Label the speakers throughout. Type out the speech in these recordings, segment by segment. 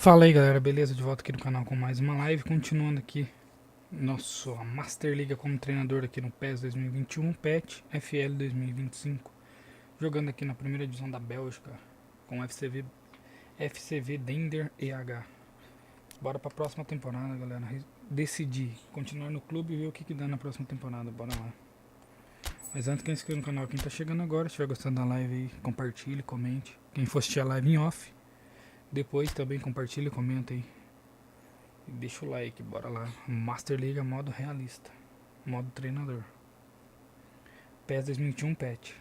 Speaker 1: Fala aí galera, beleza? De volta aqui no canal com mais uma live, continuando aqui nosso Master Liga como treinador aqui no PES 2021, PET FL 2025, jogando aqui na primeira divisão da Bélgica com FCV Dender EH. Bora pra próxima temporada, galera. Decidir continuar no clube e ver o que dá na próxima temporada, bora lá. Mas antes, quem se inscreve no canal, quem tá chegando agora, se estiver gostando da live aí, compartilhe, comente. Quem for assistir a live em off, depois também compartilha e comenta aí. E deixa o like, bora lá. Master Liga modo realista. Modo treinador. PES 2021 patch.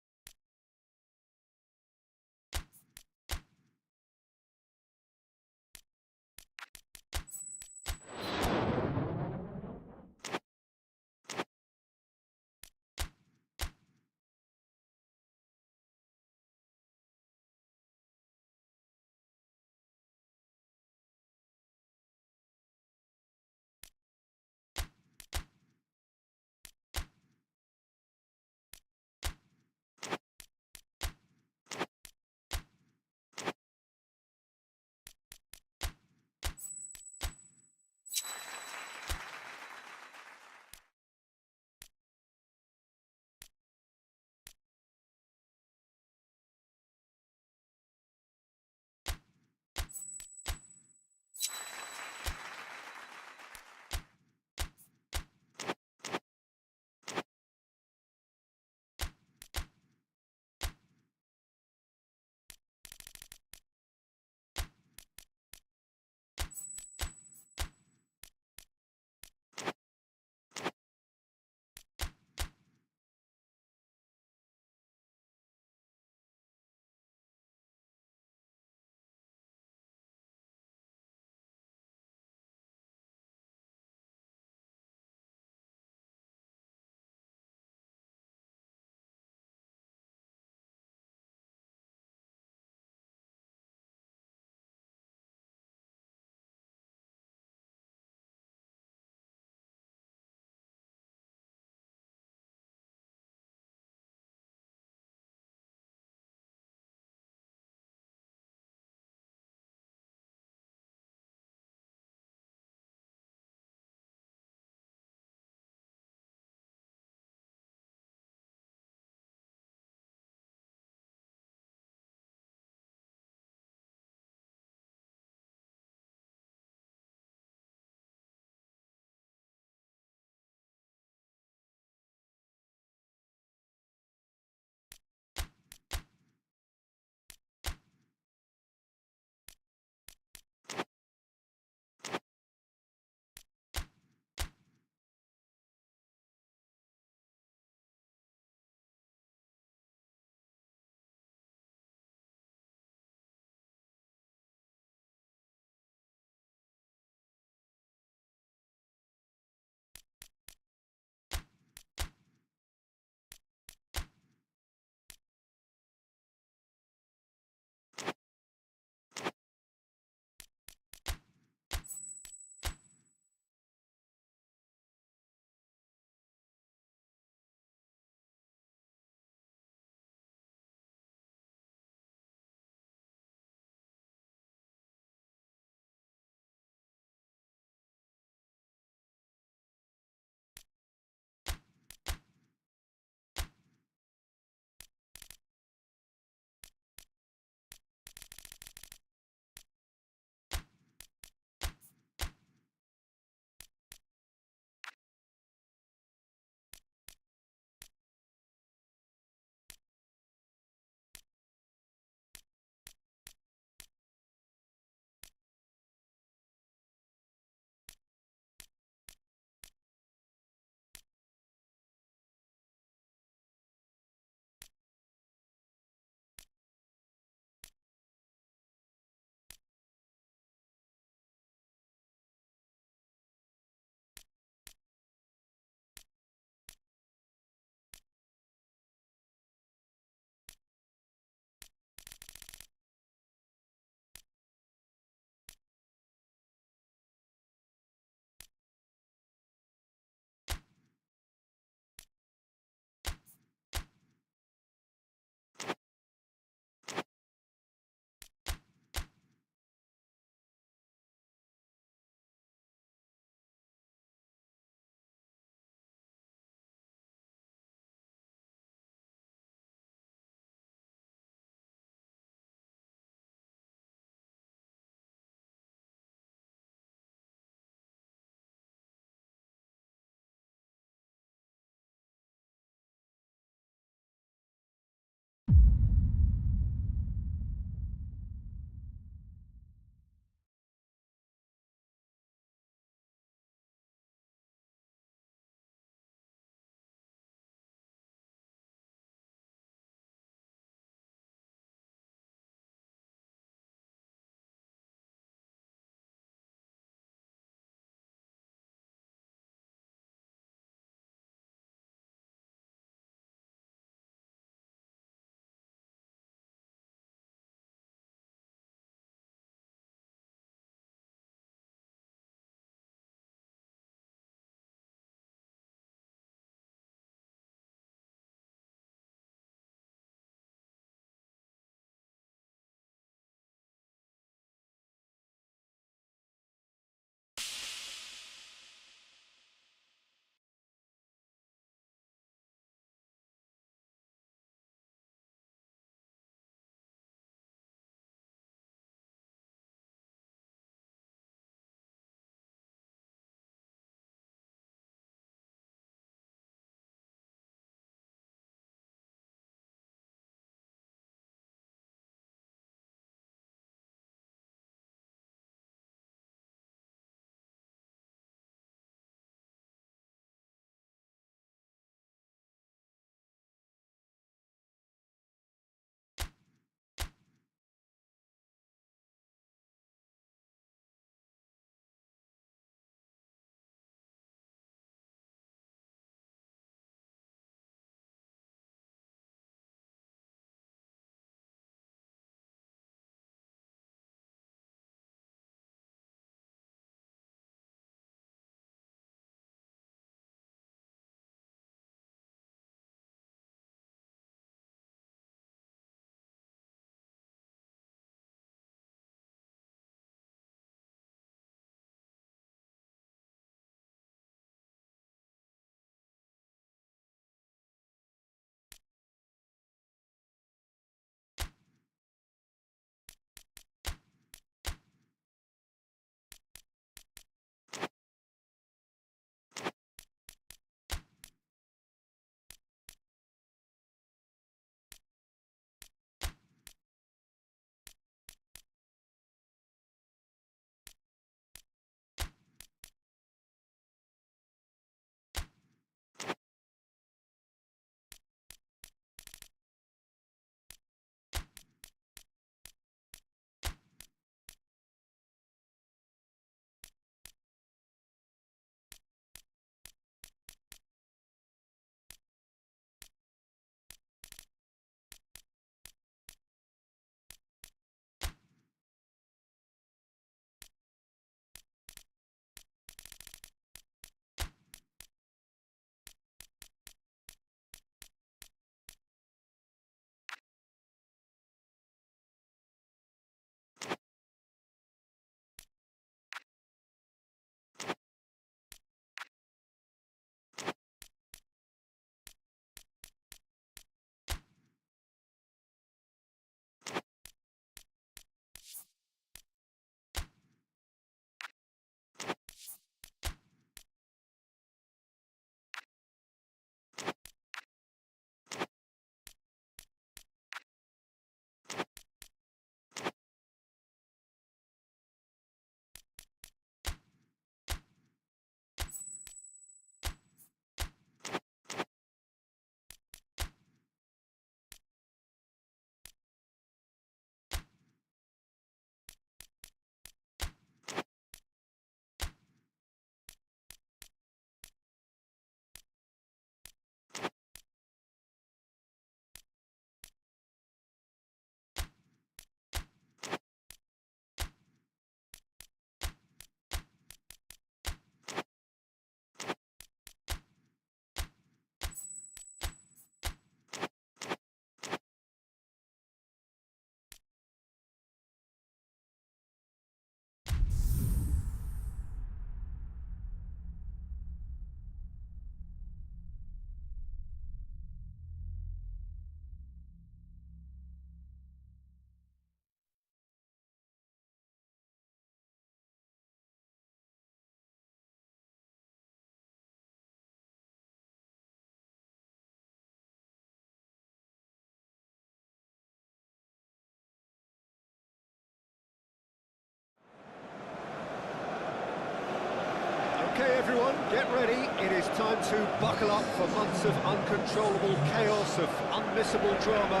Speaker 2: Okay, everyone, get ready. It is time to buckle up for months of uncontrollable chaos, of unmissable drama,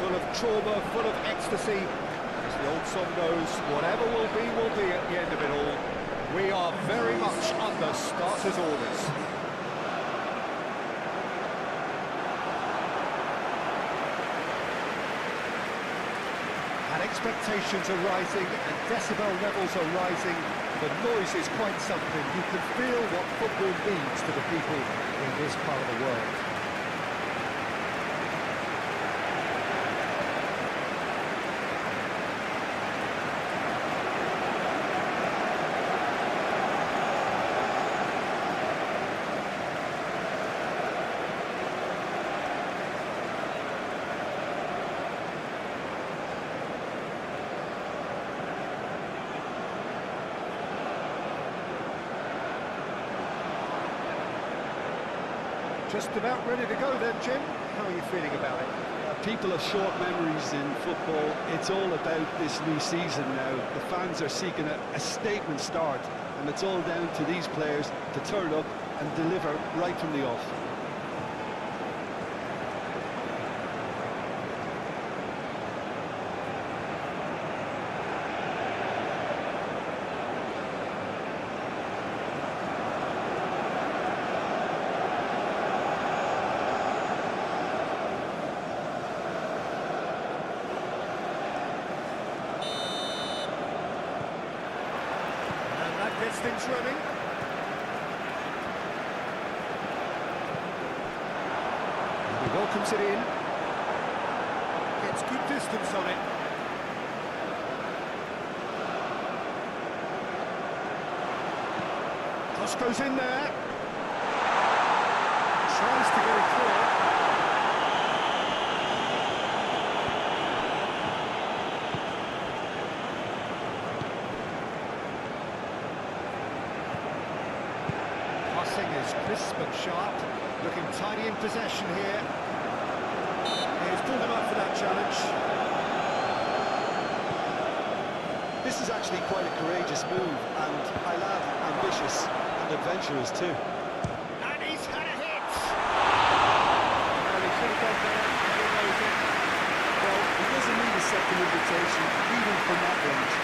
Speaker 2: full of trauma, full of ecstasy. As the old song goes, whatever will be at the end of it all. We are very much under starters' orders. And expectations are rising, and decibel levels are rising. The noise is quite something. You can feel what football means to the people in this part of the world. Just about ready to go then, Jim. How are you feeling about it?
Speaker 3: People have short memories in football. It's all about this new season now. The fans are seeking a statement start, and it's all down to these players to turn up and deliver right from the off.
Speaker 2: Gets things running. He welcomes it in. Gets good distance on it. Cross goes in there. Tries to get it clear. Is crisp and sharp, looking tidy in possession here. He's pulled him up for that challenge.
Speaker 3: This is actually quite a courageous move, and I love ambitious and adventurous too.
Speaker 2: And he's had a hit! Well, he should have done better. He knows it.
Speaker 3: Well, he doesn't need a second invitation, even from that range.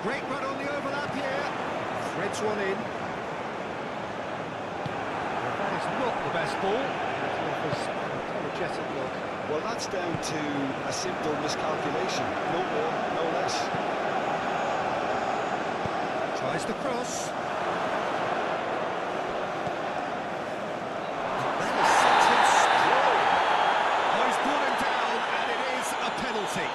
Speaker 2: Great run on the overlap here. Threads one in. Well, that is not the best ball. He offers an apologetic look.
Speaker 3: Well, that's down to a simple miscalculation. No more, no less.
Speaker 2: Tries the cross. That has sent him sprawling. Oh, he's brought him down, and it is a penalty.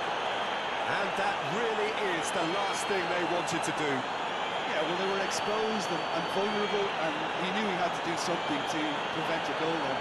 Speaker 2: And that really is the last thing they wanted to do.
Speaker 3: Yeah, well, they were exposed and vulnerable, and he knew he had to do something to prevent a goal then.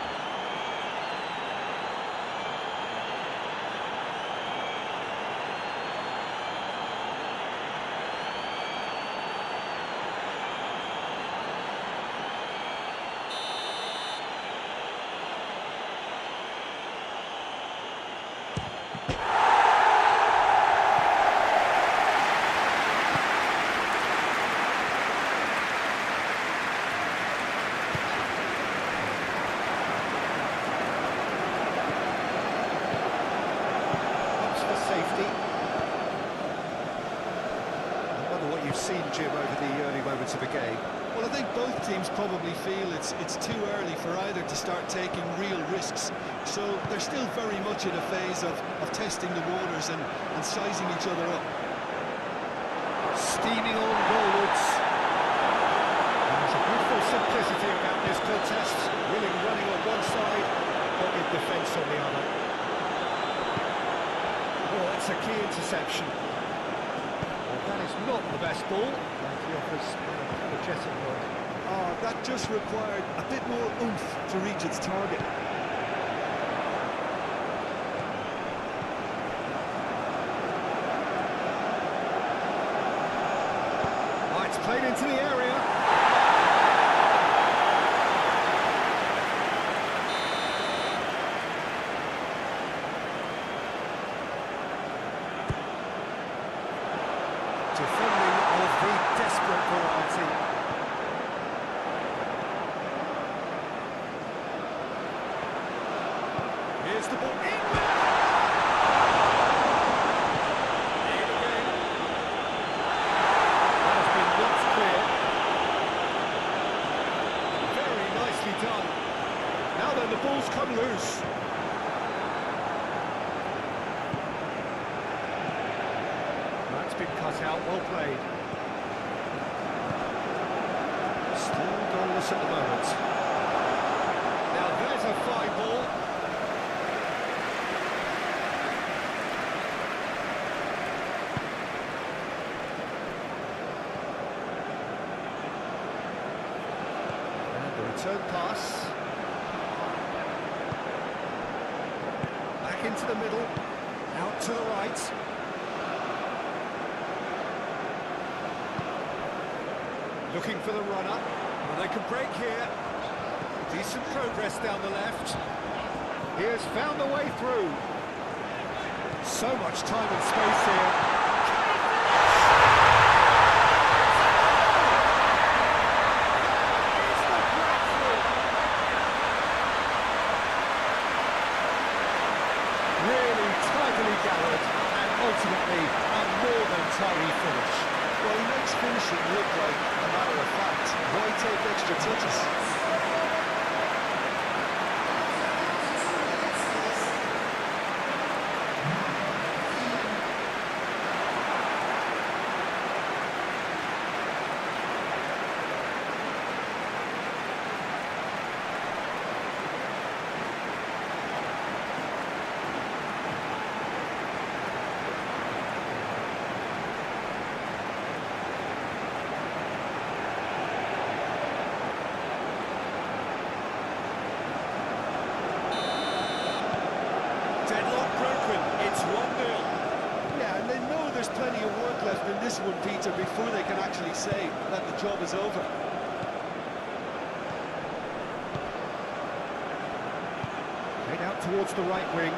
Speaker 2: Seen, Jim, over the early moments of the game?
Speaker 3: Well, I think both teams probably feel it's too early for either to start taking real risks. So they're still very much in a phase of testing the waters and sizing each other up.
Speaker 2: Steaming on goalwards. There's a beautiful simplicity about this contest. Willing running on one side, dogged defence on the other. Oh, it's a key interception. That is not the best ball. And he offers an apologetic look.
Speaker 3: Oh, that just required a bit more oomph to reach its target.
Speaker 2: Played into the area. Defending of the desperate variety. Here's the ball. In again. That has been knocked clear. Very nicely done. Now then, the ball's come loose. That's been cut out, well played. Still goalless at the moment. Now there's a fine ball. And the return pass. Back into the middle. Out to the right. Looking for the runner. Well, they can break here. Decent progress down the left. He has found a way through. So much time and space here. It's the breakthrough. Really tidily gathered, and ultimately a more than tidy finish.
Speaker 3: Well, he makes finishing look like a matter of fact. Why take extra touches?
Speaker 2: Deadlock broken, it's 1-0.
Speaker 3: Yeah, and they know there's plenty of work left in this one, Peter, before they can actually say that the job is over.
Speaker 2: Played out towards the right wing.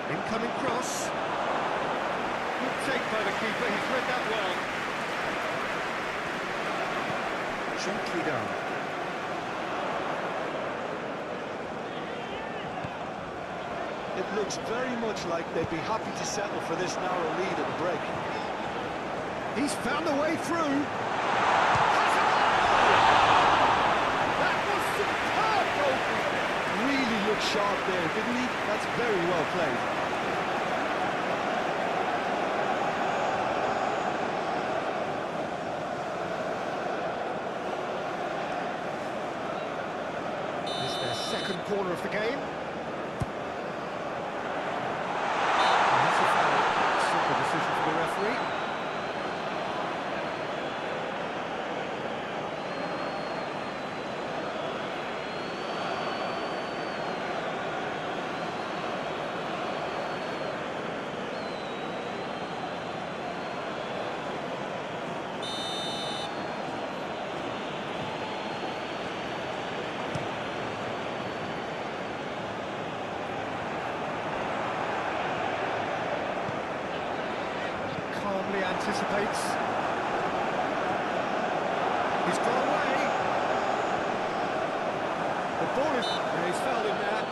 Speaker 2: Incoming cross. Good take by the keeper, he's read that well. Gently done.
Speaker 3: It looks very much like they'd be happy to settle for this narrow lead at the break.
Speaker 2: He's found a way through. That was superb goalkeeping.
Speaker 3: Really looked sharp there, didn't he? That's very well played.
Speaker 2: This is their second corner of the game. That's a foul. Simple decision for the referee. Calmly anticipates. He's got away. The ball is... Yeah, he's fouled him there.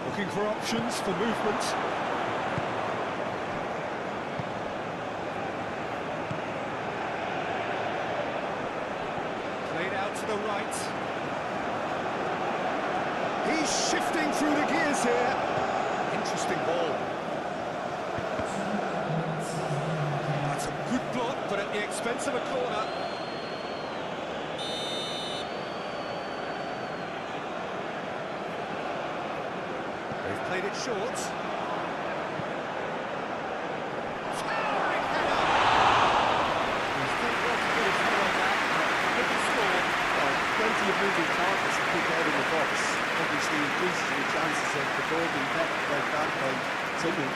Speaker 2: Looking for options for movement. Played out to the right. He's shifting through the gears here. Interesting ball. That's a good block, but at the expense of a corner. They've played it short. Towering header! He's done well to get his head on that, but could he score?
Speaker 4: Well, plenty of moving targets to pick out in the box. Obviously increases the chances of the ball being met like that by someone.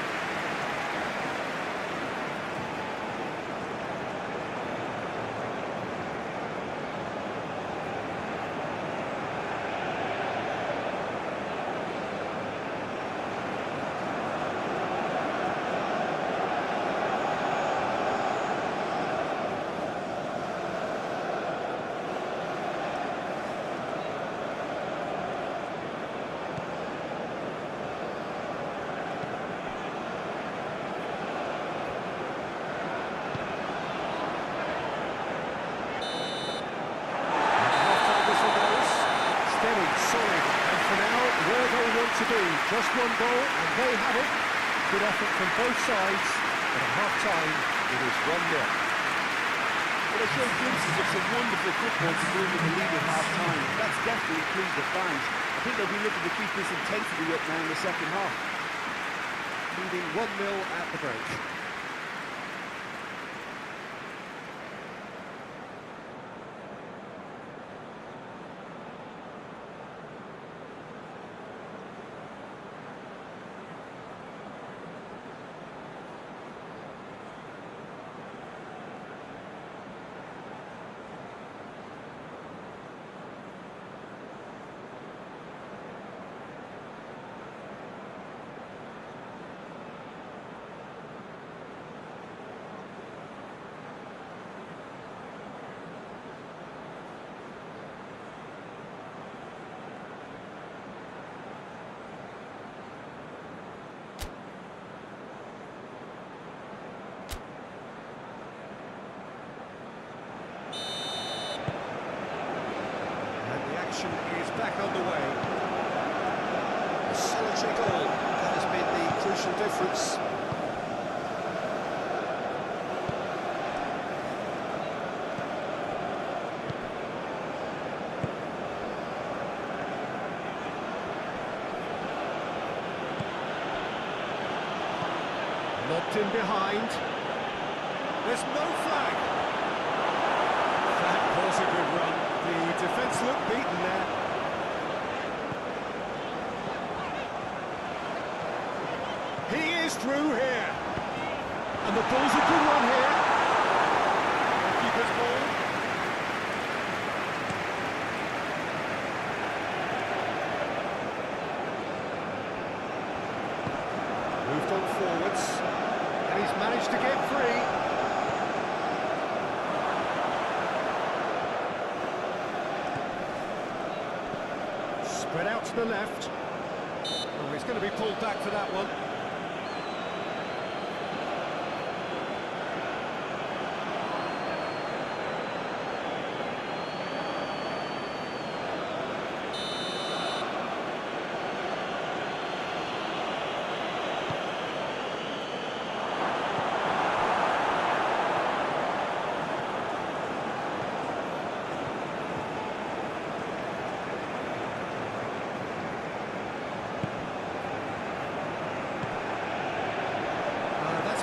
Speaker 2: To be just one goal, and they have it. Good effort from both sides, but at half-time it is 1-0.
Speaker 4: Well, they showed glimpses of some wonderful football to move in the lead at half-time. That's definitely pleased the fans. I think they'll be looking to keep this intensity up now in the second half.
Speaker 2: Leading 1-0 at the break. Is back underway. A solitary goal, that has been the crucial difference. Locked in behind. There's no flag. That was a good run. The defence looked beaten there. He is through here. And the ball's a good one here. Keeper's ball. Moved on forwards. And he's managed to get free. Spread out to the left. Oh, he's going to be pulled back for that one.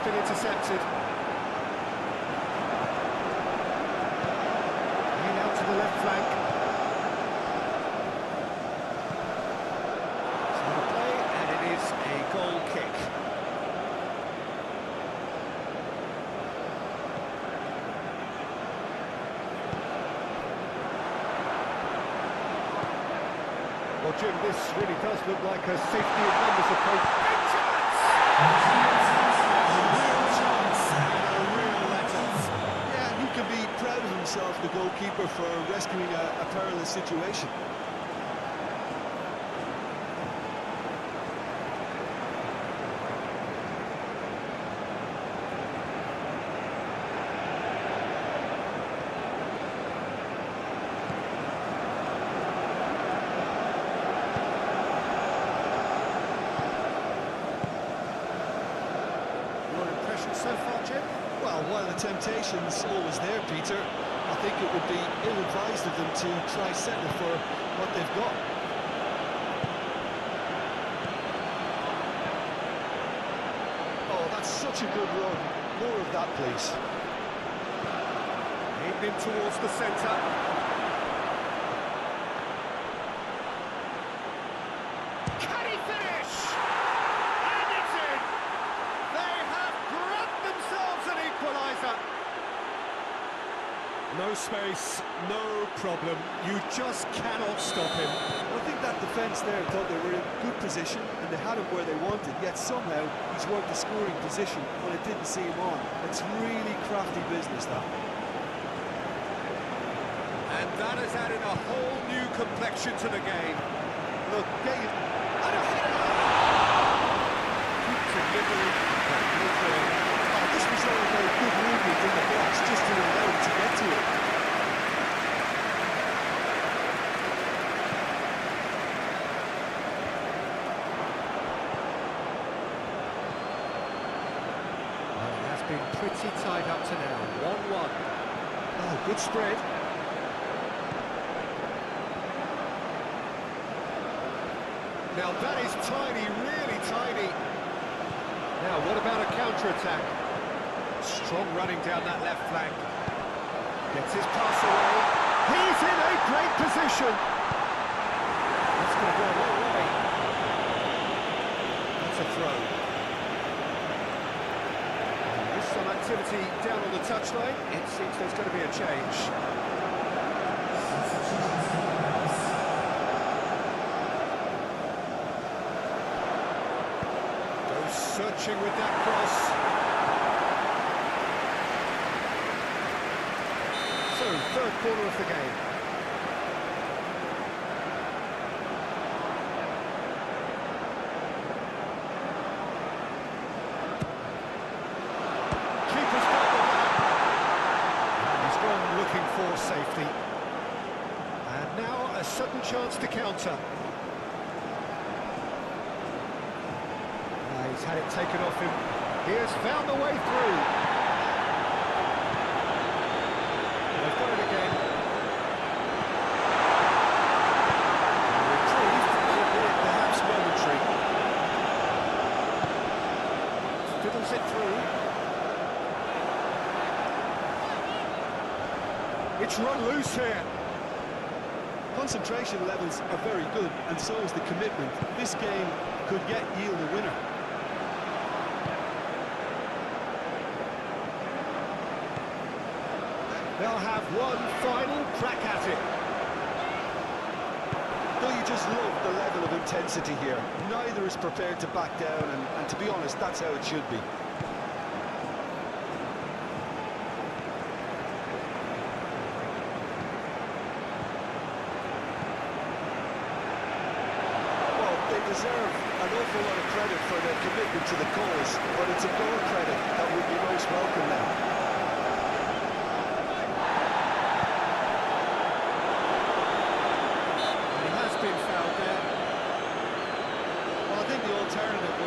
Speaker 2: Been intercepted. In out to the left flank. So the play, and it is a goal kick. Well, Jim, this really does look like a safety in numbers approach. Big chance!
Speaker 3: Proud of himself, the goalkeeper, for rescuing a perilous situation.
Speaker 2: Your impression so far, Jim?
Speaker 3: Well, while the temptation's always there, Peter, I think it would be ill-advised of them to try settle for what they've got. run. More of that, please.
Speaker 2: Aimed in towards the centre. Can he finish? And it's in! They have grabbed themselves an equaliser. No space, no problem. You just cannot stop him.
Speaker 3: I think that defence there thought they were in good position and they had him where they wanted, yet somehow he's worked the scoring position when it didn't see him on. It's really crafty business, that.
Speaker 2: And that has added a whole new complexion to the game. Look, and a header! Good delivery.
Speaker 3: Oh, this was all about good movement in the box just to allow him to get to it.
Speaker 2: Well, it has been pretty tight up to now. 1-1. Oh, good spread. Now that is tiny, really tiny. Now what about a counter-attack? Strong running down that left flank. Gets his pass away. He's in a great position. That's going to go a long way. That's a throw. And there's some activity down on the touchline. It seems there's going to be a change. Searching with that cross. So, third corner of the game. Keeper's got the back. And he's gone looking for safety. And now a sudden chance to counter. He's had it taken off him. He has found the way through. They've got it again. Retrieved, albeit perhaps momentary. Fiddles it through. It's run loose here.
Speaker 3: Concentration levels are very good, and so is the commitment. This game could yet yield a winner.
Speaker 2: They'll have one final crack at it.
Speaker 3: Don't you just love the level of intensity here? Neither is prepared to back down, and to be honest, that's how it should be. Well, they deserve an awful lot of credit for their commitment to the cause, but it's a goal credit that would be most welcome now.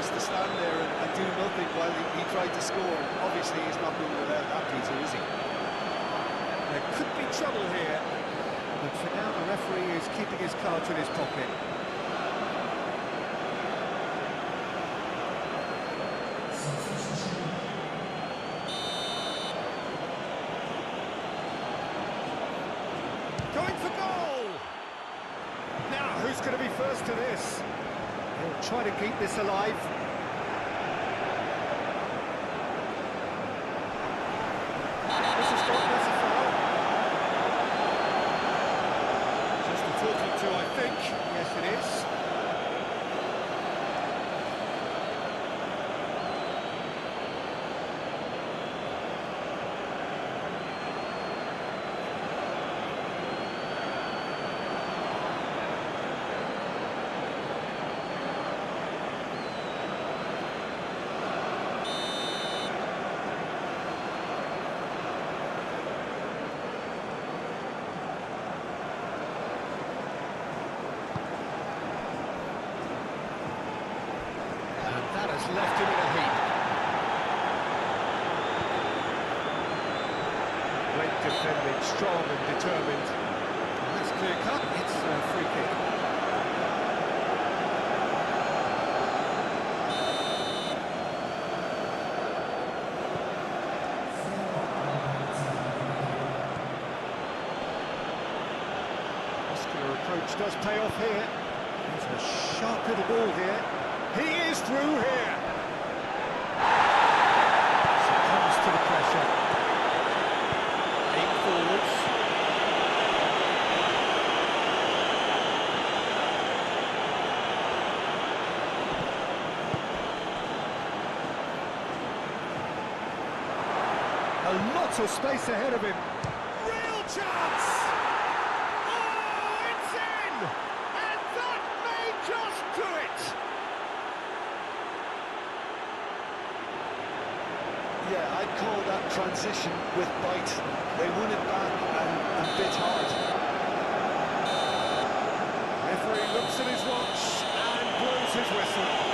Speaker 2: To stand there and do nothing while he tried to score. Obviously he's not going to allow that, Peter, is he? There could be trouble here, but for now the referee is keeping his cards in his pocket. Going for goal! Now who's going to be first to this? He'll try to keep this alive. This has got that's a foul. Just a talking to, I think. Yes, it is. Left him in a heap. Great defending, strong and determined. And that's clear cut. It's a free kick. Muscular approach does pay off here. There's a sharp little ball here. He is through here. Succumbs to the pressure. 8 forwards. A lot of space ahead of him. Real chance! Oh, it's in! And that may just do it!
Speaker 3: Yeah, I'd call that transition with bite. They won it back and bit hard.
Speaker 2: Referee looks at his watch and blows his whistle.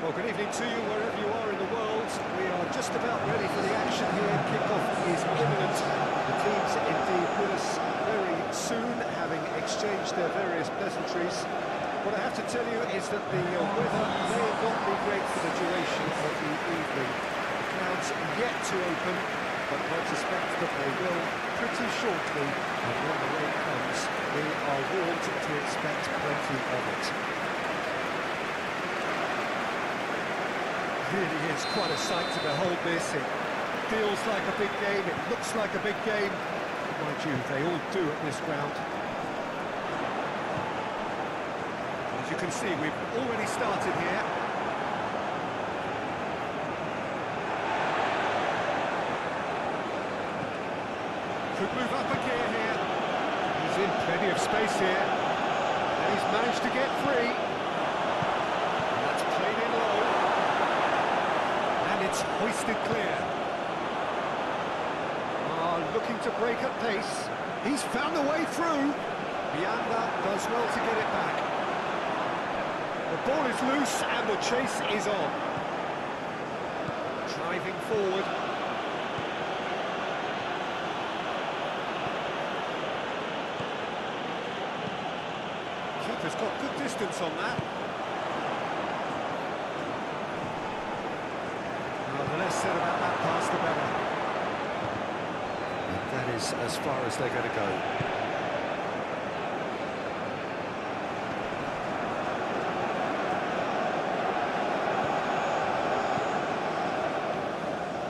Speaker 2: Well, good evening to you wherever you are in the world. We are just about ready for the action here. Kickoff is imminent. The teams indeed with us very soon, having exchanged their various pleasantries. What I have to tell you is that the weather may not be great for the duration of the evening. The clouds are yet to open, but I suspect that they will pretty shortly. And when the rain comes, we are warned to expect plenty of it. Really is quite a sight to behold this. It feels like a big game, it looks like a big game. Mind you, they all do at this ground. As you can see, we've already started here. Could move up a gear here. He's in plenty of space here. And he's managed to get free. And that's played in low. It's hoisted clear. Looking to break at pace. He's found a way through. Bianda does well to get it back. The ball is loose and the chase is on. Driving forward. Keeper's got good distance on that. The less said about that pass, the better. And that is as far as they're going to go.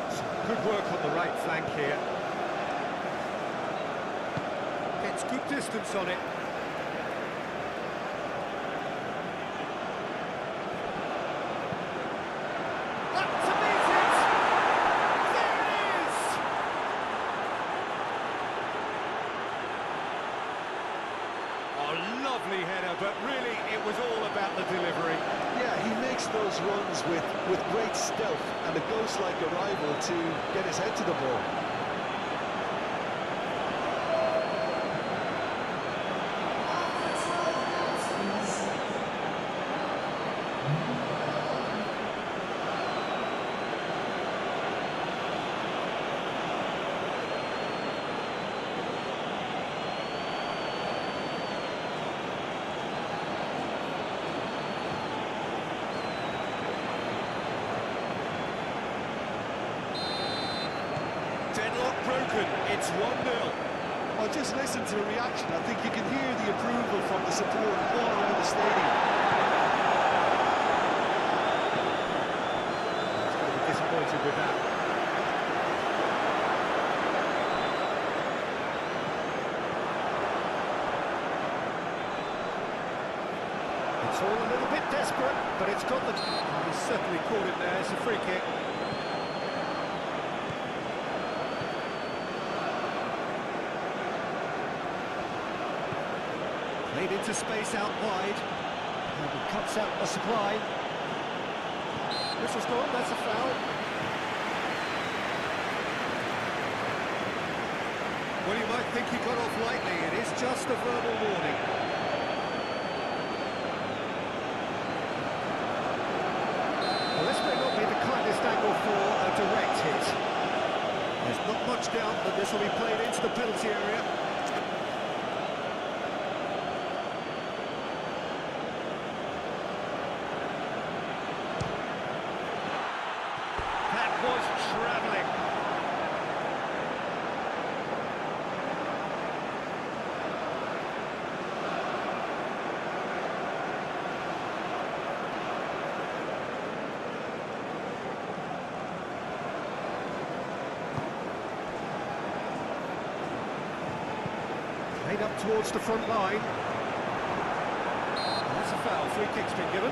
Speaker 2: Some good work on the right flank here. Gets good distance on it. Lovely header, but really it was all about the delivery.
Speaker 3: Yeah, he makes those runs with great stealth and a ghost-like arrival to get his head to the ball.
Speaker 2: Broken, it's 1-0.
Speaker 3: Well, just listen to the reaction. I think you can hear the approval from the support all around the stadium.
Speaker 2: He's going to be disappointed with that. It's all a little bit desperate, but it's got the... He's certainly caught it there. It's a free kick. Played into space out wide. And he cuts out the supply. This was gone, that's a foul. Well, you might think he got off lightly. It is just a verbal warning. Well, this may not be the kindest angle for a direct hit. There's not much doubt that this will be played into the penalty area. Was travelling. Played up towards the front line. That's a foul. Free kick's been given.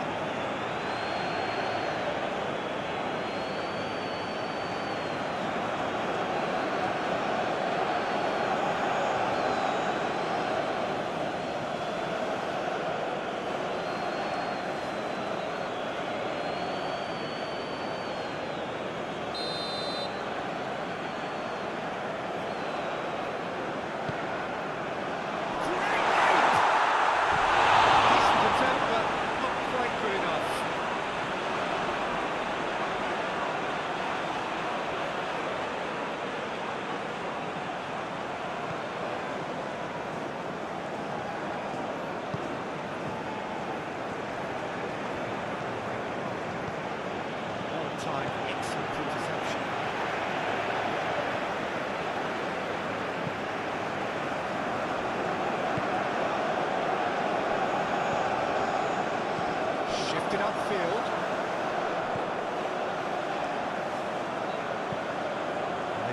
Speaker 2: Decent attempt, but not quite good enough.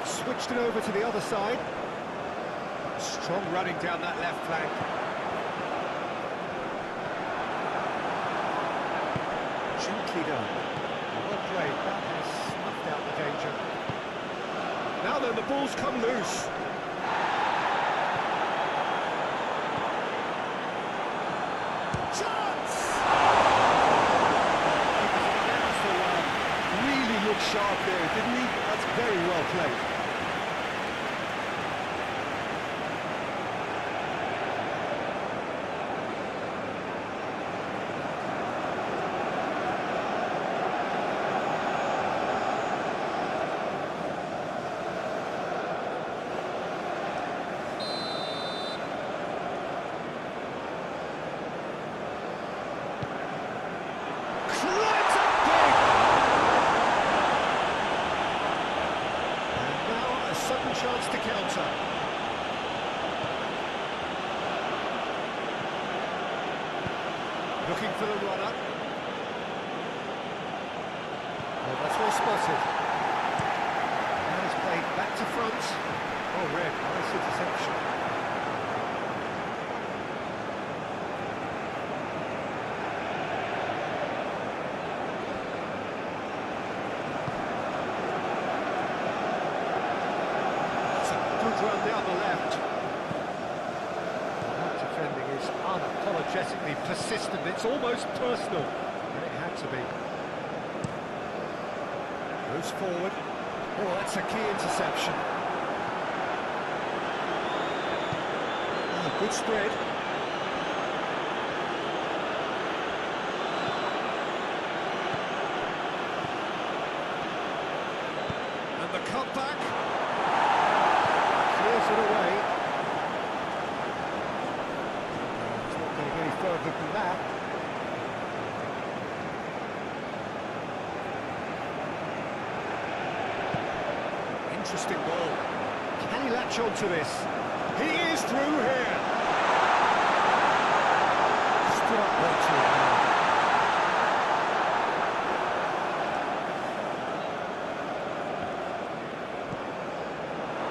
Speaker 2: Switched it over to the other side. Strong running down that left flank. Gently done. Well played. That has snuffed out the danger. Now then, the ball's come loose. Chance!
Speaker 3: Really looked sharp there, didn't he? That's very well played.
Speaker 2: Chance to counter. Looking for the runner. Oh, that's well spotted. That is played back to front. Oh, red, nice interception. Run down the left. That defending is unapologetically persistent. It's almost personal. And it had to be. Moves forward. Oh, that's a key interception. Oh, good spread. And the cutback. Clears it away. He's not going to get any further than that. Interesting ball. Can he latch on to this? He is through here. Struck well to it now.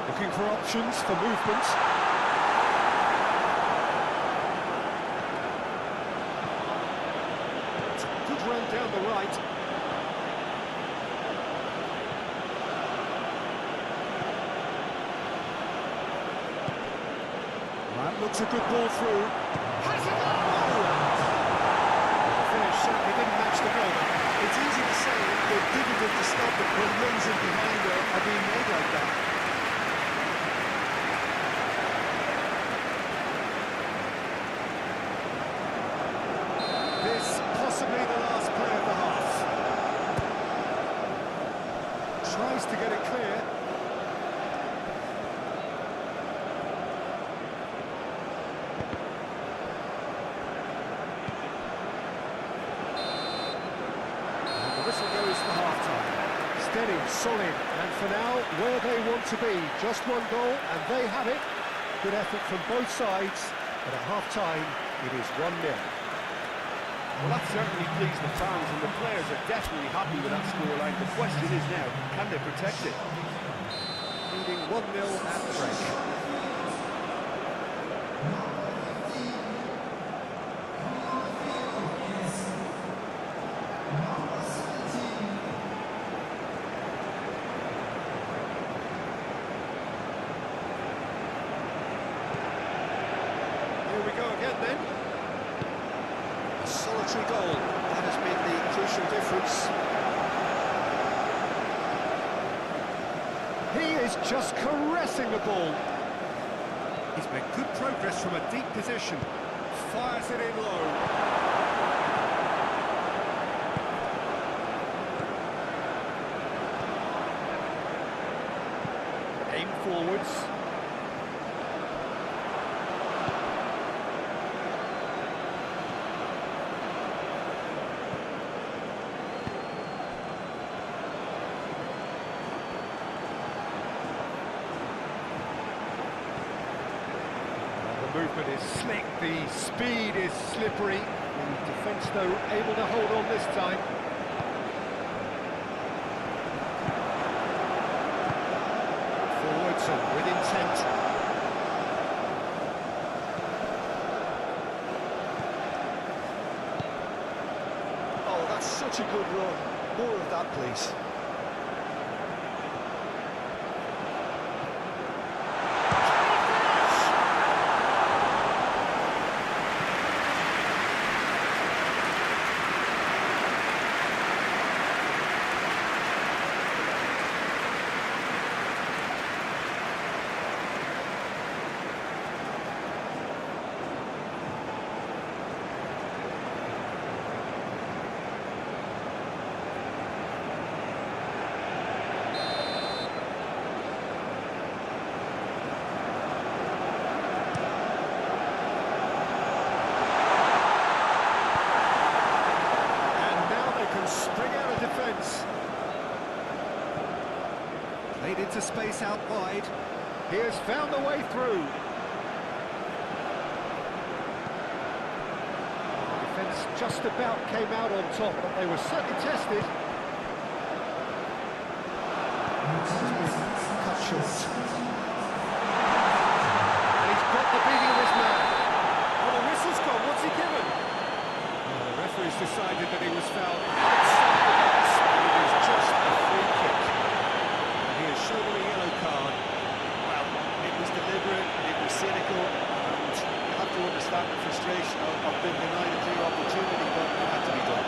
Speaker 2: Looking for options for movement. It's a good run down the right. That looks a good ball through. Has it? Oh! The finish certainly didn't match the goal.
Speaker 3: It's easy to say, but difficult to stop it when runs in behind are being made like that.
Speaker 2: This possibly the last play of the half. Tries to get it clear. And the whistle goes for half-time. Steady, solid, and for now, where they want to be. Just one goal, and they have it. Good effort from both sides, but at half-time, it is 1-0.
Speaker 4: Well, that certainly pleased the fans, and the players are definitely happy with that scoreline. The question is now, can they protect it?
Speaker 2: Leading 1-0 at the break. Here we go again then. Solitary goal, that has been the crucial difference. He is just caressing the ball. He's made good progress from a deep position. Fires it in low. Aim forwards. The movement is slick, the speed is slippery. The defence, though, able to hold on this time. attempt.
Speaker 3: Oh, that's such a good run. More of that, please.
Speaker 2: Played into space out wide. He has found a way through. The defence just about came out on top, but they were certainly tested. Cut short. And he's got the beating of his man.
Speaker 4: Well, the whistle's gone. What's he given?
Speaker 2: Well, the referee's decided that he was fouled outside the box. It is just a free kick. He has shown him a yellow card.
Speaker 3: Well, it was deliberate, it was cynical, and you have to understand the frustration of being denied a clear opportunity, but it had to be done.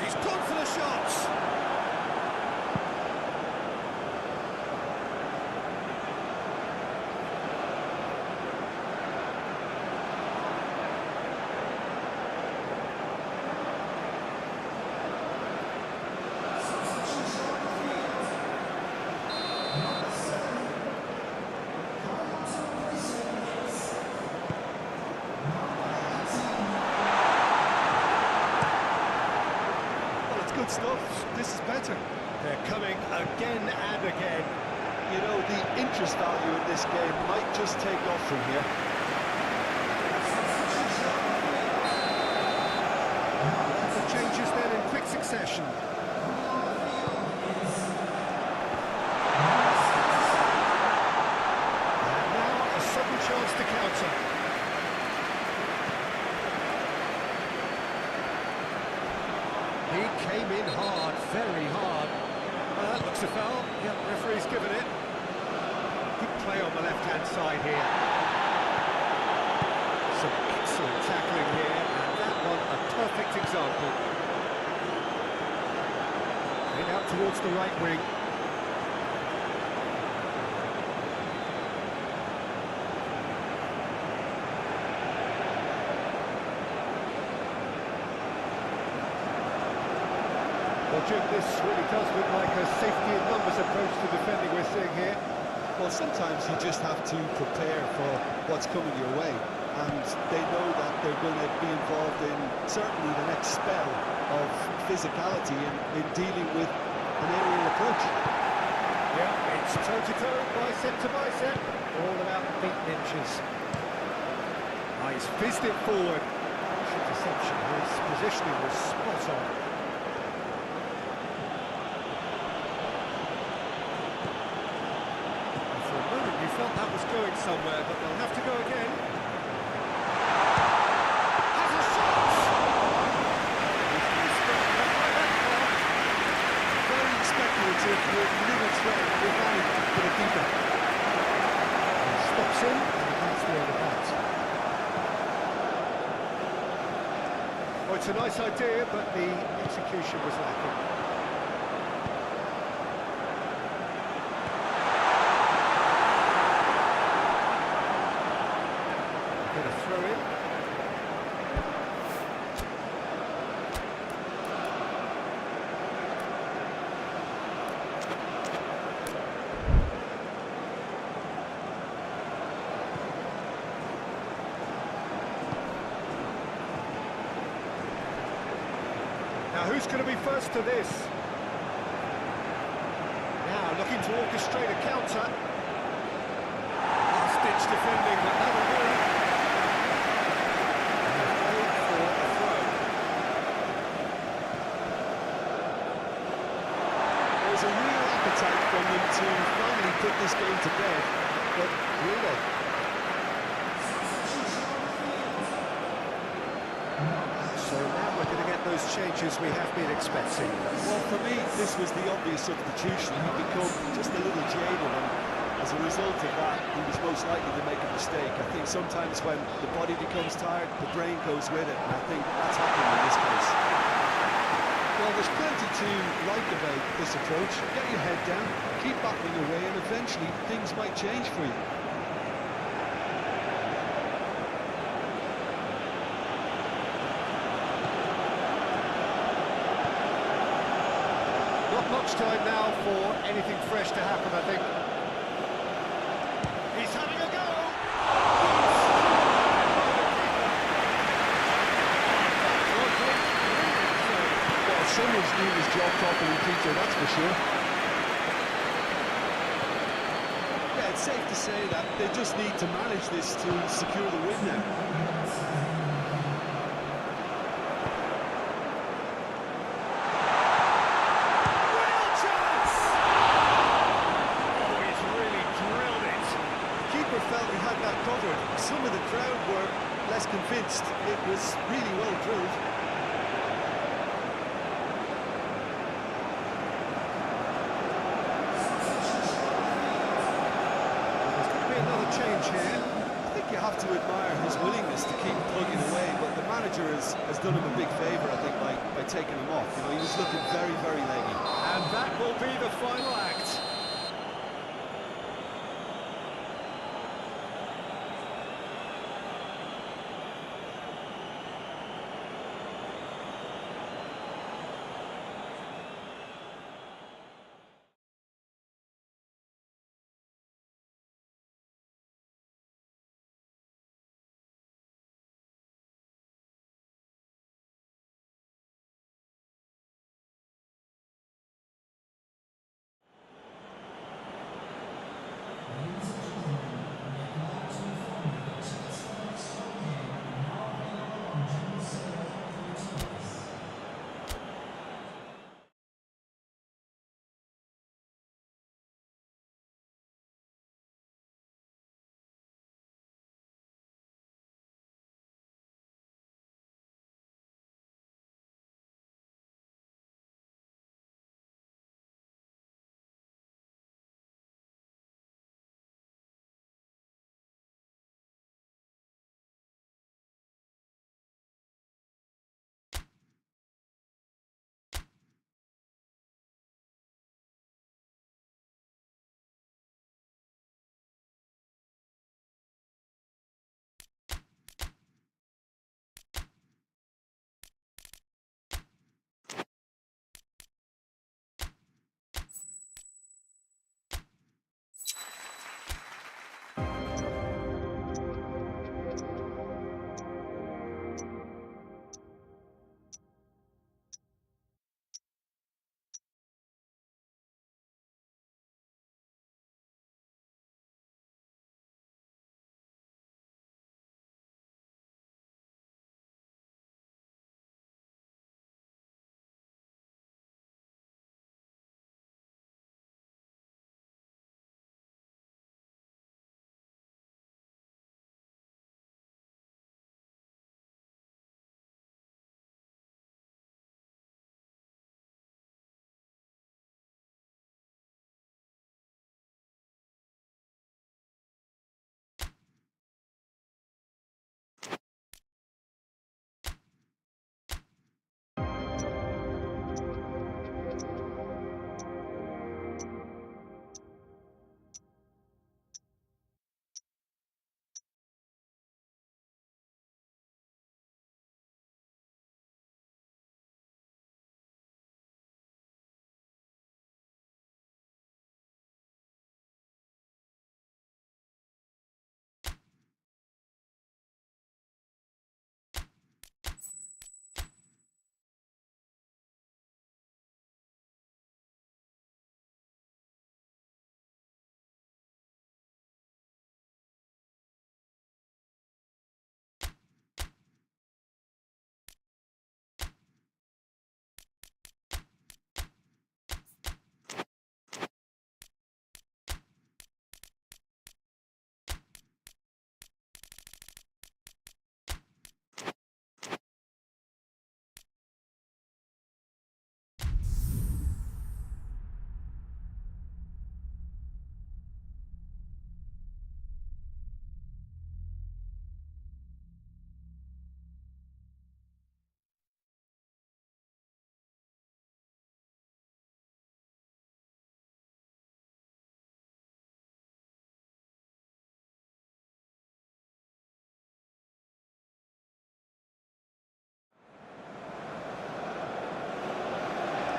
Speaker 2: He's gone for the shots.
Speaker 3: Good stuff. This is better.
Speaker 2: They're coming again and again.
Speaker 3: You know, the interest value in this game might just take off from here.
Speaker 2: Lots of changes then in quick succession. And now a sudden chance to counter. He came in hard, very hard. Looks a foul. Yep, referee's given it. Good play on the left-hand side here. Some excellent tackling here, and that one a perfect example. Played out towards the right wing. Well, Jim, this really does look like a safety in numbers approach to defending we're seeing here.
Speaker 3: Well, sometimes you just have to prepare for what's coming your way, and they know that they're going to be involved in certainly the next spell of physicality in dealing with an aerial approach.
Speaker 2: Yeah, it's toe-to-toe, bicep to bicep, all about feet and inches. He's fizzed it forward. Interception, his positioning was spot on. Felt that was going somewhere, but they'll have to go again. Has a shot!
Speaker 3: Very speculative with little threat behind for the keeper.
Speaker 2: He stops in and that's the end of that. Well, it's a nice idea, but the execution was lacking. Throw in. Now who's going to be first to this? Now looking to orchestrate a counter. Last-ditch defending, but that'll do.
Speaker 3: There's a real appetite from them to finally put this game to bed, but will they?
Speaker 2: So now we're going to get those changes we have been expecting.
Speaker 3: Well, for me, this was the obvious substitution. He'd become just a little jaded, and as a result of that, he was most likely to make a mistake. I think sometimes when the body becomes tired, the brain goes with it, and I think that's happened in this case. Well, there's plenty to like about this approach. Get your head down, keep battling away, and eventually things might change for you.
Speaker 2: Not much time now for anything fresh to happen, I think. He's having a go!
Speaker 3: Well, someone's doing his job properly, Peter, that's for sure. Yeah, it's safe to say that they just need to manage this to secure the win now. Felt he had that covered. Some of the crowd were less convinced. It was really well drilled.
Speaker 2: There's going to be another change here.
Speaker 3: I think you have to admire his willingness to keep plugging away, but the manager has done him a big favour, I think, by taking him off. You know, he was looking very, very leggy.
Speaker 2: And that will be the final act.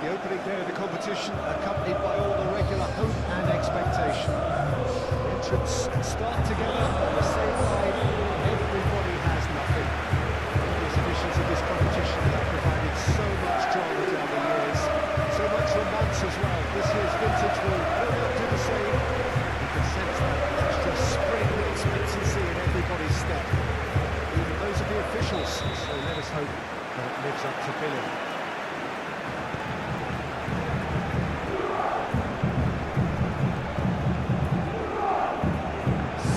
Speaker 2: the opening day of the competition, accompanied by all the regular hope and expectation. Entrants start together on the same line. Everybody has nothing. Previous editions of this competition have provided so much drama down the years, so much romance as well. This year's vintage will not do the same. You can sense that extra spring expectancy in everybody's step. Even those of the officials, so let us hope that it lives up to billing.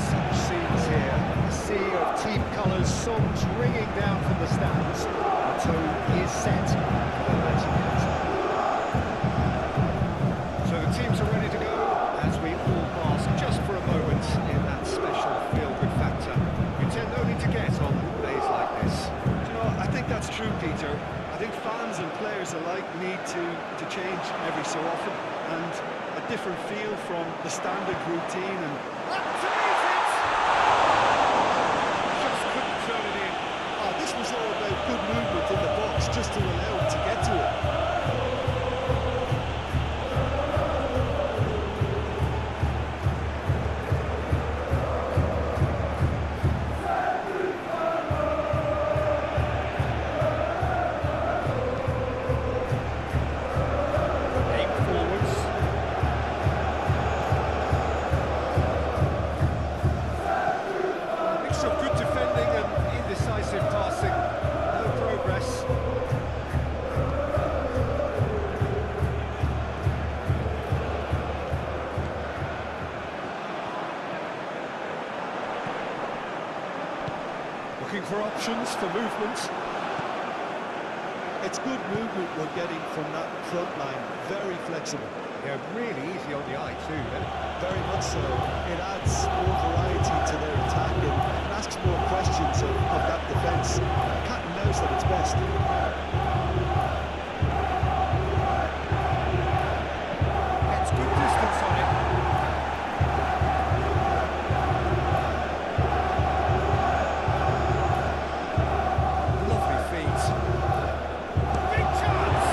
Speaker 2: Such scenes here, a sea of team colours, songs ringing down from the stands. The tone is set for the match event. So the teams are ready to go as we all bask just for a moment in that special feel-good factor you tend only to get on days like this.
Speaker 3: Do you know, I think that's true, Peter. I think fans and players alike need to change every so often, and a different feel from the standard routine. And
Speaker 2: Just couldn't turn it in.
Speaker 3: this was all about good movement in the box, just to allow him to get to it.
Speaker 2: Looking for options for movement.
Speaker 3: It's good movement we're getting from that front line, very flexible.
Speaker 2: Yeah, really easy on the eye too, yeah?
Speaker 3: Very much so. It adds more variety to their attack and asks more questions of that defence. Cat and mouse at its best.
Speaker 2: Gets good distance on it. Lovely feet. Big chance!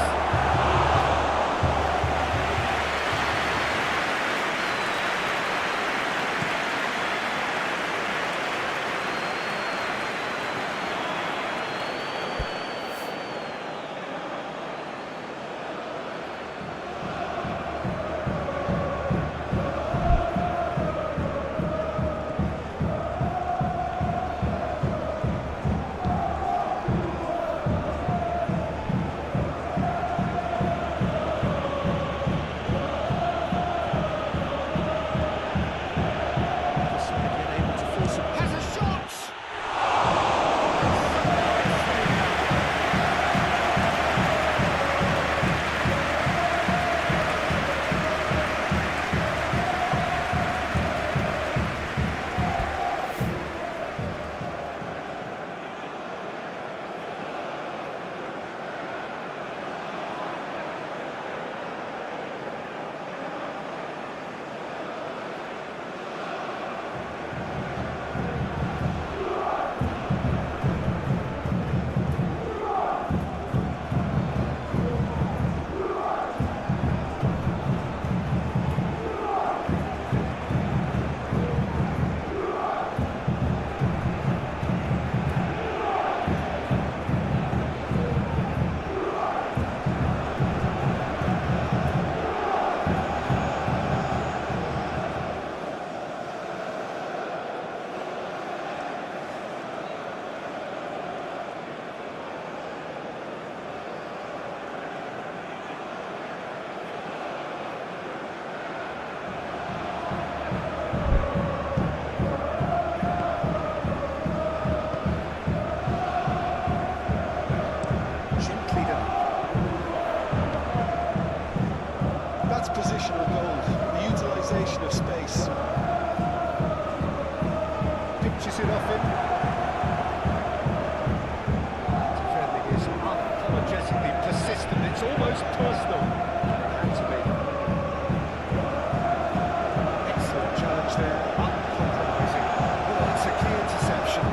Speaker 3: Positional goals, the utilisation of space.
Speaker 2: Pitches it off him. Defending is unapologetically persistent. It's almost personal. It had to be. Excellent challenge there, uncompromising. Oh, it's a key interception.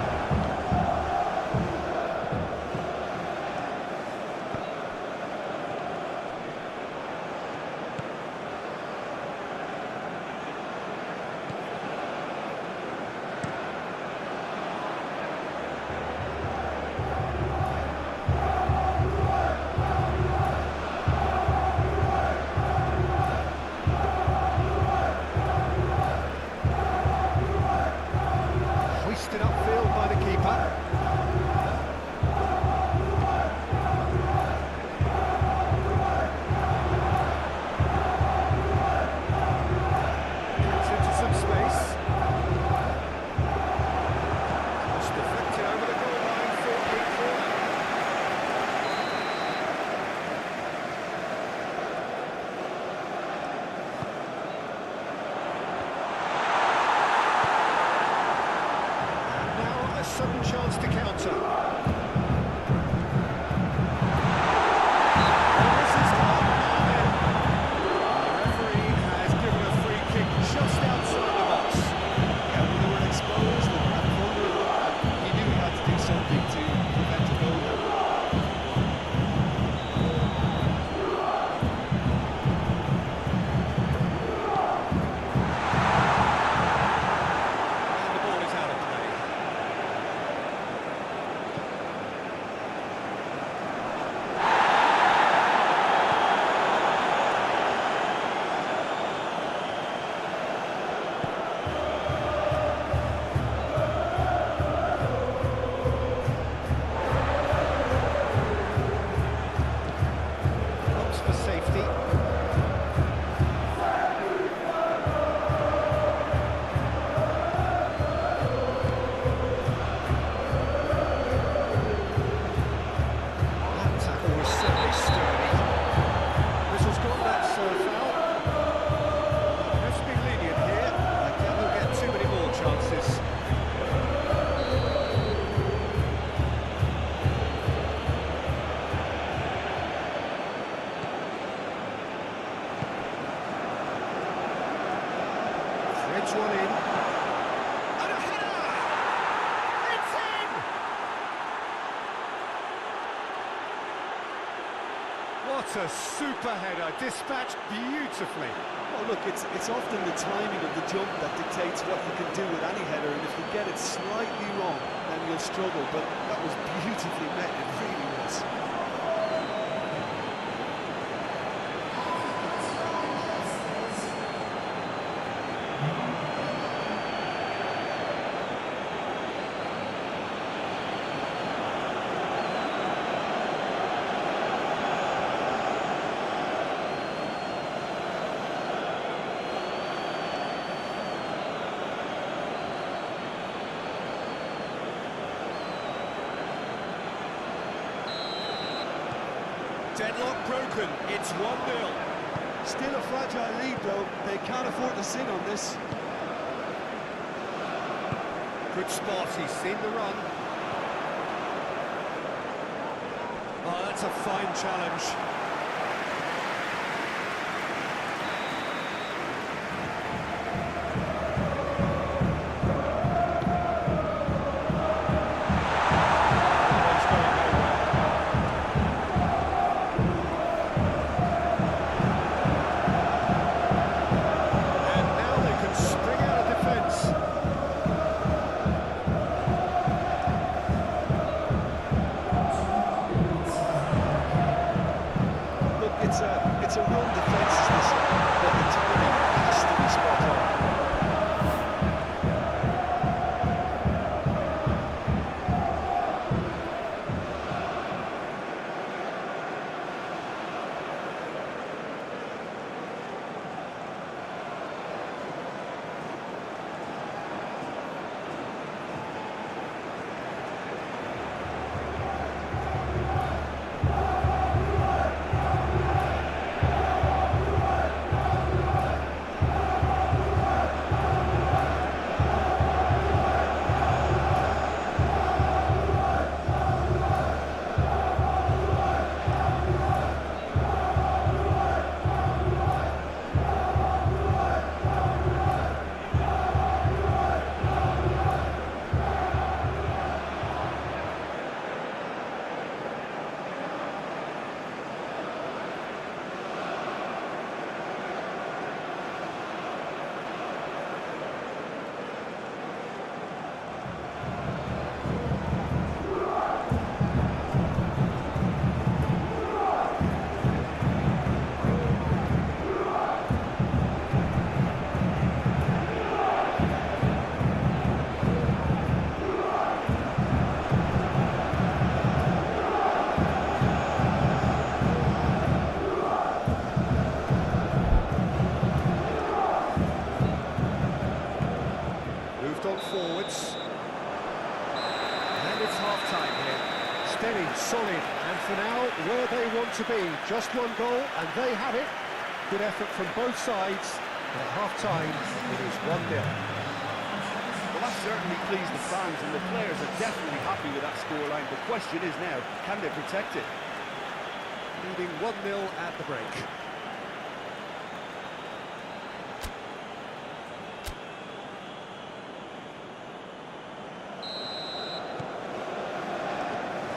Speaker 2: drives one in. And a header! It's in! What a super header, dispatched beautifully.
Speaker 3: Well, look, it's often the timing of the jump that dictates what you can do with any header, and if you get it slightly wrong, then you'll struggle, but that was beautifully met, it really was.
Speaker 2: Deadlock broken, it's 1-0.
Speaker 3: Still a fragile lead, though. They can't afford to sit on this.
Speaker 2: Good spot, he's seen the run. Oh, that's a fine challenge.
Speaker 3: It's a run defence, but the timing has to be spot on.
Speaker 2: Forwards. And it's half-time here. Steady, solid, and for now, where they want to be. Just one goal, and they have it. Good effort from both sides. And at half-time, it is 1-0.
Speaker 4: Well, that certainly pleased the fans, and the players are definitely happy with that scoreline. The question is now, can they protect it?
Speaker 2: Leading 1-0 at the break.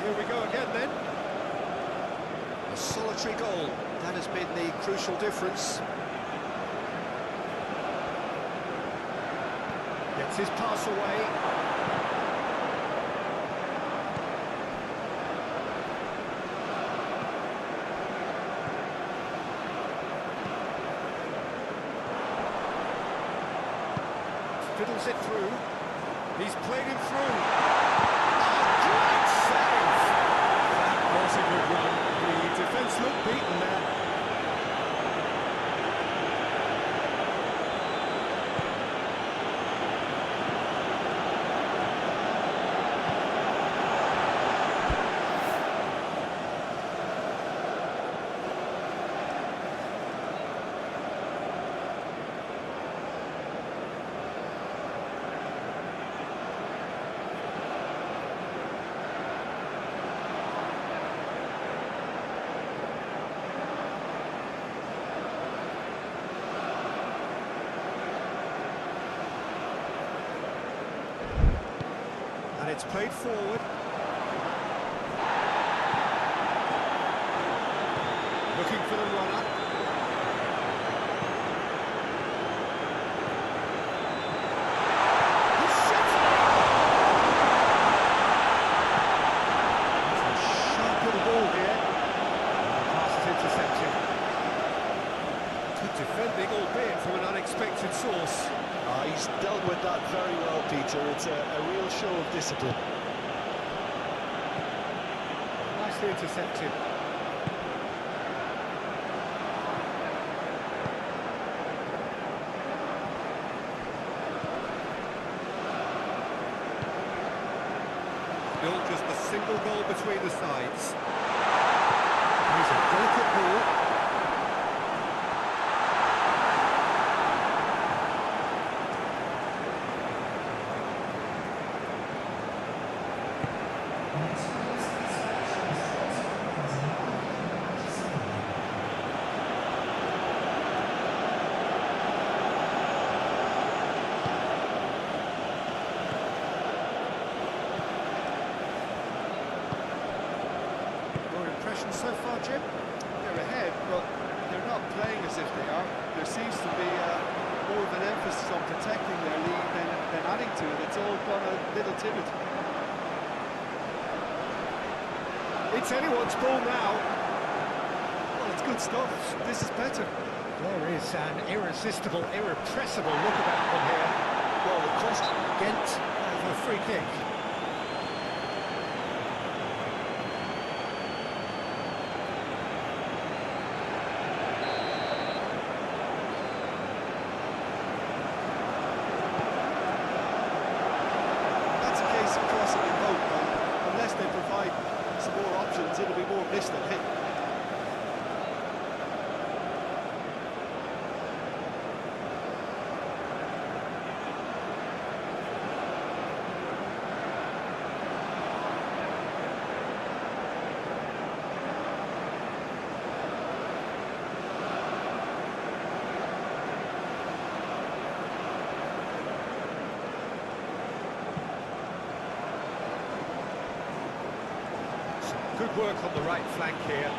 Speaker 2: Here we go again then. A solitary goal. That has been the crucial difference. Gets his pass away. Fiddles it through. He's played him through. Great save! That was a good run. The defence looked beaten there. played forward. Looking for the runner. He's shot it! That's a sharp little ball here. The pass is intercepted. Good defending, albeit from an unexpected source.
Speaker 3: He's dealt with that very well, Peter. It's a real show of discipline.
Speaker 2: Nicely intercepted. Still just a single goal between the sides. Here's a delicate ball. So far, Jim?
Speaker 3: They're ahead, but they're not playing as if they are. There seems to be more of an emphasis on protecting their lead than adding to it. It's all gone a little timid.
Speaker 2: It's anyone's ball now.
Speaker 3: Well, it's good stuff. This is better.
Speaker 2: There is an irresistible, irrepressible look about them here.
Speaker 3: Well, the cross.
Speaker 2: Ghent for a free kick.
Speaker 3: It'll be more missed than hit.
Speaker 2: Good work on the right flank here.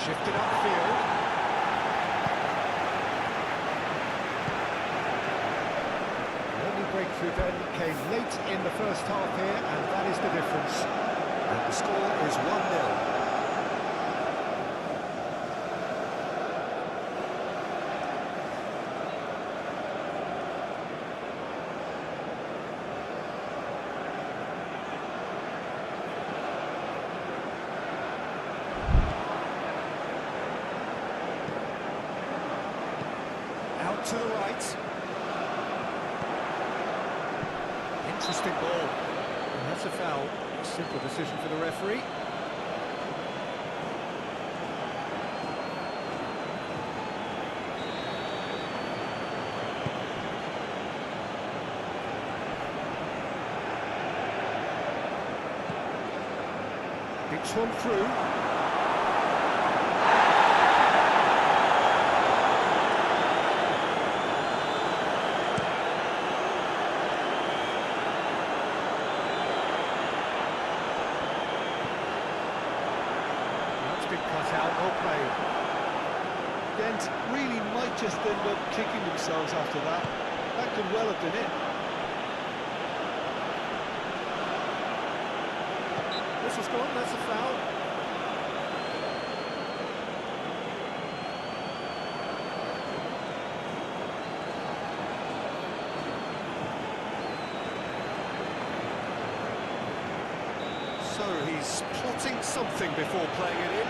Speaker 2: Shifted upfield. The only breakthrough then came late in the first half here, and that is the difference. And the score is 1-0. To the right. Interesting ball. And that's a foul. A simple decision for the referee. It's one through. Cut out, well played.
Speaker 3: Ghent really might just end up kicking themselves after that. That could well have been it.
Speaker 2: This was gone, that's a foul. So he's plotting something before playing it in.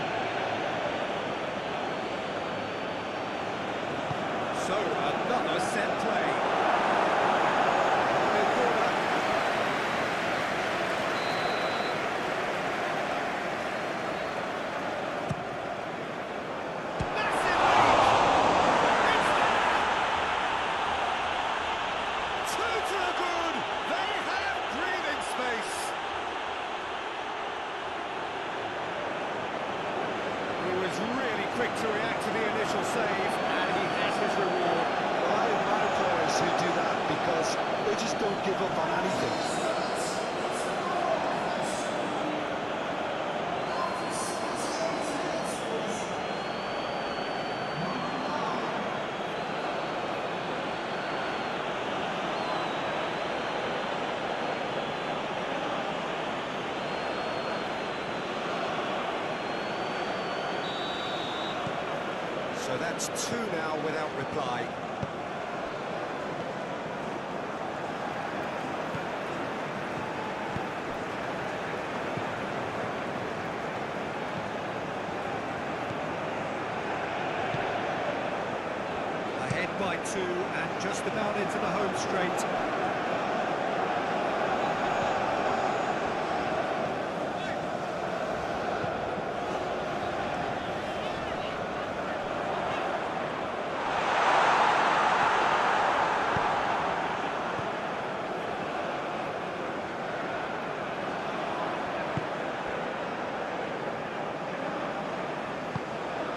Speaker 2: So, another set play. Corner. Massive lead! It's there! Two to the good! They have breathing space! He was really quick to react to the initial save, and he has his reward.
Speaker 3: I admire players players who do that because they just don't give up on anything.
Speaker 2: So that's two now without reply. Ahead by two and just about into the home straight.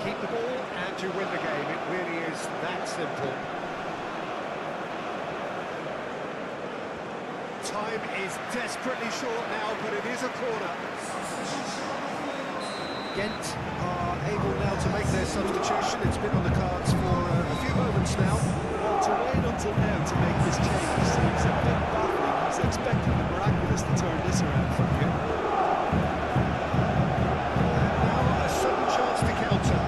Speaker 2: Keep the ball and you win the game. It really is that simple. Time is desperately short now, but it is a corner. Ghent are able now to make their substitution. It's been on the cards for a few moments now.
Speaker 3: Well, to wait until now to make this change seems a bit baffling. He's expecting the miraculous to turn this around from here.
Speaker 2: And now a sudden chance to counter.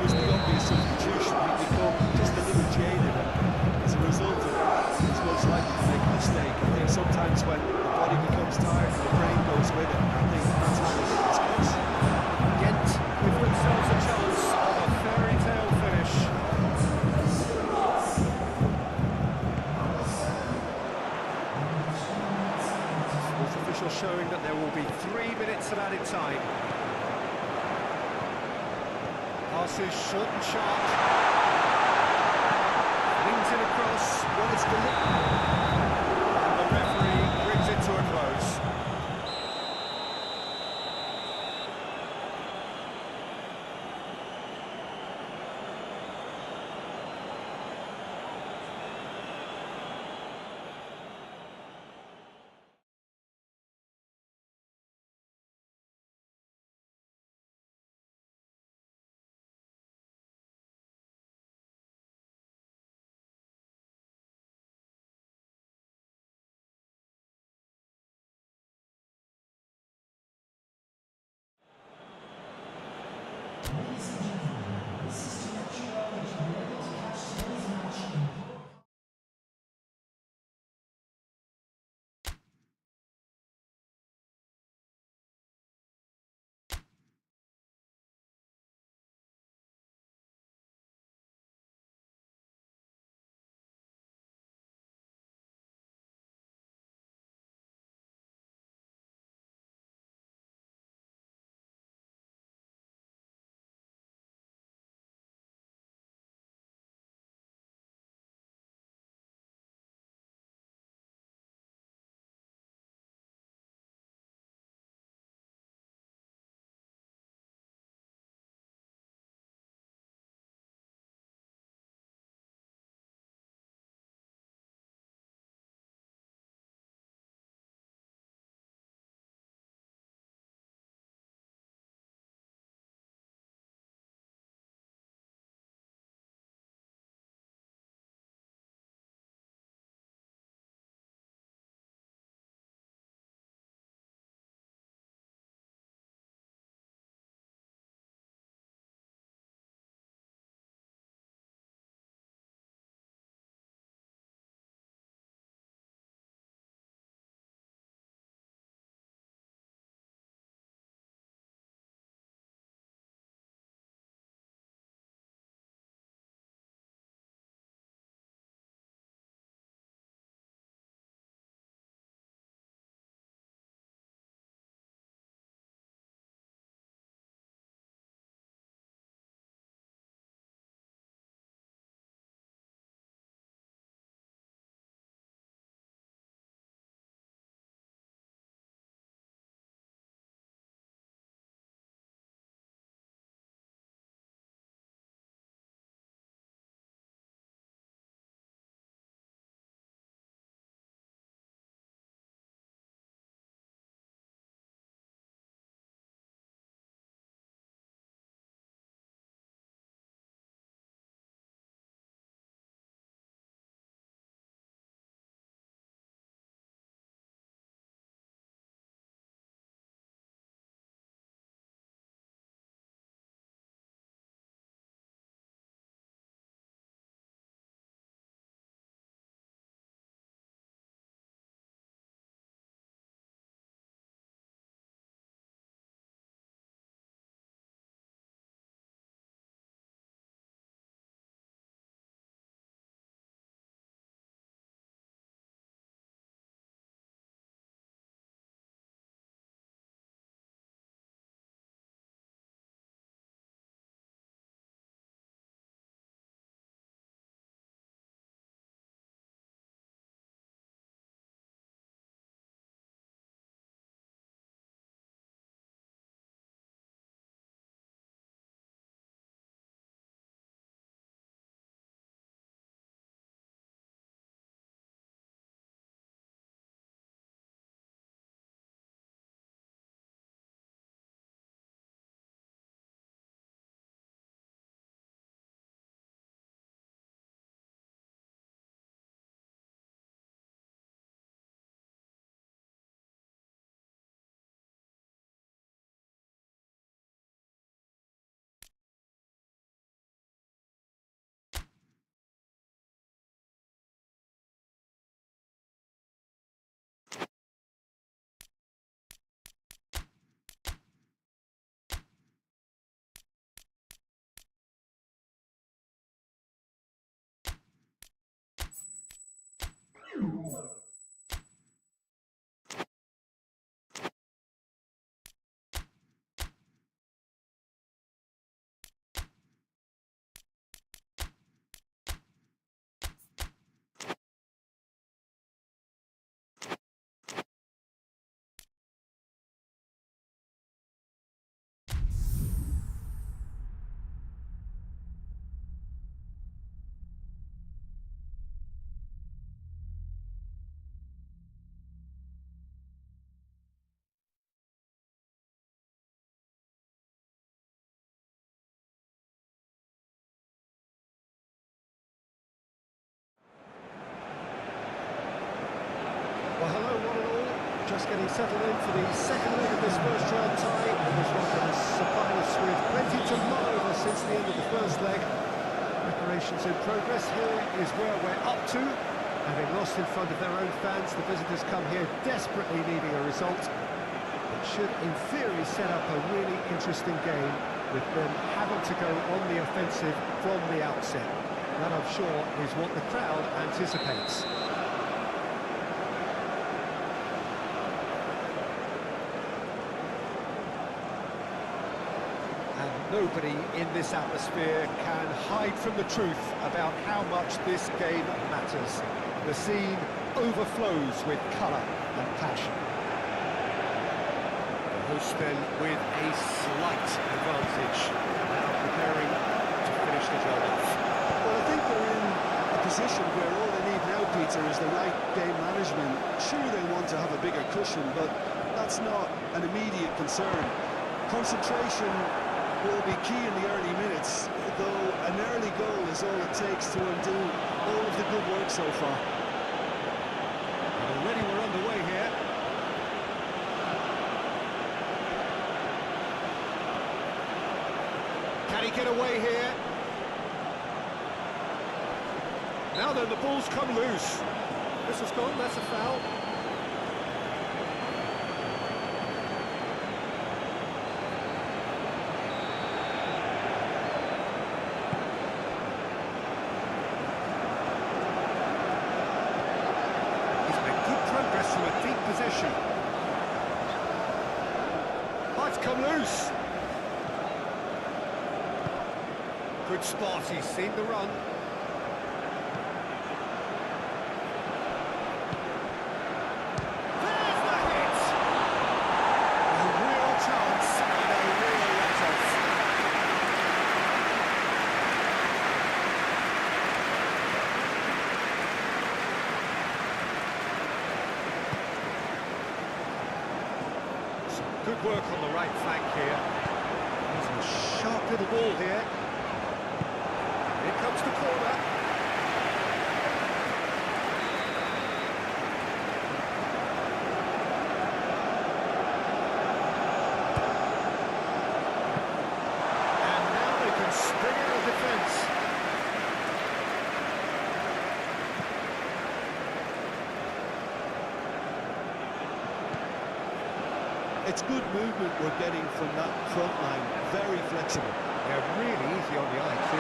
Speaker 3: Was the obvious substitution. He'd become just a little jaded, and as a result of that, he's most likely to make a mistake. I think sometimes when the body becomes tired, the brain goes with it. I think that's happened in this case.
Speaker 2: Ghent give themselves a chance of a fairy tale finish. Fourth official showing that there will be 3 minutes of added time. Passes short and sharp. Wings it across. Well, it's and the referee brings it to a close. Well, hello, one and all. Just getting settled in for the second leg of this first round tie. It was one that has supplied us with plenty to mull over since the end of the first leg. Preparations in progress. Here is where we're up to. Having lost in front of their own fans, the visitors come here desperately needing a result. It should, in theory, set up a really interesting game, with them having to go on the offensive from the outset. That, I'm sure, is what the crowd anticipates. Nobody in this atmosphere can hide from the truth about how much this game matters. The scene overflows with colour and passion. The hosts then with a slight advantage, now preparing to finish the job off.
Speaker 3: Well, I think they're in a position where all they need now, Peter, is the right game management. Sure, they want to have a bigger cushion, but that's not an immediate concern. Concentration will be key in the early minutes, though an early goal is all it takes to undo all of the good work so far.
Speaker 2: And already we're underway here. Can he get away here? Now then, the ball's come loose. This has gone, that's a foul. Possession. Might come loose. Good spot, he's seen the run. There's the hit! A real chance and a real let-off. Good work on the right flank here. There's a sharp little ball here. Here comes the corner. And now they can spring out of defence.
Speaker 3: It's good movement we're getting from that front line, very flexible.
Speaker 2: They're really easy on the eye too.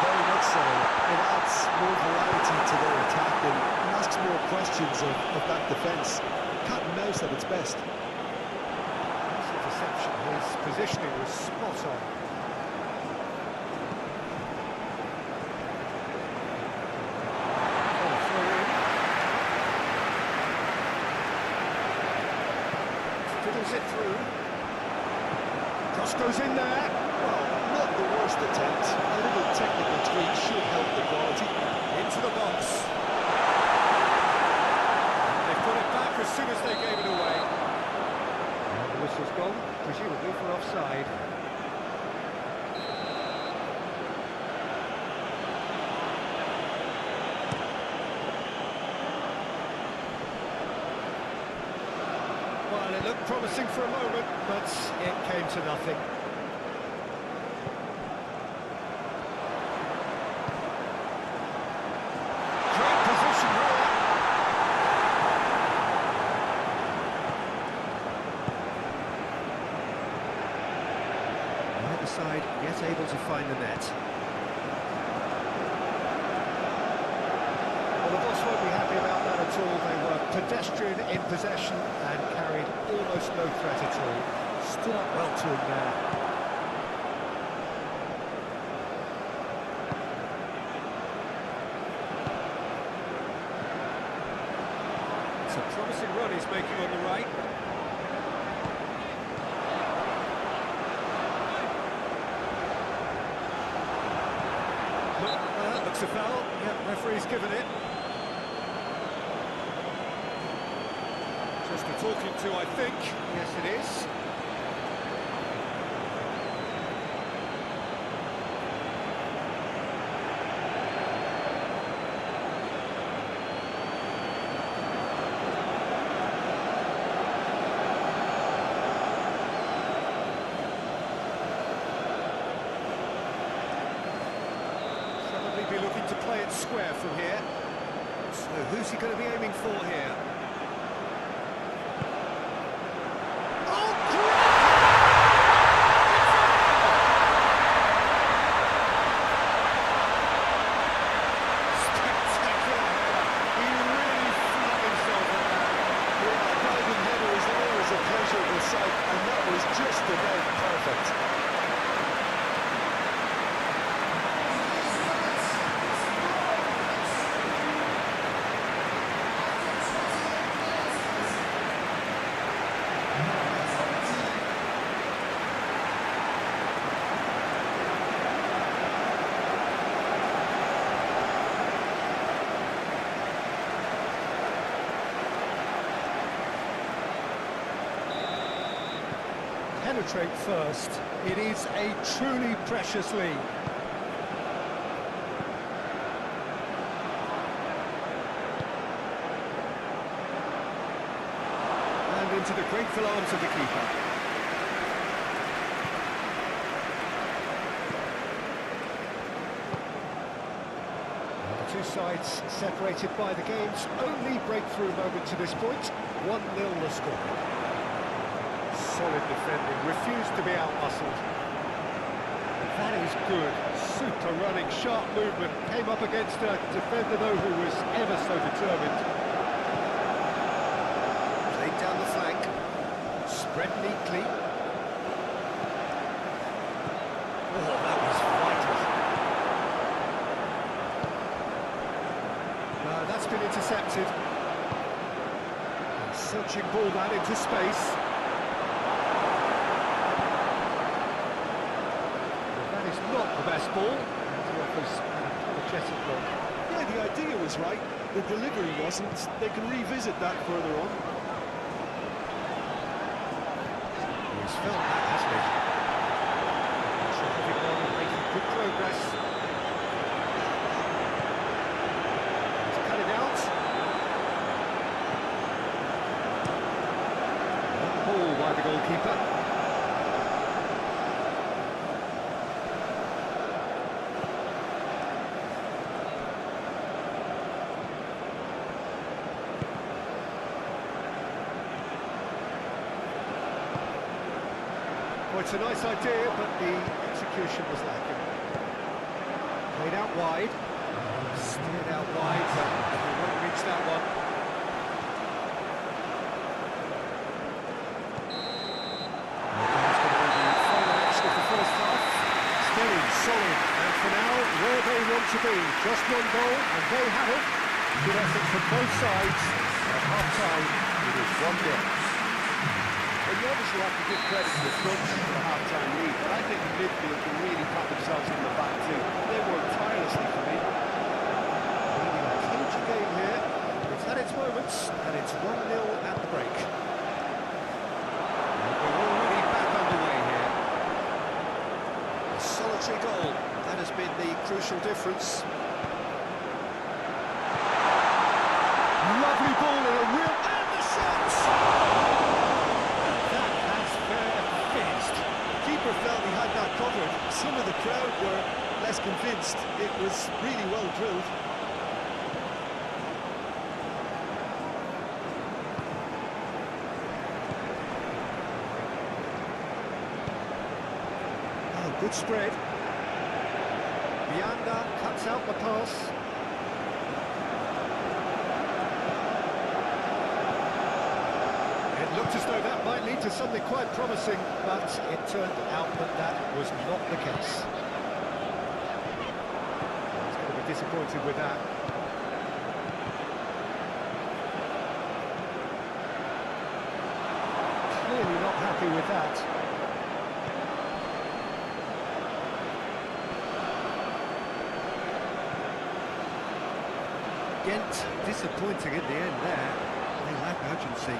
Speaker 3: Very much so. It adds more variety to their attack and asks more questions of that defence. Cat and mouse at its best.
Speaker 2: That's interception. His positioning was spot on. Fiddles it through. Cross goes in there.
Speaker 3: Well, not the worst attempt. A little technical tweak should help the quality.
Speaker 2: Into the box. They put it back as soon as they gave it away. And the whistle's gone, presumably for offside. Well, it looked promising for a moment, but it came to nothing. Great position here. Either side yet able to find the net. Well, the boss won't be happy about that at pedestrian in possession and carried almost no threat at all. Stood up well to him there. It's a promising run he's making on the right. Looks a foul. Yeah, referee's given it. Just a talking to, I think. Yes, it is. Be looking to play it square from here. So who's he going to be aiming for here? Oh, spectacular! He really flung himself at that.
Speaker 3: Yeah, a diving header is always a pleasurable sight, and that was just about perfect.
Speaker 2: Penetrate first. It is a truly precious lead. And into the grateful arms of the keeper. The two sides separated by the game's only breakthrough moment to this point. 1-0 the score. Solid defending, refused to be out-muscled. That is good, super running, sharp movement, came up against a defender though who was ever so determined. Played down the flank, spread neatly. Oh, that was vital. No, that's been intercepted. Searching ball that into space. Not the best ball, and he offers an apologetic look.
Speaker 3: Yeah, the idea was right, the delivery wasn't. They can revisit that further on.
Speaker 2: He's felt that, hasn't he? Everyone making good progress. He's cut it out. Ball by the goalkeeper. Well, it's a nice idea, but the execution was lacking. Played out wide, steered out wide, but he won't reach that one. That's going to be the final action of the first half. Steady, solid, and for now, where they want to be. Just one goal, and they have it. Good effort from both sides. At half-time, it is 1-0.
Speaker 4: Well, you obviously have to give credit to the front for the half-time lead, but I think the midfield can really pat themselves on the back too. They worked tirelessly for me.
Speaker 2: Leading a cagey game here. It's had its moments, and it's 1-0 at the break. And we're already back underway here. A solitary goal. That has been the crucial difference. Lovely ball in a real... And the shot!
Speaker 3: Keeper felt he had that covered. Some of the crowd were less convinced. It was really well drilled.
Speaker 2: Oh, good spread. Bianda cuts out the pass. Looked as though that might lead to something quite promising, but it turned out that that was not the case. He's going to be disappointed with that. Clearly not happy with that. Ghent disappointing in the end there. They lack urgency.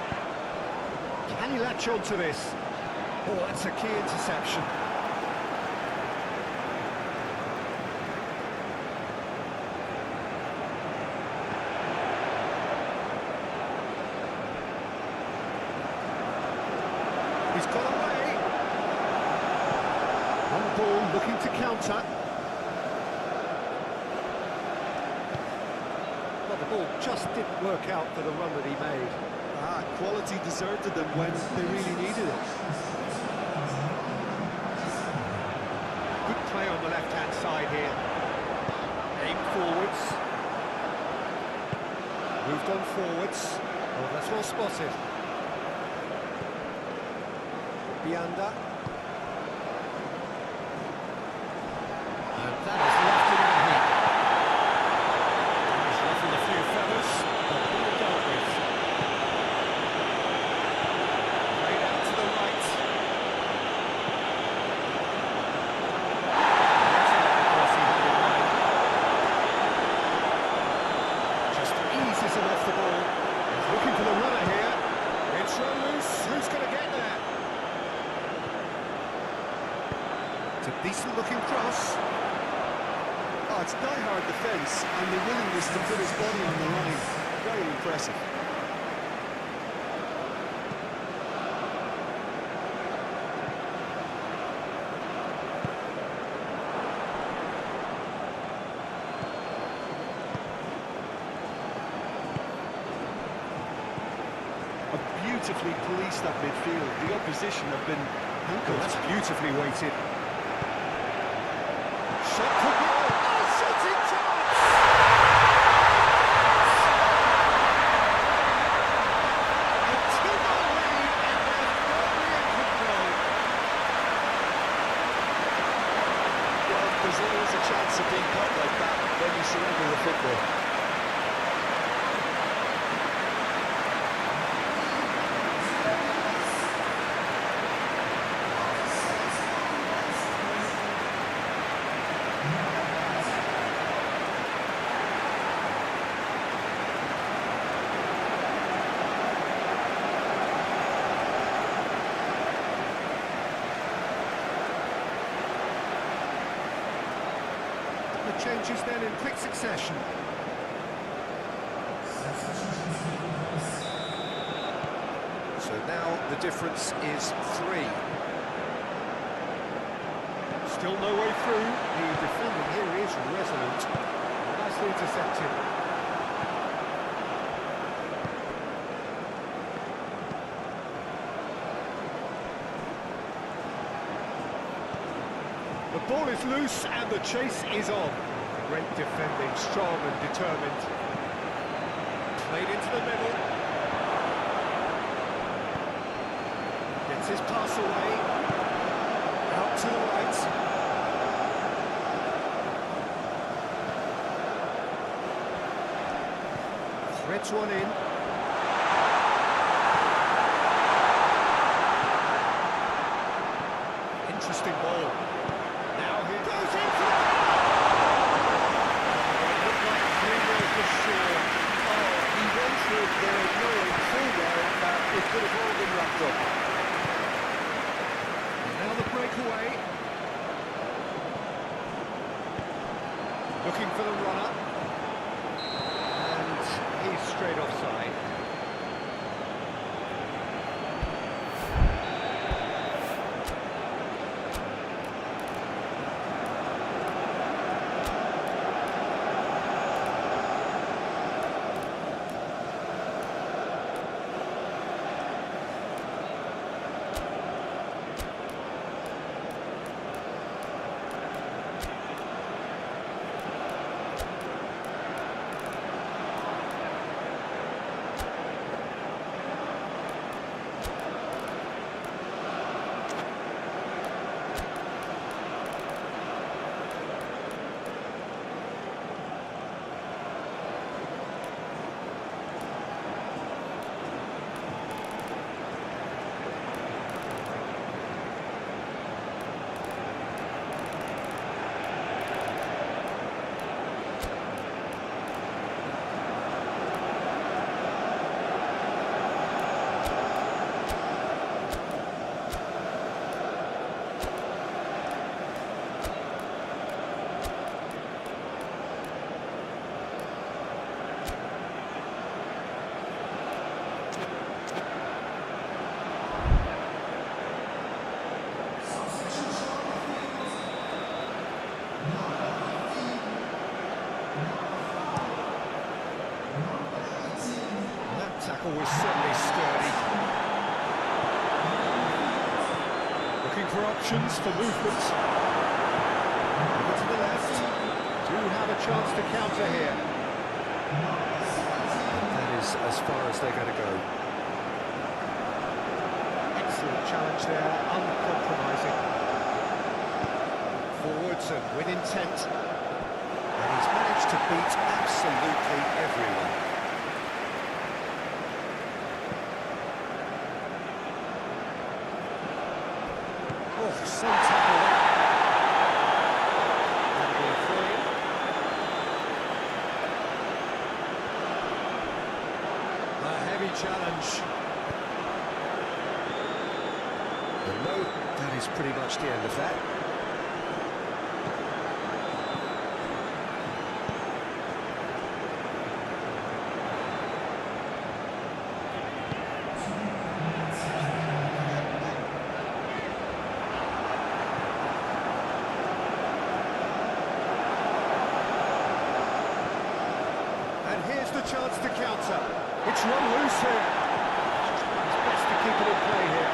Speaker 2: Can he latch on to this? Oh, that's a key interception. He's got away. On ball, looking to counter. Well, the ball just didn't work out for the run that he made.
Speaker 3: Quality deserted them when they really needed it.
Speaker 2: Good play on the left-hand side here. Aim forwards. Moved on forwards. Oh, that's well spotted. Bianda. And that is left in the heat. He's ruffled a few feathers, but all dealt with. Played out to the right. That's not the course he had in mind. Just eases him off the ball. He's looking for the runner here. It's run loose. Who's going to get there? It's a decent-looking cross.
Speaker 3: Oh, it's die-hard defence and the willingness to put his body on the line. Very impressive. Beautifully policed that midfield. The opposition have been
Speaker 2: Oh, that's beautifully weighted. Shot could be on. Oh, shooting chance! A 2-0 lead, and they're firmly in control.
Speaker 3: Well, there's always a chance of being caught like that when you surrender the football.
Speaker 2: The changes then in quick succession. So now the difference is 3. Still no way through. The defending here is resolute. Nicely intercepted. The ball is loose and the chase is on. Great defending, strong and determined. Played into the middle. Gets his pass away. Out to the right. Threads one in. Interesting ball. Now he goes in for the goal! It looked like 3-0 for sure.
Speaker 3: Oh, he went for it there, knowing full well that it could have all been wrapped up.
Speaker 2: Now the breakaway. Looking for the runner. And he's straight offside. Always certainly sturdy. Looking for options for movement. Over to the left. Do have a chance to counter here. That is as far as they're going to go. Excellent challenge there, uncompromising. Forwards and with intent. And he's managed to beat absolutely everyone. Oh, some tackle there. And we're free. A heavy challenge. And no, that is pretty much the end of that. Chance to counter. It's run loose here. It's best to keep it in play here.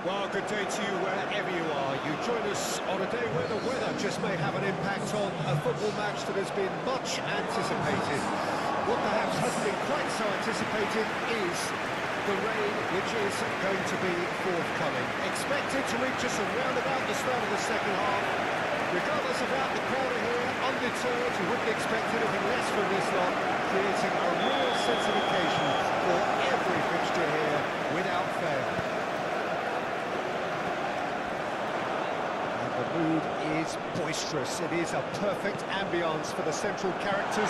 Speaker 2: Well, good day to you wherever you are. You join us on a day where the weather just may have an impact on a football match that has been much anticipated. What perhaps hasn't been quite so anticipated is the rain, which is going to be forthcoming. Expected to reach us around about the start of the second half. Regardless of that, the crowd are here, undeterred. You wouldn't expect anything less from this lot, creating a real sense of occasion for every fixture here, without fail. The mood is boisterous. It is a perfect ambience for the central characters.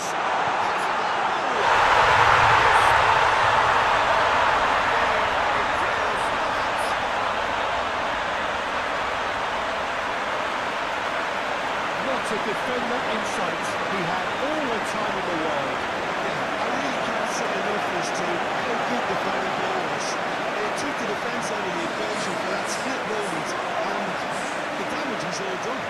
Speaker 2: Not a defender in sight. He had all the time in the world.
Speaker 3: Yeah, I really can't say enough as to how good the final goal was. It took the defence out of the equation for that split moment, and the damage was all done.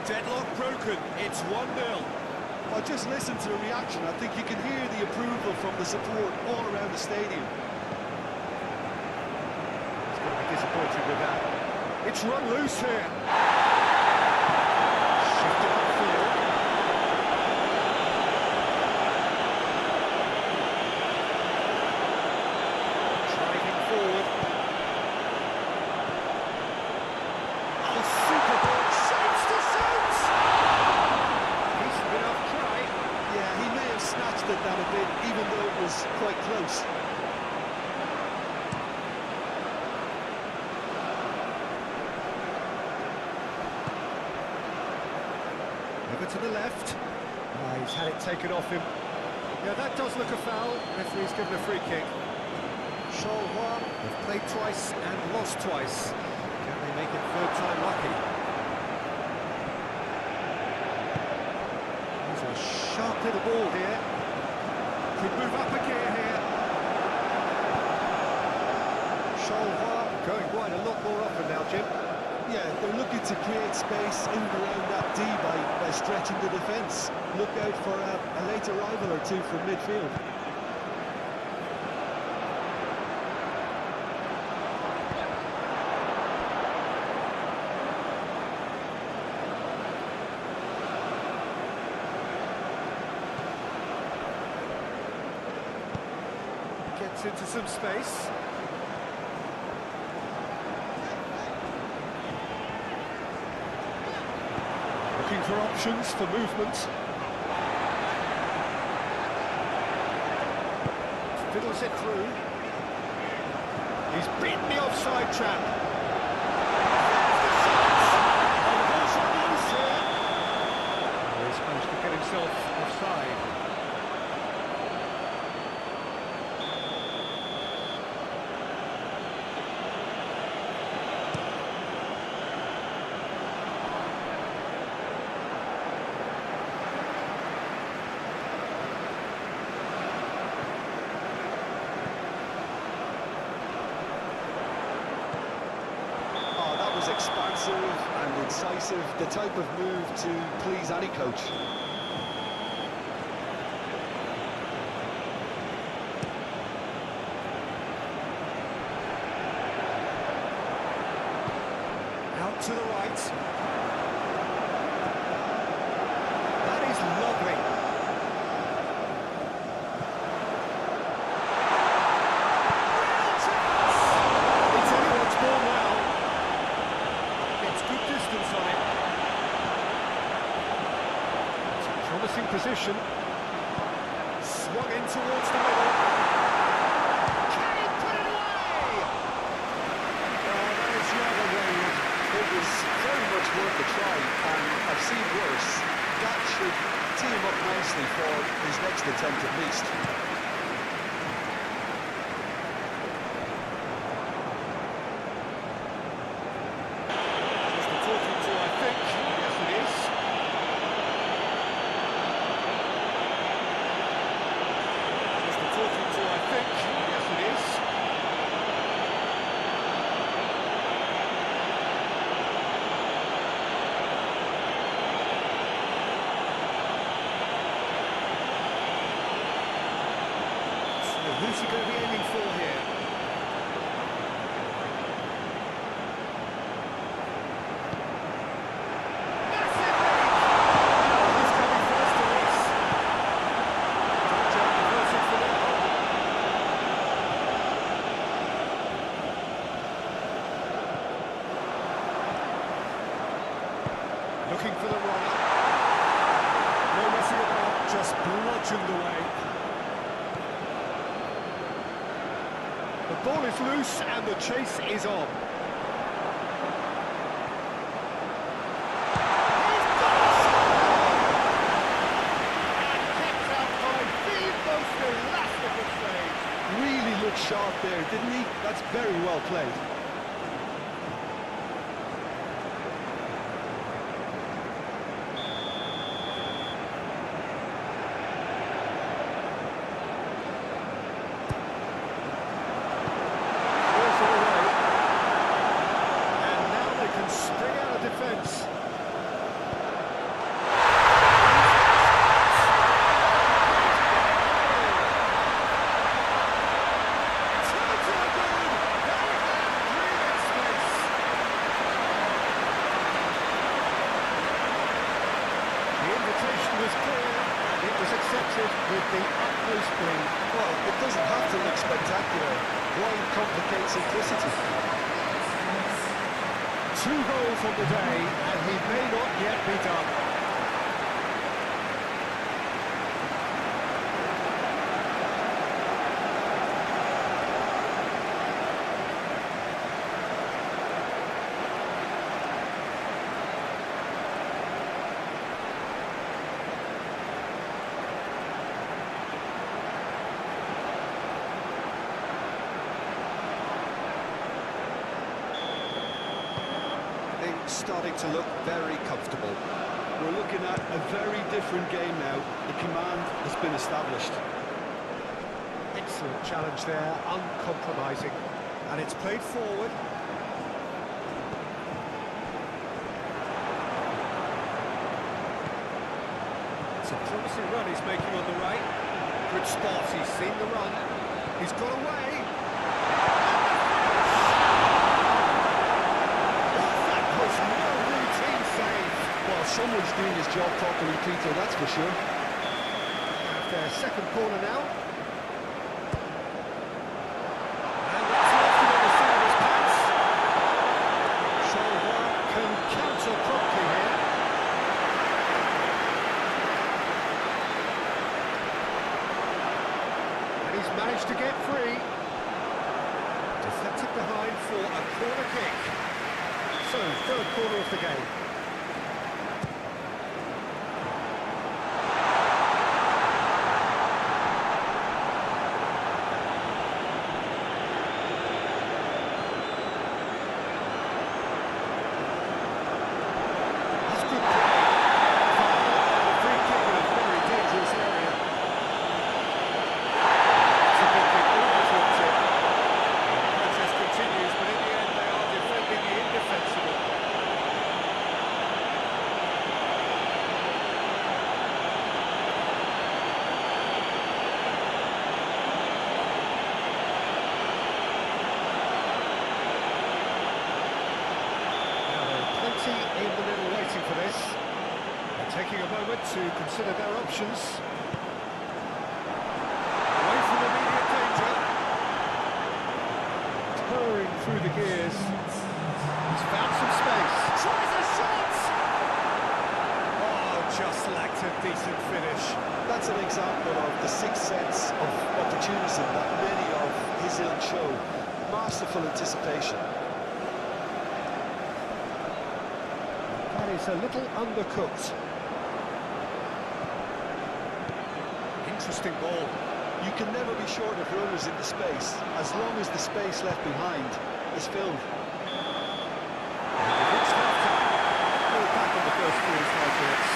Speaker 2: Deadlock broken. It's 1-0.
Speaker 3: Well, just listen to the reaction. I think you can hear the approval from the support all around the stadium.
Speaker 2: He's going to be disappointed with that. It's run loose here. Shifted upfield. Over to the left. He's had it taken off him. Yeah, that does look a foul. Referee's given a free kick. Charleroi have played twice and lost twice. Can they make it third time lucky? There's a sharp little ball here. Could move up a gear here. Charleroi going wide a lot more often now, Jim.
Speaker 3: Yeah, they're looking to create space in and around that D by stretching the defence. Look out for a late arrival or two from midfield.
Speaker 2: Gets into some space. Looking for options for movement. Fiddles it through. He's beaten the offside trap. He's managed to get himself offside.
Speaker 3: Expansive and incisive, the type of move to please any coach.
Speaker 2: Out to the right. That is lovely. It's anyone's ball now. Good distance on it. It's a promising position. Swung in towards the middle. Can he put it away? Oh, that is rather wayward.
Speaker 3: It was very much worth a try, and I've seen worse. That should tee him up nicely for his next attempt at least.
Speaker 2: Who's he going to be aiming for here? Massive lead! He's coming first to this. Dender reverses for now. Looking for the runner. No messing about, just bludgeoned away. The ball is loose and the chase is on. He's got it! And kept out by the most elastic stage.
Speaker 3: Really looked sharp there, didn't he? That's very well played.
Speaker 2: With the utmost glee.
Speaker 3: Well, it doesn't have to look spectacular. Why complicate simplicity?
Speaker 2: 2 goals on the day, and he may not yet be done. starting to look very comfortable.
Speaker 3: We're looking at a very different game now. The command has been established.
Speaker 2: Excellent challenge there, uncompromising. And it's played forward. It's a promising run he's making on the right. Good spot, he's seen the run. He's got away. That was no routine save.
Speaker 3: Well, someone's doing his job properly, Peter, that's for sure.
Speaker 2: Have their second corner now. And that's left him on the side of his pants. Solver can counter promptly here. And he's managed to get free. Deflected behind for a corner kick. So, third corner of the game. In the middle waiting for this. They're taking a moment to consider their options. Away from immediate danger. Purring through the gears. He's found some space. Tries a shot! Oh, just lacked a decent finish.
Speaker 3: That's an example of the sixth sense of opportunism that many of his ilk show. Masterful anticipation.
Speaker 2: That is a little undercooked. Interesting ball.
Speaker 3: You can never be short of runners in the space, as long as the space left behind is filled.
Speaker 2: It's half-time. We're back on the first 45 minutes.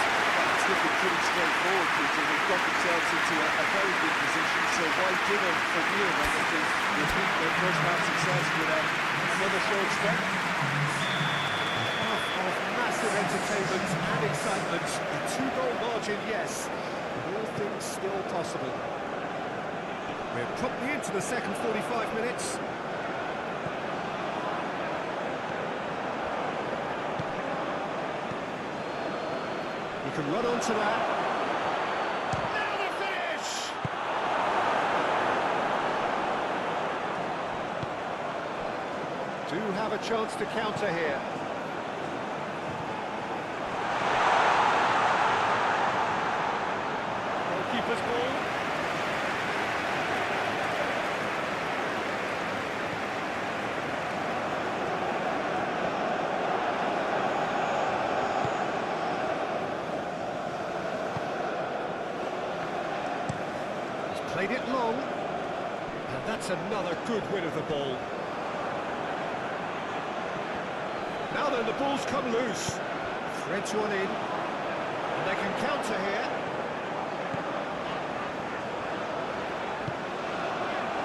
Speaker 4: It's looking pretty straightforward, Peter. They've got themselves into a very good position, so why dinner from here when they can repeat their first half success with another short step?
Speaker 2: Of massive entertainment and excitement. A two-goal margin, yes. But all things still possible. We're promptly into the second 45 minutes. You can run onto that. Now the finish! Do have a chance to counter here. Goalkeeper's ball. Played it long, and that's another good win of the ball. Now then, the ball's come loose. Threads one in, and they can counter here.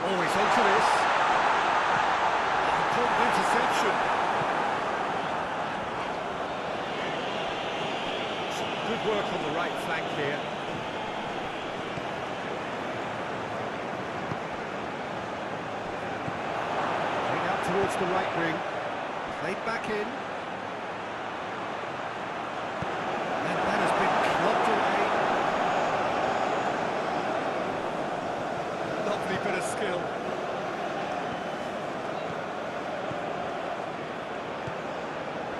Speaker 2: Oh, he's onto this. Important interception. Some good work on the right flank here. Towards the right wing, played back in, and that has been clubbed away. Lovely bit of skill.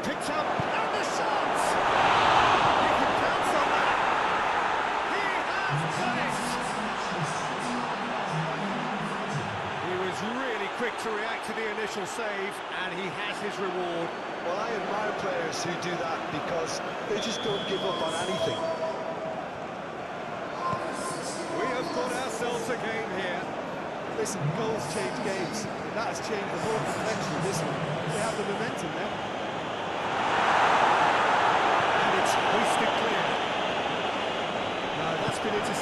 Speaker 2: Picked up, and the shot! He can bounce on that. He has done it! He was really quick to react to the initial save, and he has his reward.
Speaker 3: Well, I admire players who do that because they just don't give up on anything.
Speaker 2: We have got ourselves a game here.
Speaker 3: Listen, goals change games. That has changed the whole complexion of this one. They have the momentum now.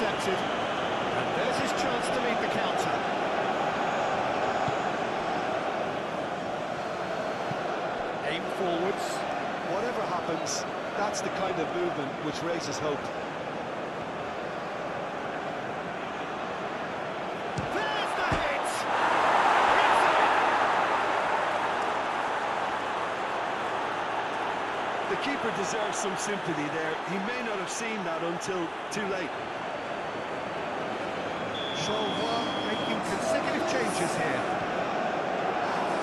Speaker 2: intercepted. And there's his chance to lead the counter. Aim forwards.
Speaker 3: Whatever happens, that's the kind of movement which raises hope.
Speaker 2: There's the hit!
Speaker 3: The keeper deserves some sympathy there. He may not have seen that until too late.
Speaker 2: Chanvois making consecutive changes here.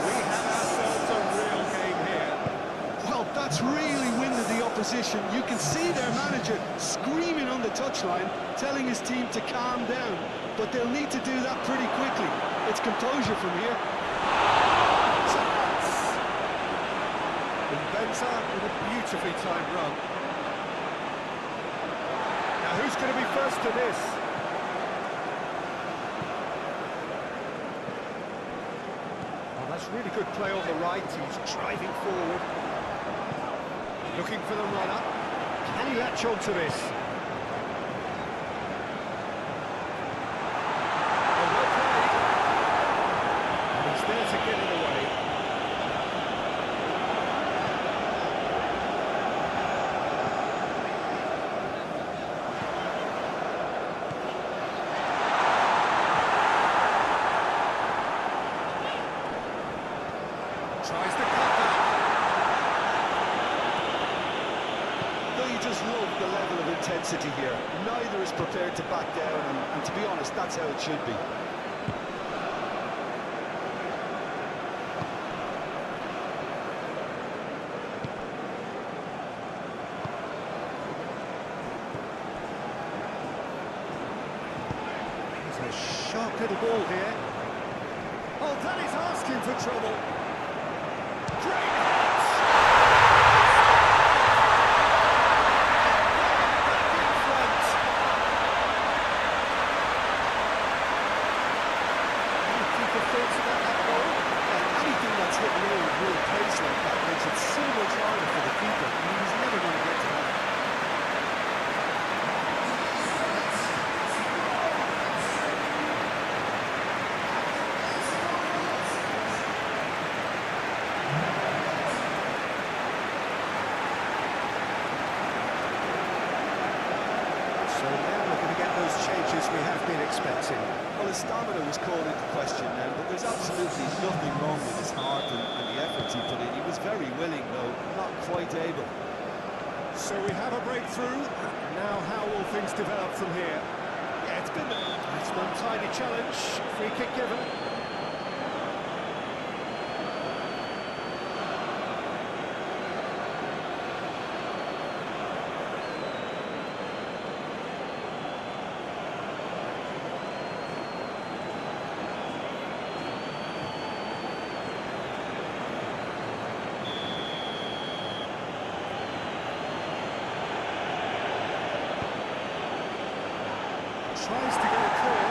Speaker 2: We have ourselves a real game here.
Speaker 3: Well, that's really winded the opposition. You can see their manager screaming on the touchline, telling his team to calm down. But they'll need to do that pretty quickly. It's composure from here.
Speaker 2: And Benza with a beautifully timed run. Now who's going to be first to this? Oh, that's really good play on the right. He's driving forward. Looking for the runner. Can he latch on to this? Oh, well played. And he's there to get it away. Tries to cut that.
Speaker 3: Though you just love the level of intensity here. Neither is prepared to back down, and to be honest, that's how it should be.
Speaker 2: It's a sharp little ball here. Oh, that is asking for trouble. Great hit! Back in front. Anything thoughts about that ball?
Speaker 3: Anything that's hit low with real pace like that makes it so much harder for the keeper. I mean, he's never going to get to that.
Speaker 2: So now we're going to get those changes we have been expecting.
Speaker 3: Well, his stamina was called into question now, but there's absolutely nothing wrong with his heart and the efforts he put in. He was very willing, though, not quite able.
Speaker 2: So we have a breakthrough. Now how will things develop from here? Yeah, it's been an untidy challenge. Free kick given. Tries to get it clear.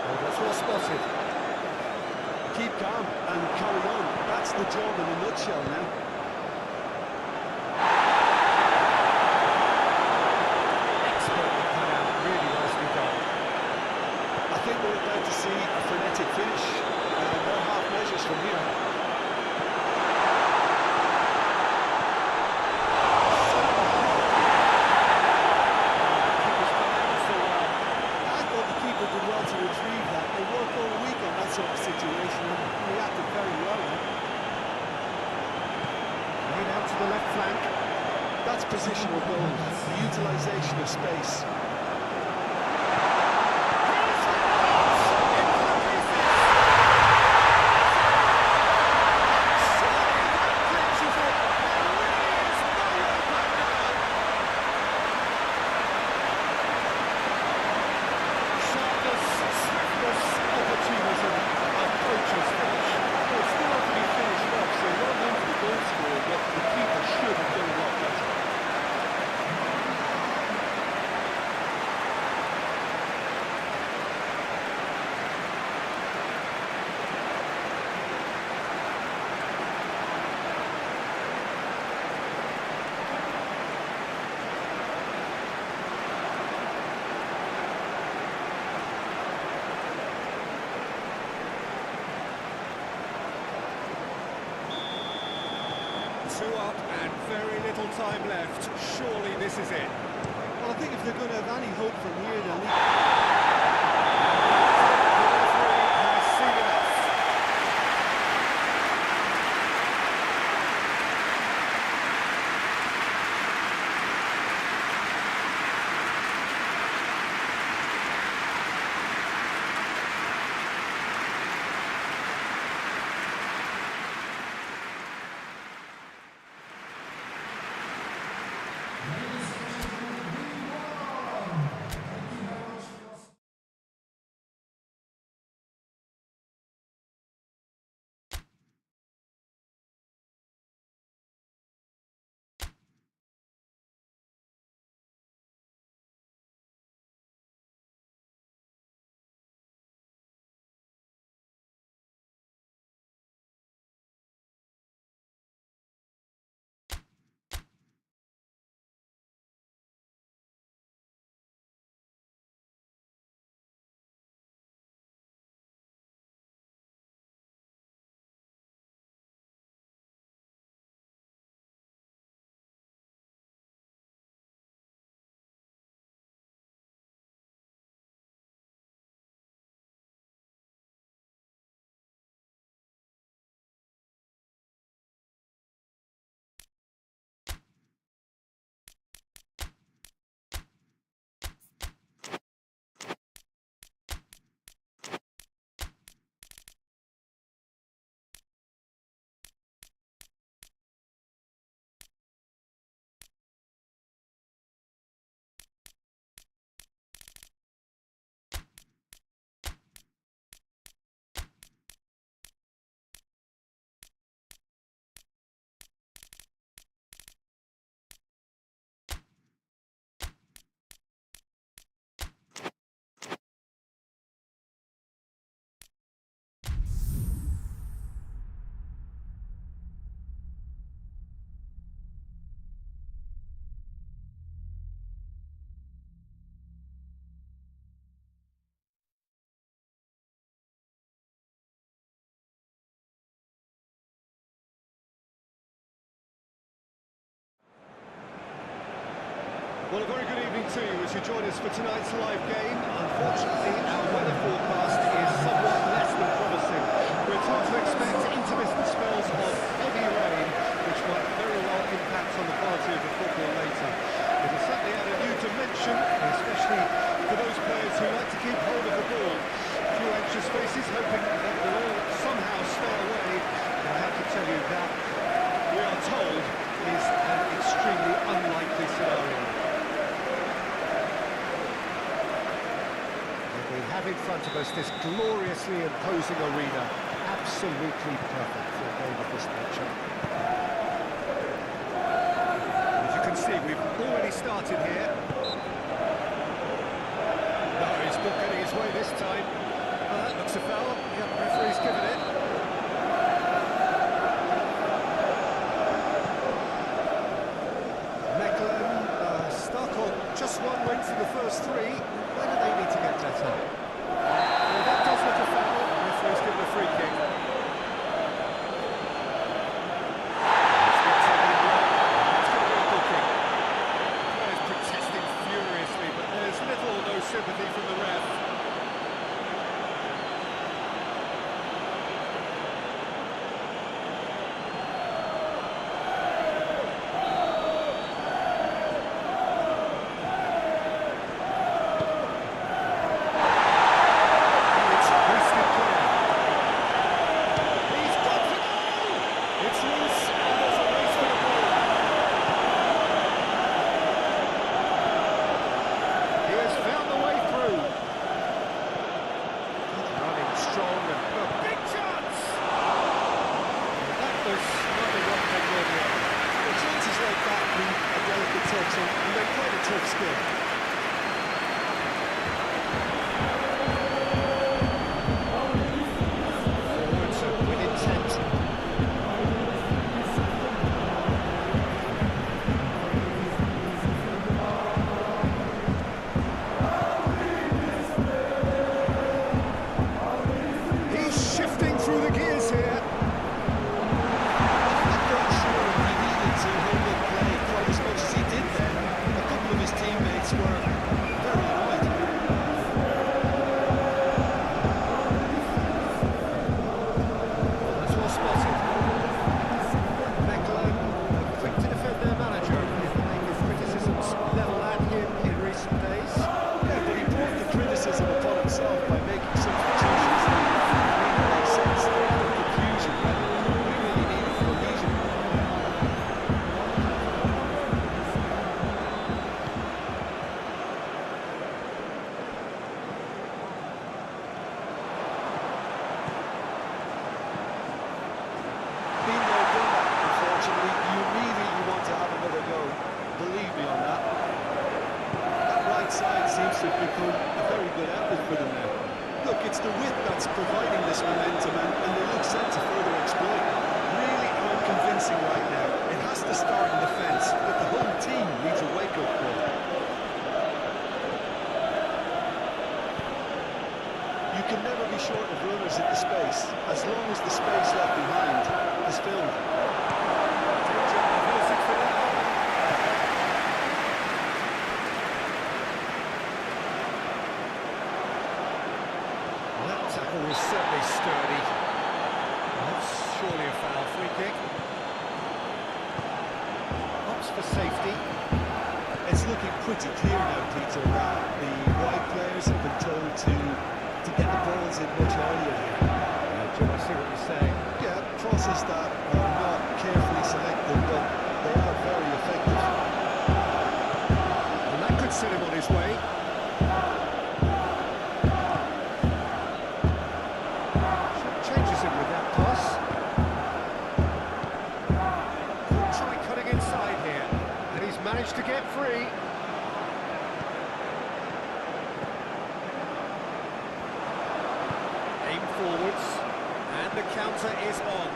Speaker 2: Oh, that's well spotted.
Speaker 3: Keep calm and carry on. That's the job in a nutshell now.
Speaker 2: Expertly cut out, really nicely done.
Speaker 3: I think we're about to see a frenetic finish. No half measures from here. I thought the keeper did well to retrieve that. They worked all week on that sort of situation and reacted very well.
Speaker 2: Right out to the left flank.
Speaker 3: That's positional goal, the utilisation of space.
Speaker 2: 2 up and very little time left. Surely this is it.
Speaker 3: Well, I think if they're going to have any hope from here, they'll need...
Speaker 2: The referee has seen enough. Well, a very good evening to you as you join us for tonight's live game. Unfortunately, our weather forecast is somewhat less than promising. We're told to expect intermittent spells of heavy rain, which might very well impact on the quality of the football later. It will certainly add a new dimension, especially for those players who like to keep hold of the ball. A few anxious faces hoping that it will all somehow stay away. But I have to tell you that we are told is an extremely unlikely scenario. We have in front of us this gloriously imposing arena, absolutely perfect for a game of this nature. As you can see, we've already started here. No, he's not getting his way this time. That looks a foul. Yeah, the referee's given it. Stuck on just one win for the first three. Where do they need to get better? Well, that does look a foul. The referee's given a free kick. It's going to be a booking. The players protesting furiously, but there's little or no sympathy from the ref.
Speaker 3: pace have become a very good outlet for them now. Look, it's the width that's providing this momentum, and they look set to further exploit. Really unconvincing right now. It has to start in defence, but the whole team needs a wake-up call. You can never be short of runners in the space, as long as the space left behind is filled.
Speaker 2: That tackle was certainly sturdy. That's surely a foul. Free kick. Opts for safety.
Speaker 3: It's looking pretty clear now, Peter, that the right players have been told to get the balls in much earlier here.
Speaker 2: Jim, I see what you're saying.
Speaker 3: Yeah, crosses that are not carefully selected, but they are very effective.
Speaker 2: And that could set him on his way. Changes him with that pass. Could try cutting inside here. And he's managed to get free. Aim forwards. And the counter is on.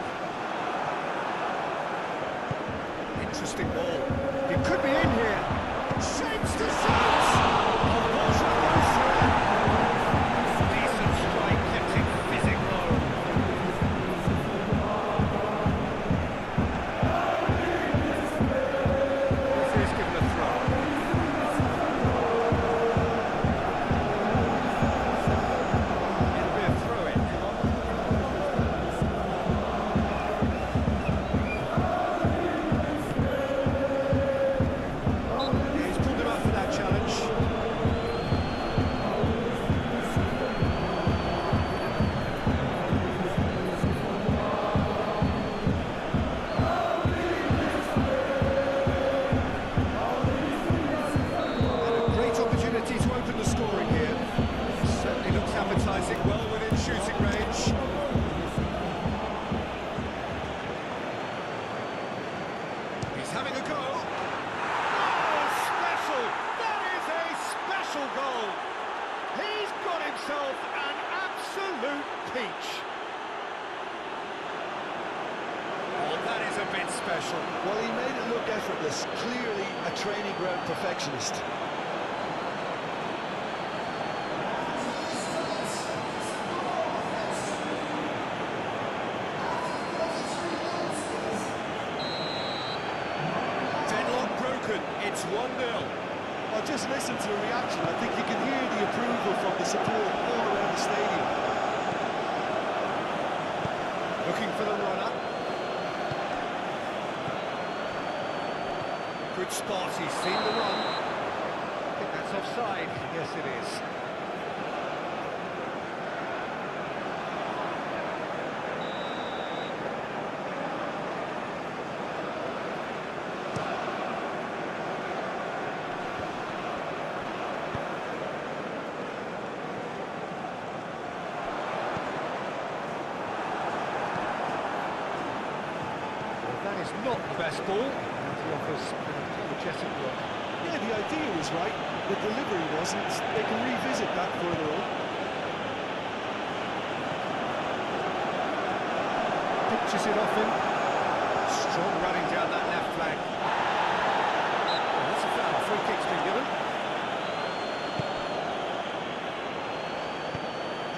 Speaker 2: Interesting ball. It could be in here. Shapes to shoot! Decent strike, kept it fizzing low. Referee's given a throw. It'll be a throw-in. He's pulled him up for that challenge. And a great opportunity to open the scoring here. Certainly looks appetising, well within shooting range. He's having a go. Oh, special! That is a special goal! He's got himself an absolute peach. Oh, that is a bit special.
Speaker 3: Well, he made it look effortless, clearly a training ground perfectionist.
Speaker 2: Deadlock broken. It's 1-0.
Speaker 3: Well, just listen to the reaction. I think you can hear the approval from the support all around the stadium.
Speaker 2: Looking for the runner. Good spot, he's seen the run. I think that's offside. Yes, it is. Well, that is not the best ball. He offers an apologetic look.
Speaker 3: Yeah, the idea was right, the delivery wasn't. They can revisit that further on.
Speaker 2: Pitches it off him. Strong running down that left flank. Oh, that's a foul. Free kick's been given.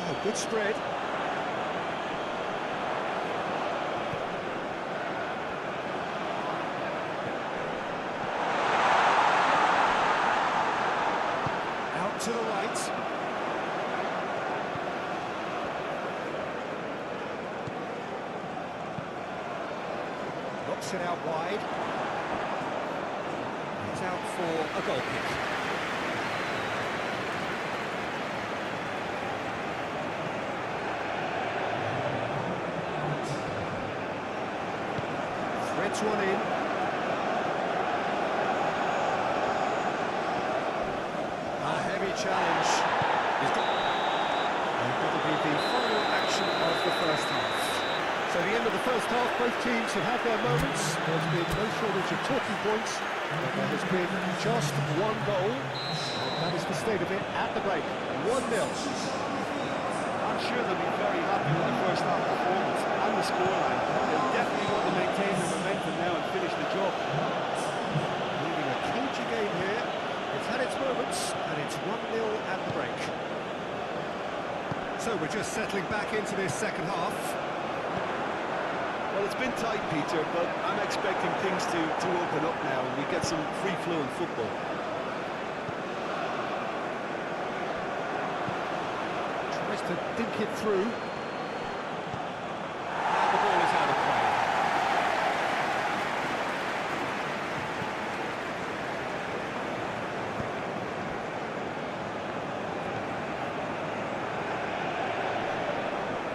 Speaker 2: Oh, good spread. Out to the right. Knocks it out wide. It's out for a goal kick. Threads one in. A heavy challenge. And that'll be the final action of the first half. So the end end of the first half, both teams have had their moments. There's been no shortage of talking points, but there has been just one goal. And that is the state of it at the break. 1-0.
Speaker 4: I'm sure they'll be very happy with the first half performance and the scoreline. They'll definitely want to maintain the momentum now and finish the job.
Speaker 2: Leaving a cagey game here. It's had its moments, and it's 1-0 at the break. So we're just settling back into this second half.
Speaker 3: Well, it's been tight, Peter, but I'm expecting things to open up now and we get some free-flowing football.
Speaker 2: Tries to dink it through. And the ball is out of play.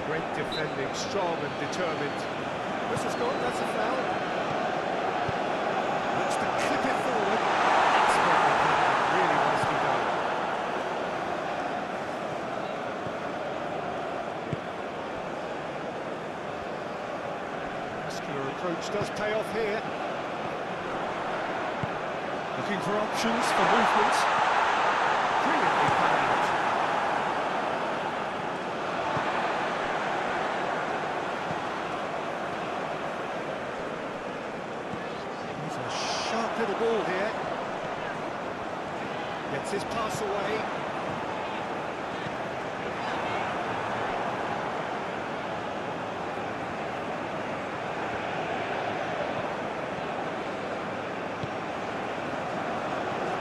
Speaker 2: Great defending, strong and determined. This has got, that's a foul. Looks to clip it forward. Expertly done, really nicely done. Muscular approach does pay off here. Looking for options for movement. Brilliantly played. Sharp little ball here. Gets his pass away.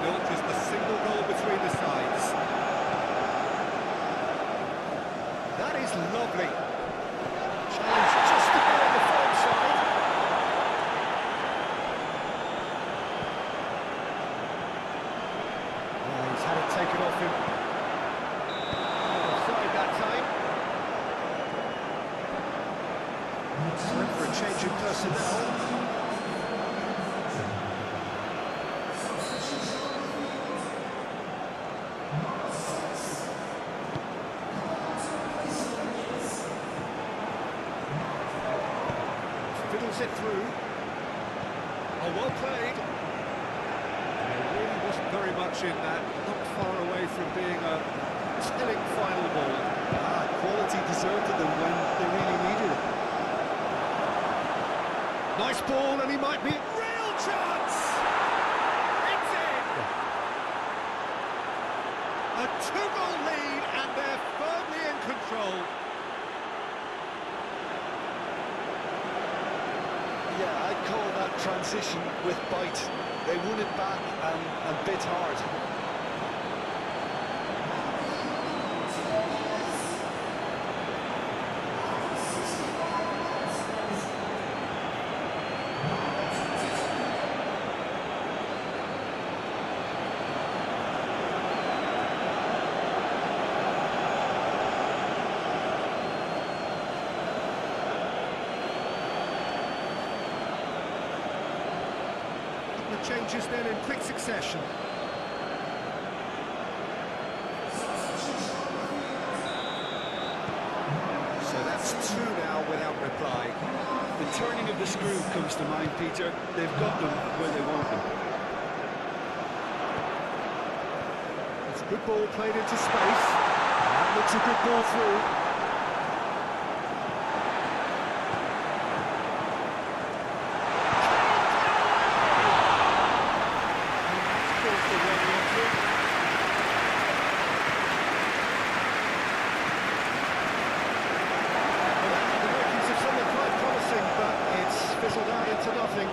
Speaker 2: Built is the single goal between the sides. That is lovely. Challenge just above the forward side. He's had it taken off him. Offside that time. Time for a change in personnel. Fiddles it through. Oh, well played. There really wasn't very much in that, not far away from being a telling final ball.
Speaker 3: Quality deserted them when they really needed it.
Speaker 2: Nice ball, and he might be... Real chance! It's in! A two-goal lead, and they're firmly in control.
Speaker 3: Yeah, I'd call that transition with bite. They won it back and bit hard.
Speaker 2: Changes then in quick succession. So that's two now without reply.
Speaker 3: The turning of the screw comes to mind, Peter. They've got them where they want them.
Speaker 2: It's a good ball played into space. That looks a good ball through. To nothing.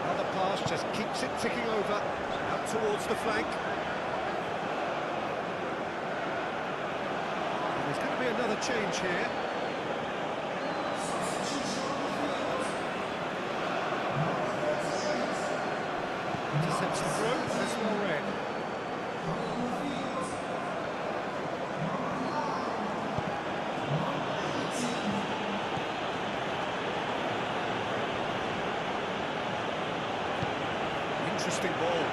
Speaker 2: Another pass just keeps it ticking over, out towards the flank. And there's going to be another change here. Intercepts the throw, that's well read. Interesting ball.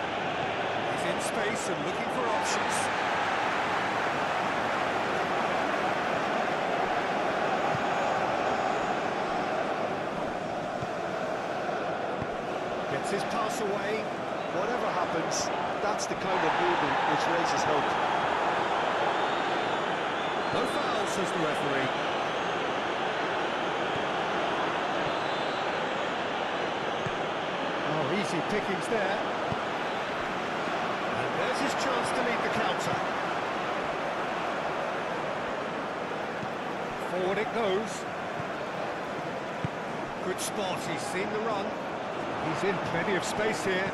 Speaker 2: He's in space and looking for options. pass away.
Speaker 3: Whatever happens, that's the kind of movement which raises hope.
Speaker 2: No foul, says the referee. Oh, easy pickings there. And there's his chance to lead the counter. Forward it goes. Good spot, he's seen the run. He's in plenty of space here.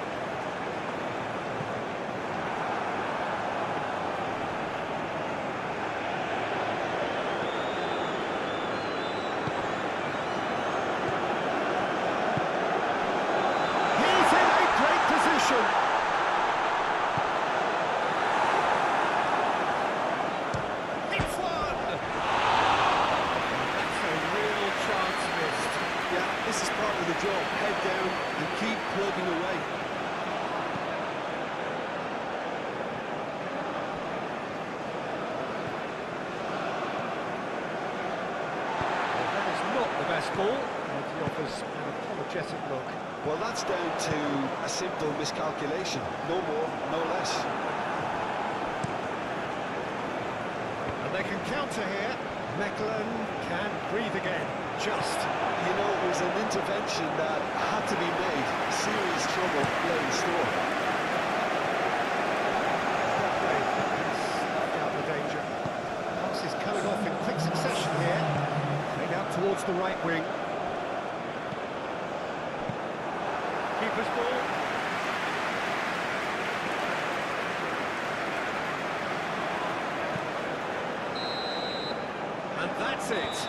Speaker 2: He's in a great position. It's one! That's a real chance missed.
Speaker 3: Yeah, this is part of the job. Head down and keep plugging away.
Speaker 2: Well, that is not the best ball, and he offers an apologetic look.
Speaker 3: Well, that's down to a simple miscalculation. No more, no less.
Speaker 2: And they can counter here. Mecklin can breathe again. Just.
Speaker 3: You know, it was an intervention that had to be made. Serious trouble lay in store.
Speaker 2: Play. He's out of danger. Pass is coming off in quick succession here. Played out towards the right wing. Keeper's ball. And that's it.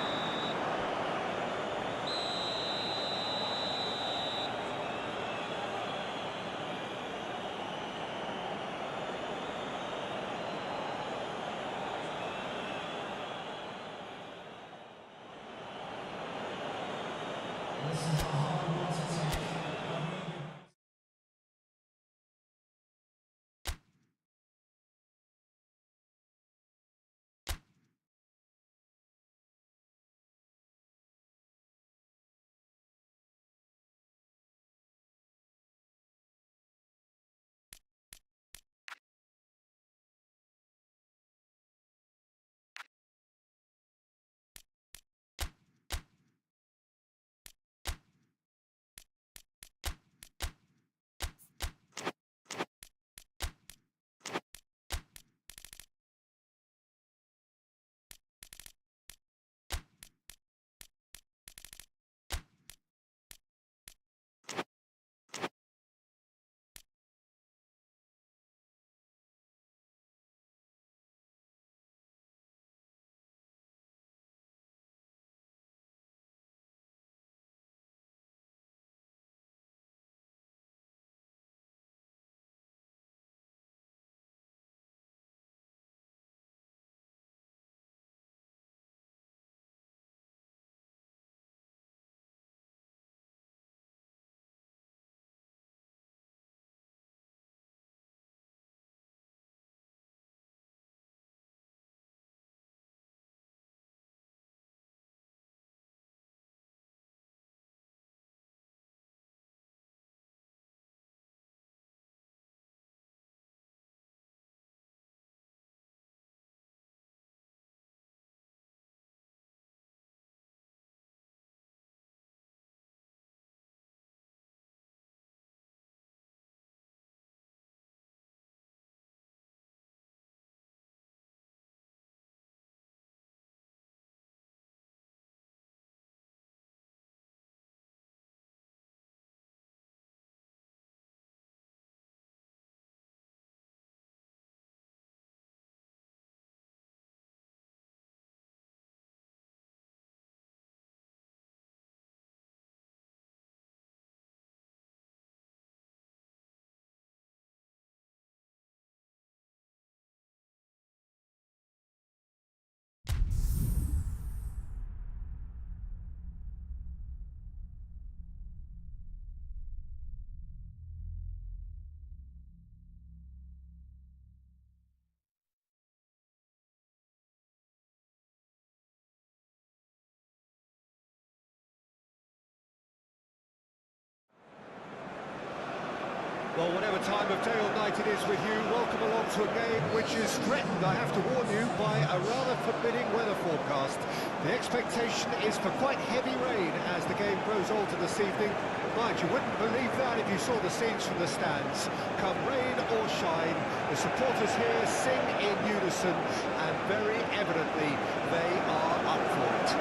Speaker 2: Well, whatever time of day or night it is with you, welcome along to a game which is threatened, I have to warn you, by a rather forbidding weather forecast. The expectation is for quite heavy rain as the game grows older this evening. Mind, you wouldn't believe that if you saw the scenes from the stands. Come rain or shine, the supporters here sing in unison, and very evidently they are up for it.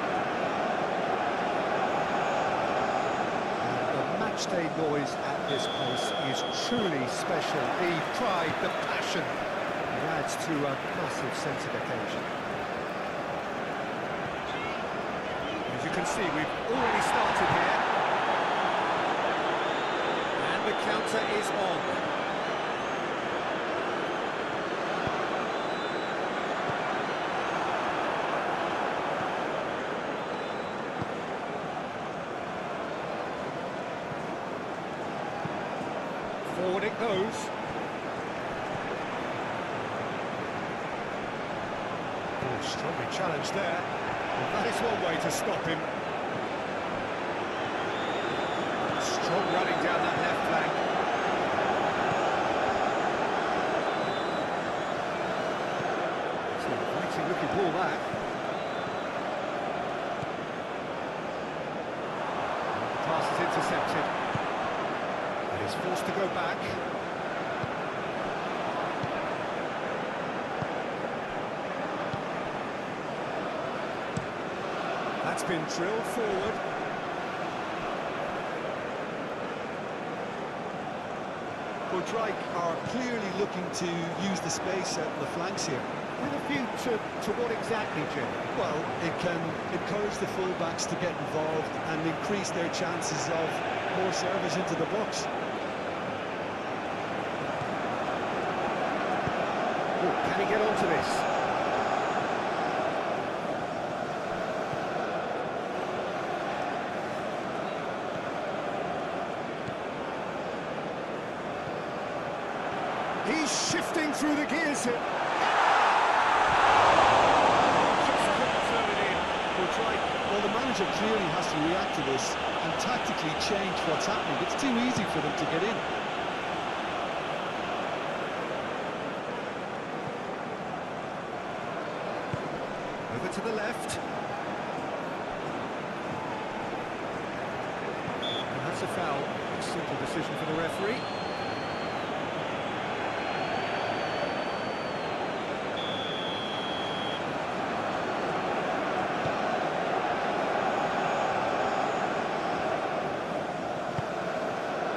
Speaker 2: Matchday noise at this place is truly special. The pride, the passion, it adds to a massive sense of occasion. As you can see, we've already started here. And the counter is on. Forward it goes. Oh, strongly challenged there. Well, that is one way to stop him. Strong running down that left flank. It's a fighting looking ball, that. The pass is intercepted. He's forced to go back. That's been drilled forward.
Speaker 3: Well, Drake are clearly looking to use the space out in the flanks here.
Speaker 2: With a view to what exactly, Jim?
Speaker 3: Well, it can encourage the full-backs to get involved and increase their chances of more service into the box.
Speaker 2: Can he get onto this? He's shifting through the gears here.
Speaker 3: Well, the manager clearly has to react to this and tactically change what's happening. It's too easy for them to get in.
Speaker 2: Over to the left. And that's a foul. A simple decision for the referee.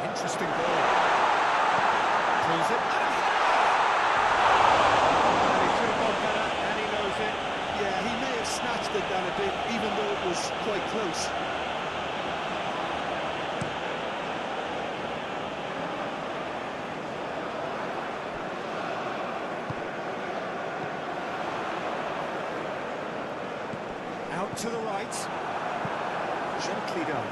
Speaker 2: Interesting ball. Pulls it. And he should have gone better, and he knows it.
Speaker 3: Yeah, he may have snatched it down a bit, even though it was quite close.
Speaker 2: Out to the right. Gently done.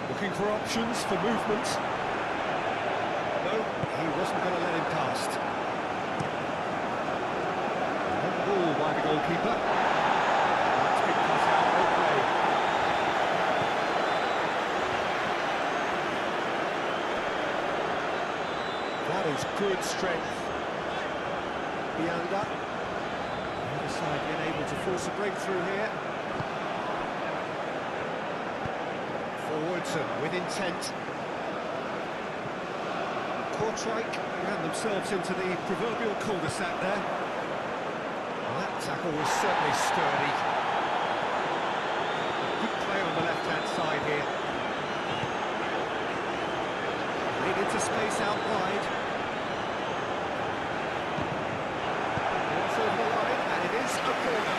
Speaker 2: Looking for options for movement. No, he wasn't going to let him past. One ball by the goalkeeper. That's been cut out, okay. That is good strength. Bianda. The other side being able to force a breakthrough here. Forwards and with intent. Kortrijk ran themselves into the proverbial cul-de-sac there. Well, that tackle was certainly sturdy. Good play on the left-hand side here. Lead into space out wide. It's over the line, and it is a corner.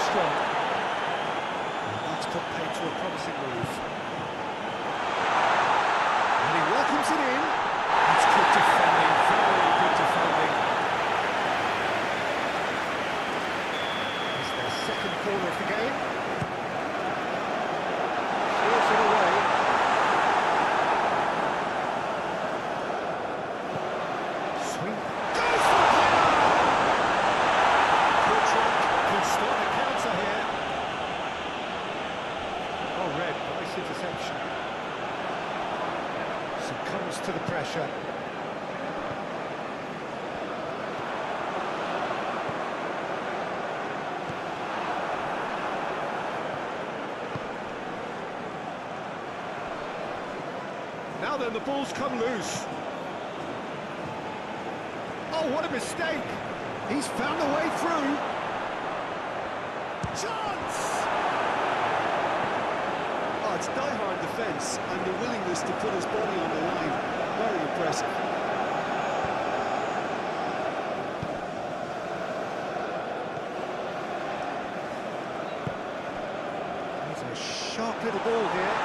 Speaker 2: strong. And that's put paid to a promising move. And he welcomes it in. That's good defending, very good defending. It's their second corner of the game. Steers it away. Swing. Goes for the header! Kutrek can start a counter here. Oh, red, nice interception. Succumbs to the pressure. Now then, the ball's come loose. Oh, what a mistake! He's found a way through. Chance!
Speaker 3: Oh, it's die-hard defence and the willingness to put his body on the line. Very impressive.
Speaker 2: It's a sharp little ball here.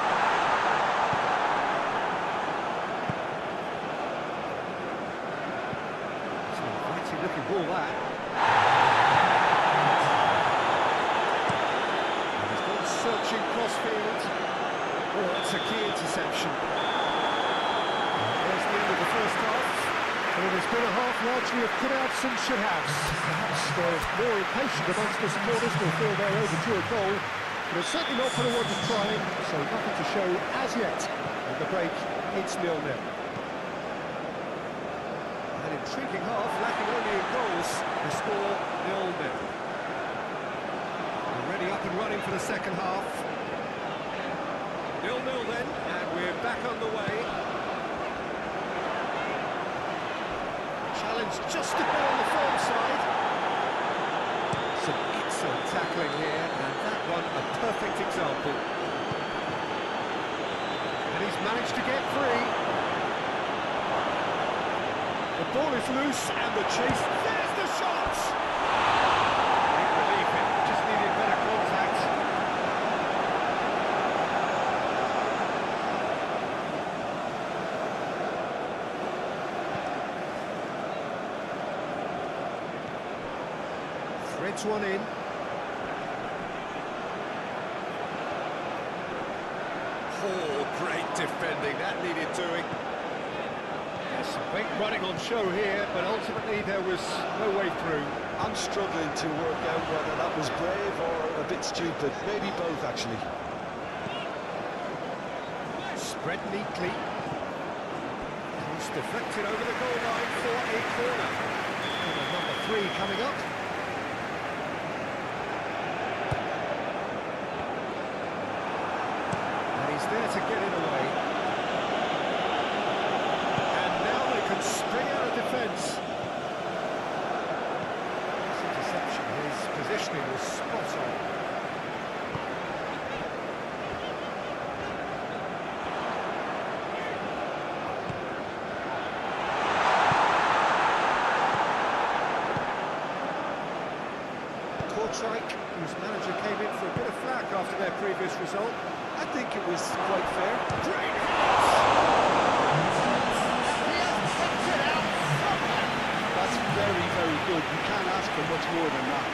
Speaker 2: It's an inviting looking ball, that. And he's gone searching crossfield. Oh, that's a key interception. There's the end of the first half. And it has been a half largely of could-haves and should-haves. Perhaps the more impatient amongst the supporters will feel they're overdue a goal, but it's certainly not for the want of trying, so nothing to show as yet. At the break, it's 0-0. An intriguing half, lacking only in goals. The score 0-0. Already up and running for the second half. 0-0 then, and we're back on the way. Challenge just a bit on the firm side. Some excellent tackling here, and that one a perfect example. And he's managed to get free. The ball is loose, and the chase. There's the shot! Great relief, it just needed better contact. Threads one in. Oh, great defending, that needed doing. There's some big running on show here, but ultimately there was no way through.
Speaker 3: I'm struggling to work out whether that was brave or a bit stupid. Maybe both, actually.
Speaker 2: Spread neatly. Cross deflected over the goal line for a corner. Corner number 3 coming up. There to get it away. And now they can spring out of defence. This interception, his positioning was spot on. Kortrijk, whose manager came in for a bit of flack after their previous result.
Speaker 3: I think it was quite fair.
Speaker 2: Great hit! He has kept it out somehow.
Speaker 3: That's very, very good. You can't ask for much more than that.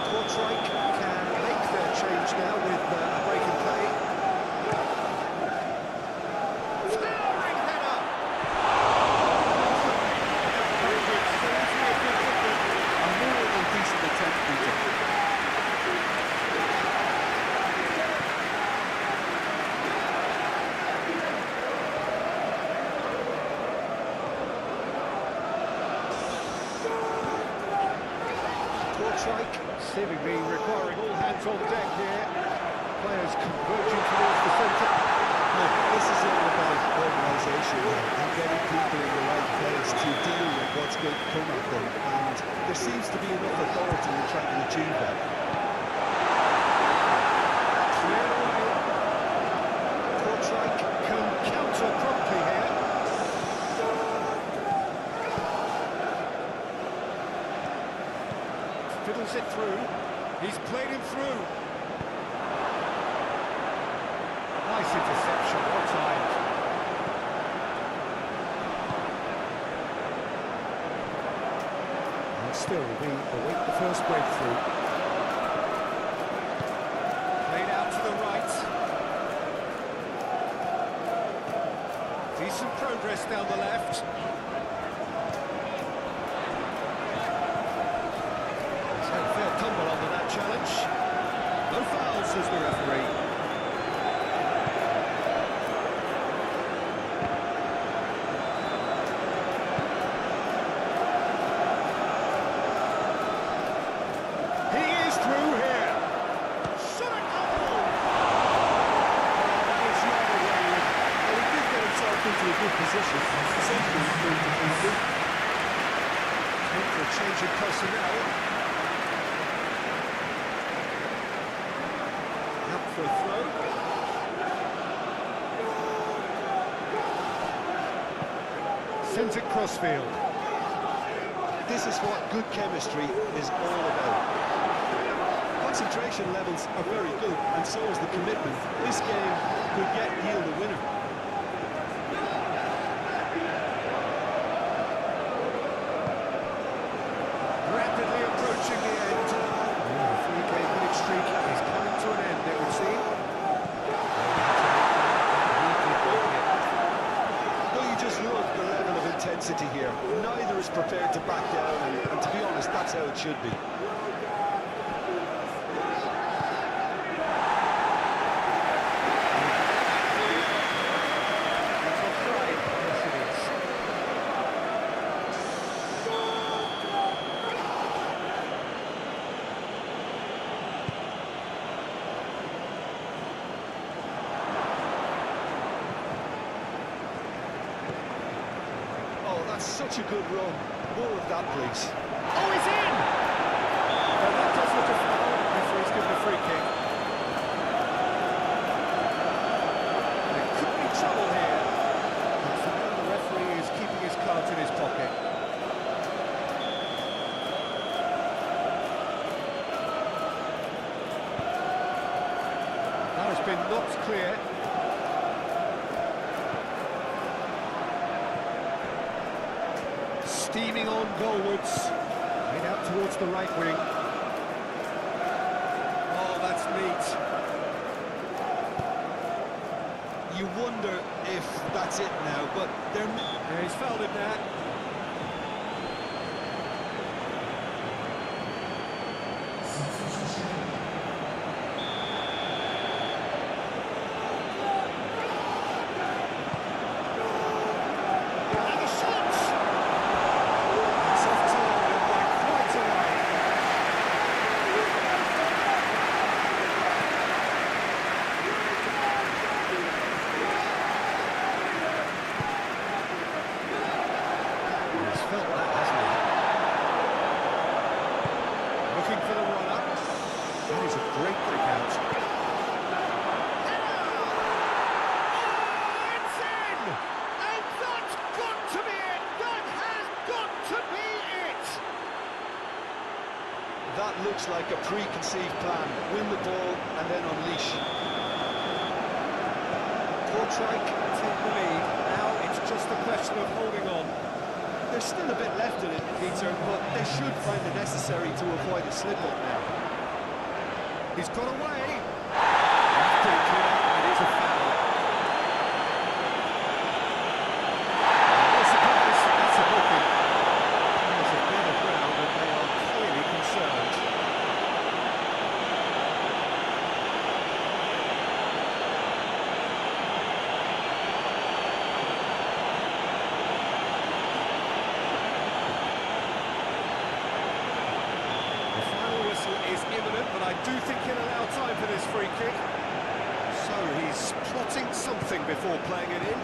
Speaker 2: Kortrijk can make their change now with a break in play. Towering header!
Speaker 3: A more than decent attempt, Peter.
Speaker 2: Kortrijk seemingly requiring all hands on deck here. Players converging towards the centre.
Speaker 3: Look, this is all about organisation and getting people in the right place to deal with what's going to come at them. And there seems to be enough authority in trying to achieve that.
Speaker 2: Cleared away.
Speaker 3: Kortrijk
Speaker 2: gets it through. He's played him through. Nice interception, well timed. And still, we await the first breakthrough. Played out to the right. Decent progress down the left. He's had a fair tumble under that challenge. No fouls, says the referee. He is through here. Shot a goal!
Speaker 4: That is rather wayward. Well, he did get himself into a good position. Essentially, he moved to the field.
Speaker 2: Look for a change in personnel. Out for a throw. Sends it crossfield.
Speaker 3: This is what good chemistry is all about. Concentration levels are very good, and so is the commitment. This game could yet yield a winner.
Speaker 2: Rapidly approaching the end. The 3-game winning streak is coming to an end, it would seem.
Speaker 3: Well, you just love the level of intensity here. Neither is prepared to back down, and to be honest, that's how it should be. That's such a good run. More of that, please.
Speaker 2: Oh, he's in! Well, that does look a foul. Referee's given a free kick. There could be trouble here. But for now, the referee is keeping his cards in his pocket. That has been knocked clear. Steaming on goalwards. Played out towards the right wing. Oh, that's neat.
Speaker 3: You wonder if that's it now, but they're...
Speaker 2: Yeah, he's fouled him there. Looking for the run-up. That is a great kick out. Oh, it's in! And that's got to be it! That has got to be it!
Speaker 3: That looks like a preconceived plan. Win the ball and then unleash.
Speaker 2: Kortrijk take the lead. Now it's just a question of holding on.
Speaker 3: There's still a bit left in it, Peter, but they should find it necessary to avoid a slip-up now.
Speaker 2: He's got away. That's pretty clear. It is a foul. No surprise, that's a booking. There's a bit of ground and they are clearly concerned. Is imminent, but I do think he'll allow time for this free kick. So he's plotting something before playing it in.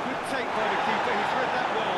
Speaker 2: Good take by the keeper, he's read that well.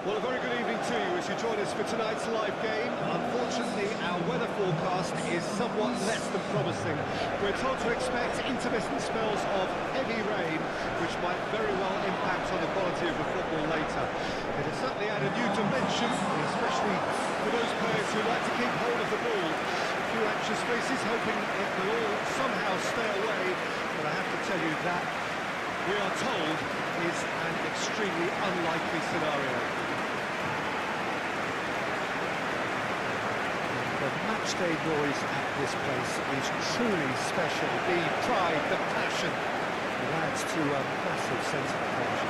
Speaker 2: Well, a very good evening to you as you join us for tonight's live game. Unfortunately, our weather forecast is somewhat less than promising. We're told to expect intermittent spells of heavy rain, which might very well impact on the quality of the football later. It has certainly added a new dimension, especially for those players who like to keep hold of the ball. A few anxious faces hoping it will all somehow stay away, but I have to tell you that we are told is an extremely unlikely scenario. The matchday noise at this place is truly special. The pride, the passion, it adds to a massive sense of occasion.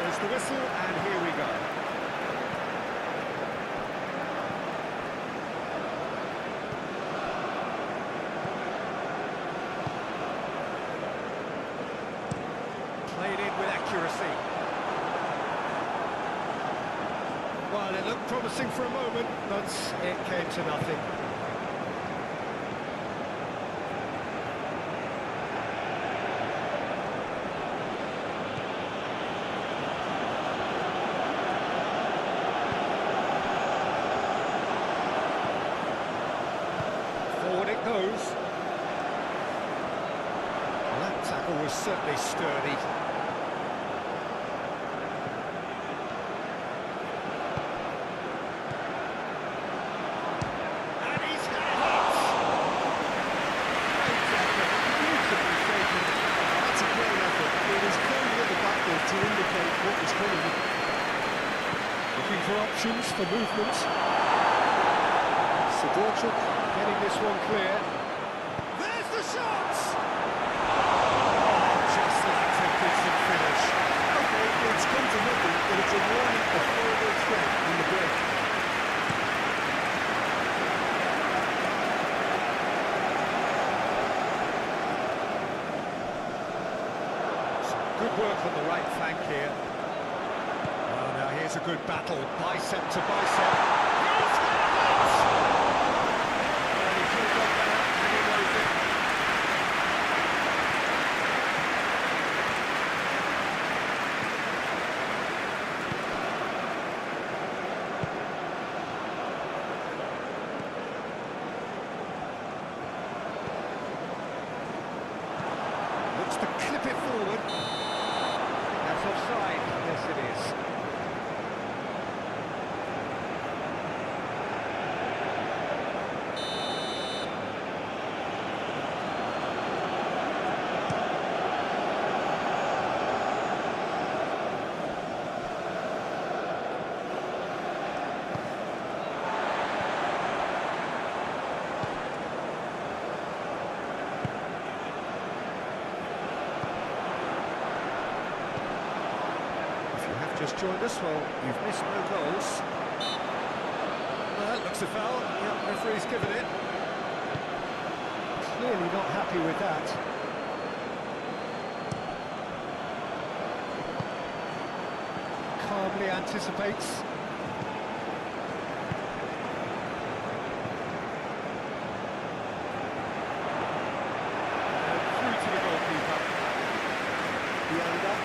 Speaker 2: There's the whistle, and here we go. Played in with accuracy. Well, it looked promising for a moment, but it came to nothing. Forward it goes. Well, that tackle was certainly sturdy. And he's had it! Great effort, beautifully taken.
Speaker 3: That's a great effort. It was clearly in the back there to indicate what was coming.
Speaker 2: Looking for options for movement. Sidorchuk getting this one clear. There's the shot! Just like to warning a further threat on the break. Some good work on the right flank here. Oh, now here's a good battle, bicep to bicep. He's got it! Well, he should have got better, and he knows it. Looks to clip it forward. That's offside. Yes, it is. Just joined us, well, you've missed no goals. That looks a foul. Yeah, referee's given it. Clearly not happy with that. Calmly anticipates. And through to the goalkeeper. Dender.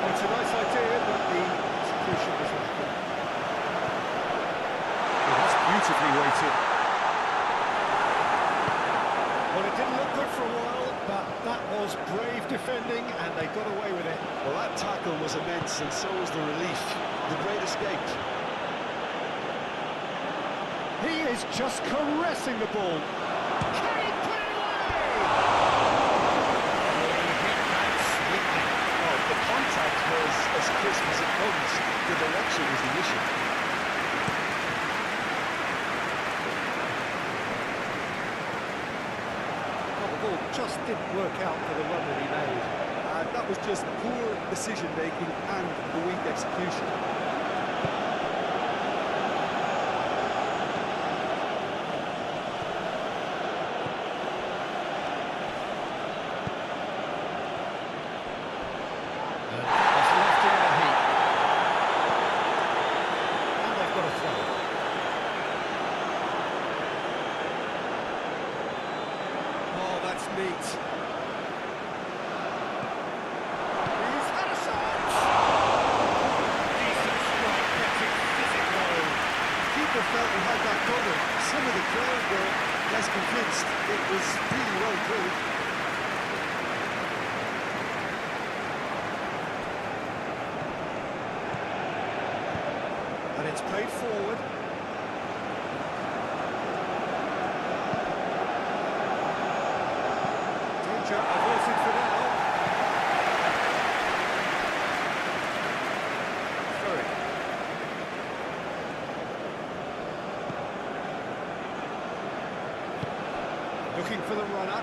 Speaker 2: It's a nice idea, but the execution was lacking. Well, that's beautifully weighted. Well, it didn't look good for a while, but that was brave defending, and they got away with it.
Speaker 3: Well, that tackle was immense, and so was the relief. The great escape.
Speaker 2: He is just caressing the ball. Can he put it away?
Speaker 3: The contact was as crisp as it comes. The direction was the issue.
Speaker 2: Well, the ball just didn't work out for the run that he made.
Speaker 3: That was just poor decision-making and the weak execution.
Speaker 2: Neat. He's had a shot! Decent strike, getting physical.
Speaker 3: Keeper felt he had that covered. Some of the crowd were less convinced. It was really well played.
Speaker 2: And it's played forward. Averted for now. Sorry. Looking for the runner.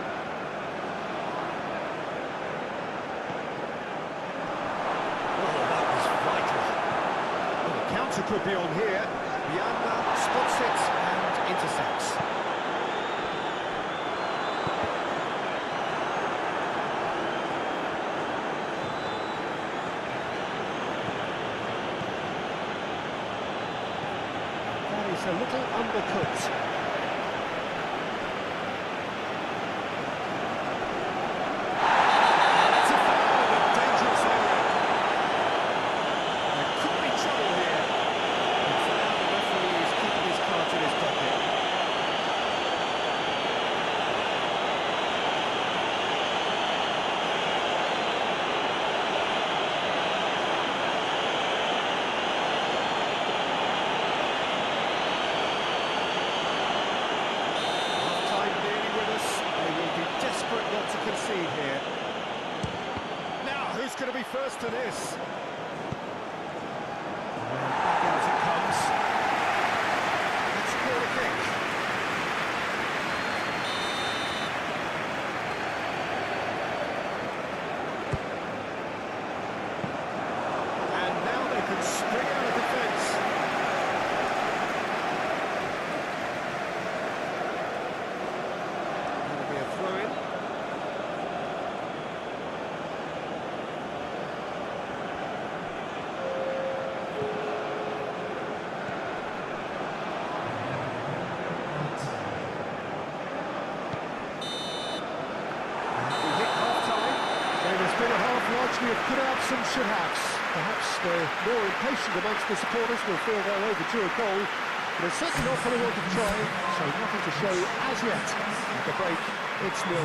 Speaker 2: Oh, that was vital. Well, the counter could be on here. Dender spots it and intercepts. It's a little undercooked. It's a foul in a dangerous area. There could be trouble here. And for now, the referee is keeping his cards in his pocket. Not to concede here. Now, who's going to be first to this? And back out it comes. Let's call a kick. should haves. Perhaps the more impatient amongst the supporters will feel they're overdue a goal. But it's certainly not for the want of trying, so nothing to show as yet. At the break, it's 0-0.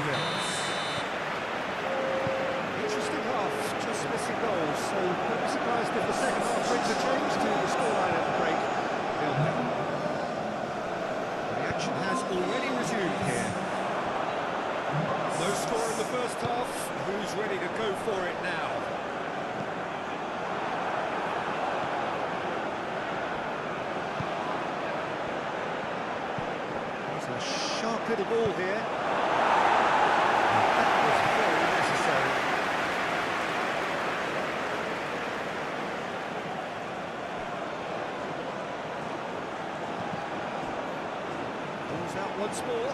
Speaker 2: Interesting half, just missing goals, so don't be surprised if the second half brings a change to the scoreline at the break. 0-0. The action has already resumed here. No score in the first half, who's ready to go for it now? There's a sharp little ball here. That was very necessary. Ball's out once more.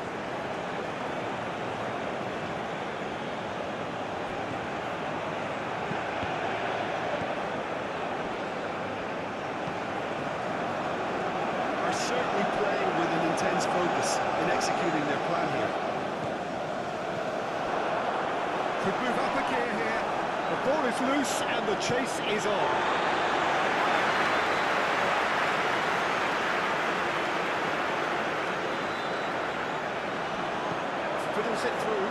Speaker 3: Certainly playing with an intense focus in executing their plan here.
Speaker 2: Could move up a gear here. The ball is loose and the chase is on. Fiddles it through.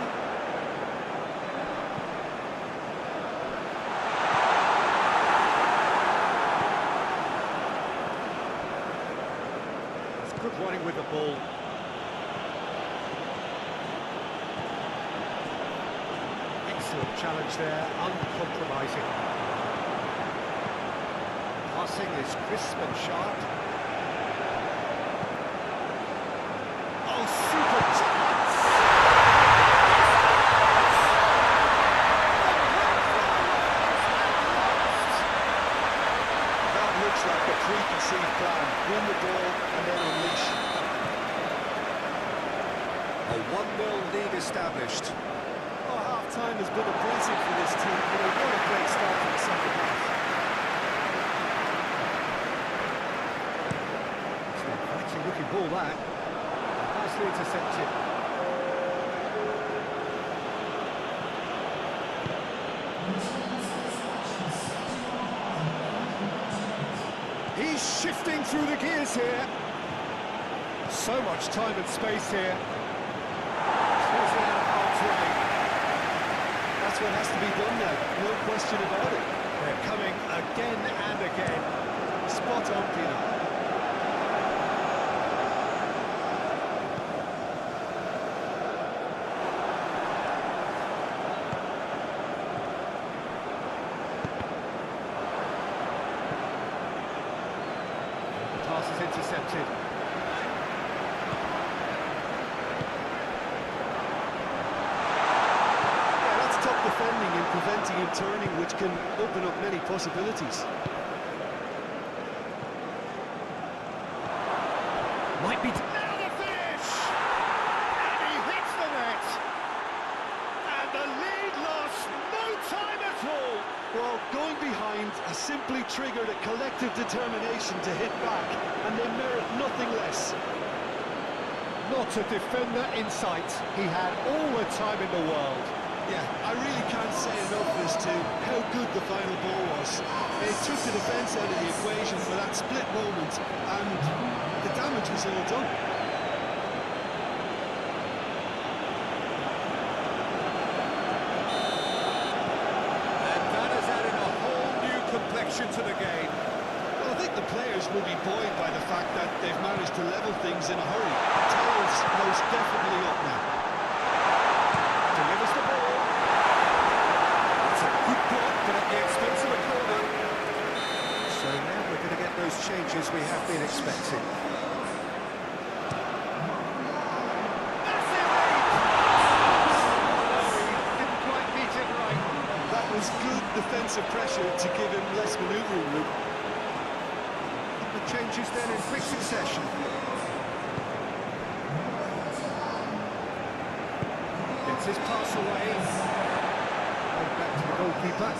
Speaker 2: Good running with the ball. Excellent challenge there, uncompromising. Passing is crisp and sharp. Oh, super chance!
Speaker 3: That looks like a preconceived plan. Win the ball and then unleash.
Speaker 2: A 1-0 lead established.
Speaker 4: Oh, half-time has been a blessing for this team. You know, what a great start for the second half.
Speaker 2: It's an inviting looking ball that. Nicely intercepted. He's shifting through the gears here. So much time and space here. Clears it out of harm's way.
Speaker 3: That's what has to be done now, no question about it.
Speaker 2: They're coming again and again.
Speaker 3: Spot on, Peter.
Speaker 2: The pass is intercepted.
Speaker 3: Defending and preventing him turning, which can open up many possibilities.
Speaker 2: Might be... Now the finish! And he hits the net! And the lead lost no time at all!
Speaker 3: Well, going behind has simply triggered a collective determination to hit back, and they merit nothing less.
Speaker 2: Not a defender in sight. He had all the time in the world.
Speaker 3: Yeah, I really can't say enough as to how good the final ball was. It took the defence out of the equation for that split moment, and the damage was all done.
Speaker 2: And that has added a whole new complexion to the game.
Speaker 3: Well, I think the players will be buoyed by the fact that they've managed to level things in a hurry. Tails most definitely up now.
Speaker 2: Delivers the ball. It's a good block, but at the expense of a corner. So now we're going to get those changes we have been expecting. Massive lead! No, he didn't quite beat it right.
Speaker 3: That was good defensive pressure to give him less manoeuvring room.
Speaker 2: The changes then in quick succession. Gets his pass away. Back to the goalkeeper.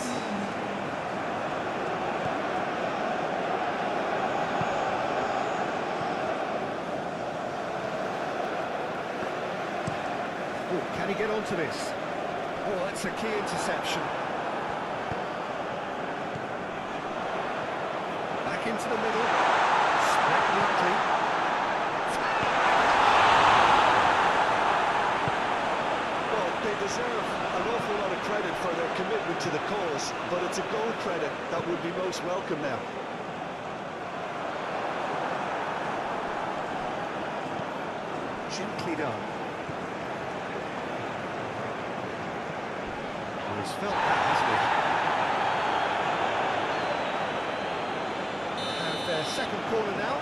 Speaker 2: Oh, can he get onto this? Oh, that's a key interception. into the middle. Split neatly.
Speaker 3: Well, they deserve an awful lot of credit for their commitment to the cause, but it's a goal credit that would be most welcome now.
Speaker 2: Gently done. Well, he's felt that, hasn't he? And their second corner now.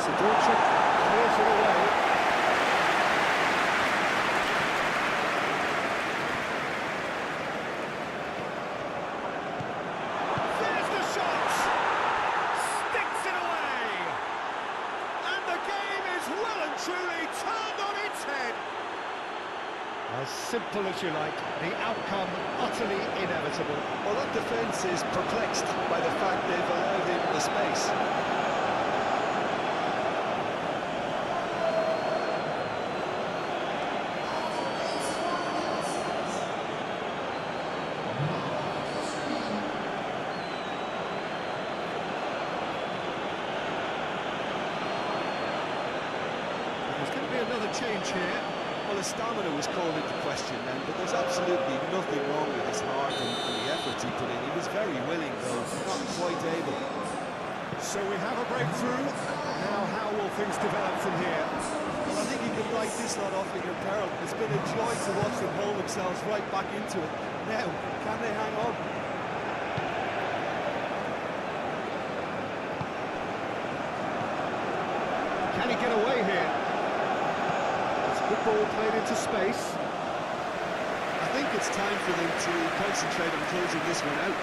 Speaker 2: Sidorchuk clears it away. There's the shot! Sticks it away! And the game is well and truly turned on its head. As simple as you like, the outcome utterly inevitable.
Speaker 3: Well, that defence is perplexed by the fact they've allowed him the space.
Speaker 2: There's going to be another change here.
Speaker 3: Well, his stamina was called into question then, but there's absolutely nothing wrong with his heart and the efforts he put in. He was very willing, though, not quite able.
Speaker 2: So we have a breakthrough. Now how will things develop from here?
Speaker 3: Well, I think you can write this lot off at your peril. It's been a joy to watch them hold themselves right back into it. Now, can they hang on?
Speaker 2: Can he get away here? It's a good ball played into space.
Speaker 3: I think it's time for them to concentrate on closing this one out.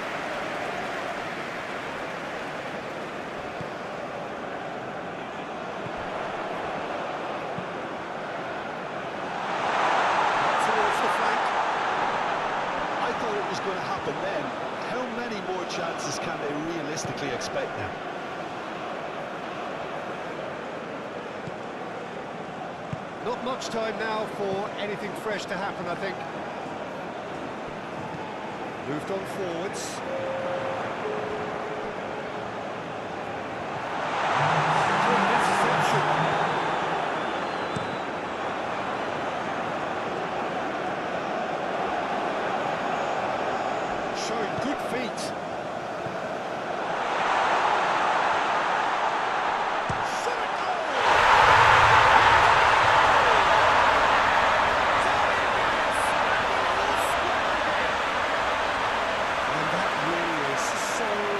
Speaker 2: Towards the flank.
Speaker 3: I thought it was going to happen then. How many more chances can they realistically expect now?
Speaker 2: Not much time now for anything fresh to happen, I think. Moved on forwards. Good interception. Showing good feet. Shot at goal! And that really is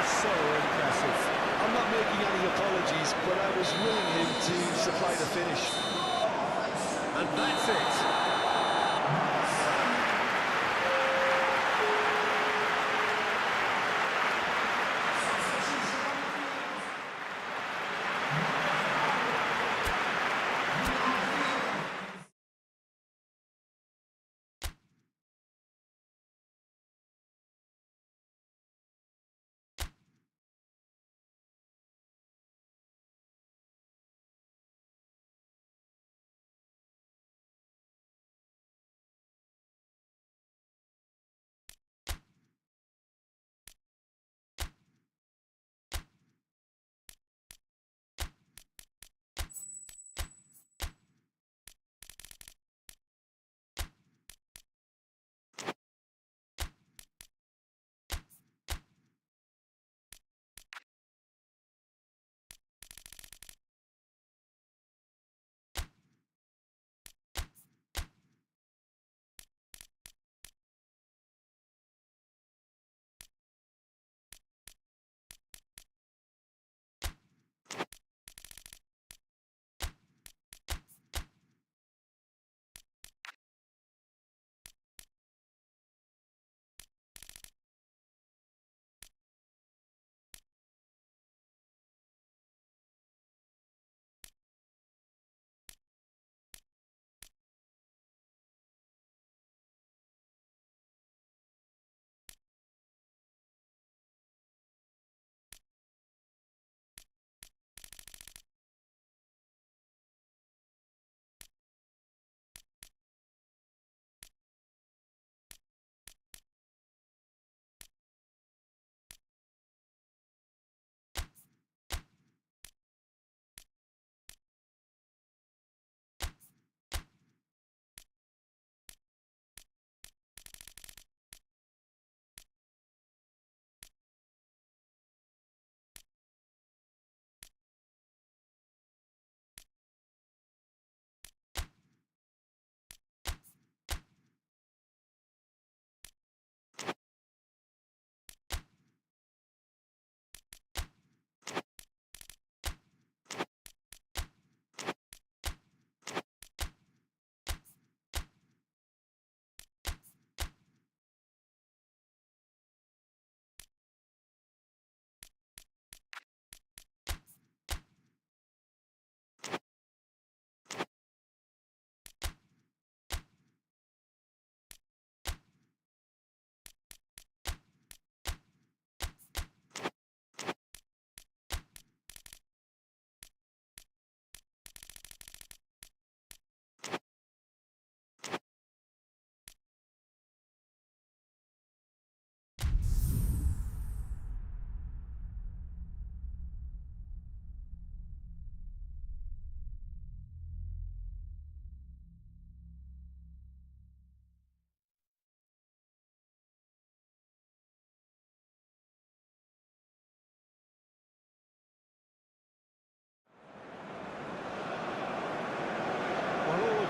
Speaker 2: so impressive.
Speaker 3: I'm not making any apologies, but I was willing him to supply the finish.
Speaker 2: And that's it.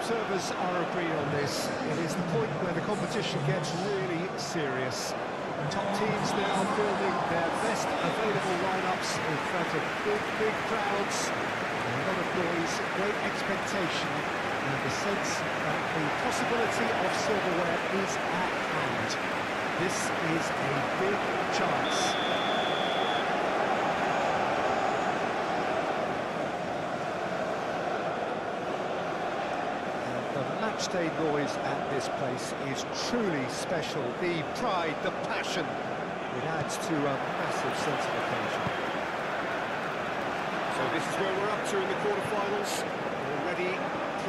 Speaker 2: observers are agreed on this. It is the point where the competition gets really serious. Top teams now building their best available lineups in front of big crowds. A lot of noise, great expectation, and the sense that the possibility of silverware is at hand. This is a big chance. The matchday noise at this place is truly special. The pride, the passion, it adds to a massive sense of occasion. So this is where we're up to in the quarterfinals. Already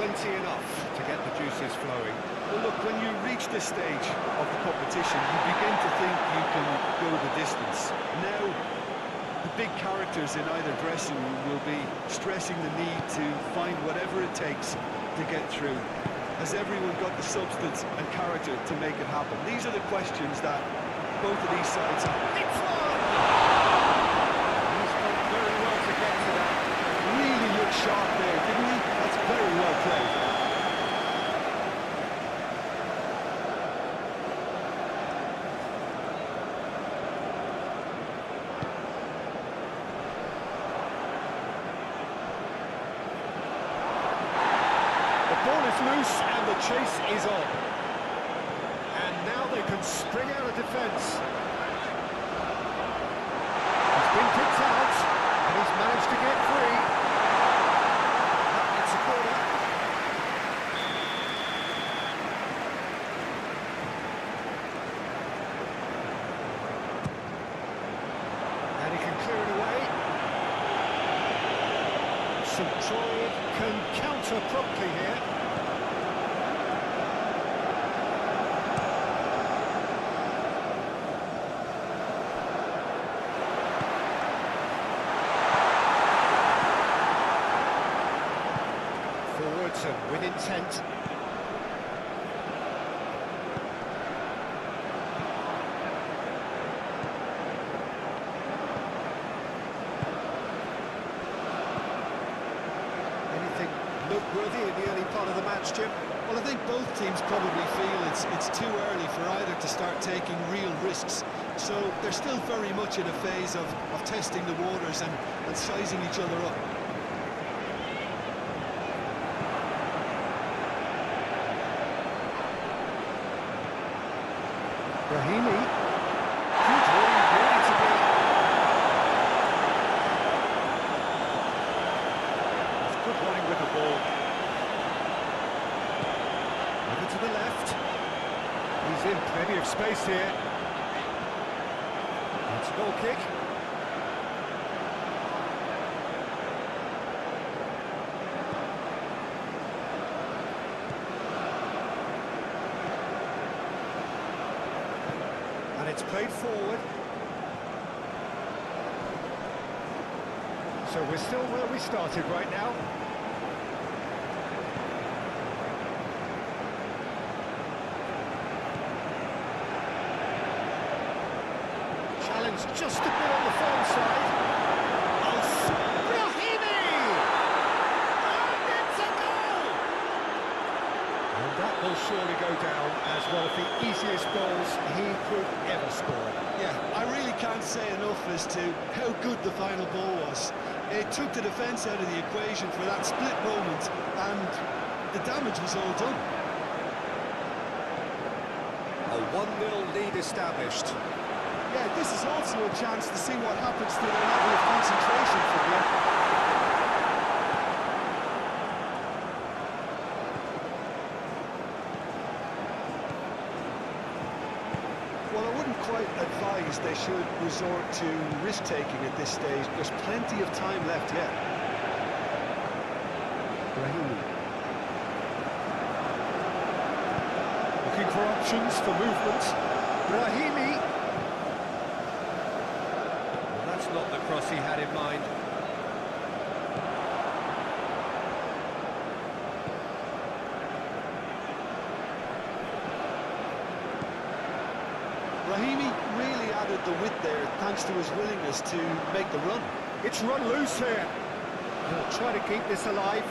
Speaker 2: plenty enough to get the juices flowing.
Speaker 3: Well, look, when you reach this stage of the competition, you begin to think you can go the distance. Now, the big characters in either dressing room will be stressing the need to find whatever it takes to get through. Has everyone got the substance and character to make it happen? These are the questions that both of these sides have.
Speaker 2: It's one! He's done very well to get to that.
Speaker 3: Really looked sharp there, didn't he? That's very well played.
Speaker 2: Ball is loose and the chase is on. And now they can spring out of defence. He's been picked out and he's managed to get free. It's a corner. And he can clear it away. St. Troy can counter promptly here. Forwards and with intent. Anything noteworthy in the early part of the match, Jim?
Speaker 3: Well, I think both teams probably feel it's too early for either to start taking real risks. So they're still very much in a phase of testing the waters and sizing each other up.
Speaker 2: Rahimi. Good running, ready to be. It's good running with the ball. Over to the left. He's in plenty of space here. It's a goal kick. And it's played forward. So we're still where we started right now. Challenge just a bit on the firm side. Rahimi! And it's a goal! And that will surely go down as one of the easiest goals he could ever score.
Speaker 3: Yeah, I really can't say enough as to how good the final ball was. It took the defence out of the equation for that split moment, and the damage was all done.
Speaker 2: A 1-0 lead established.
Speaker 3: Yeah, this is also a chance to see what happens to their level of concentration from here. Well, I wouldn't quite advise they should resort to risk-taking at this stage. There's plenty of time left yet.
Speaker 2: Rahimi. Looking for options for movement. Rahimi. Well, that's not the cross he had in mind.
Speaker 3: Rahimi really added the width there thanks to his willingness to make the run.
Speaker 2: It's run loose here. He'll try to keep this alive.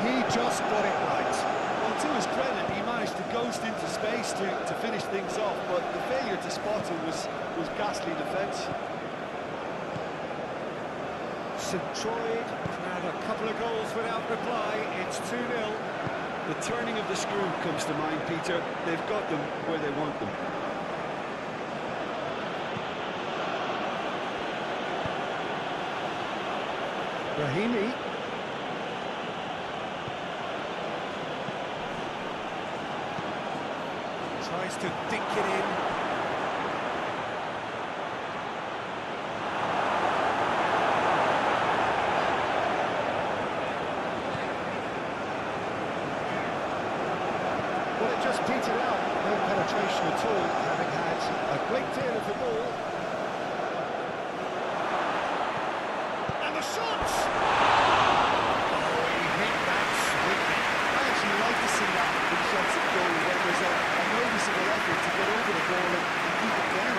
Speaker 2: He just got it right.
Speaker 3: Well, to his credit, he managed to ghost into space to finish things off, but the failure to spot him was ghastly defence.
Speaker 2: St Troy had a couple of goals without reply. It's 2-0.
Speaker 3: The turning of the screw comes to mind, Peter. They've got them where they want them.
Speaker 2: Rahimi. Tries to dink it in. Well, it just petered out. No penetration at all, having had a great deal of the ball. And the shot! Oh, he hit that sweetly.
Speaker 3: I actually like to see that in shots at goal when there's a noticeable effort to get over the ball and keep it down.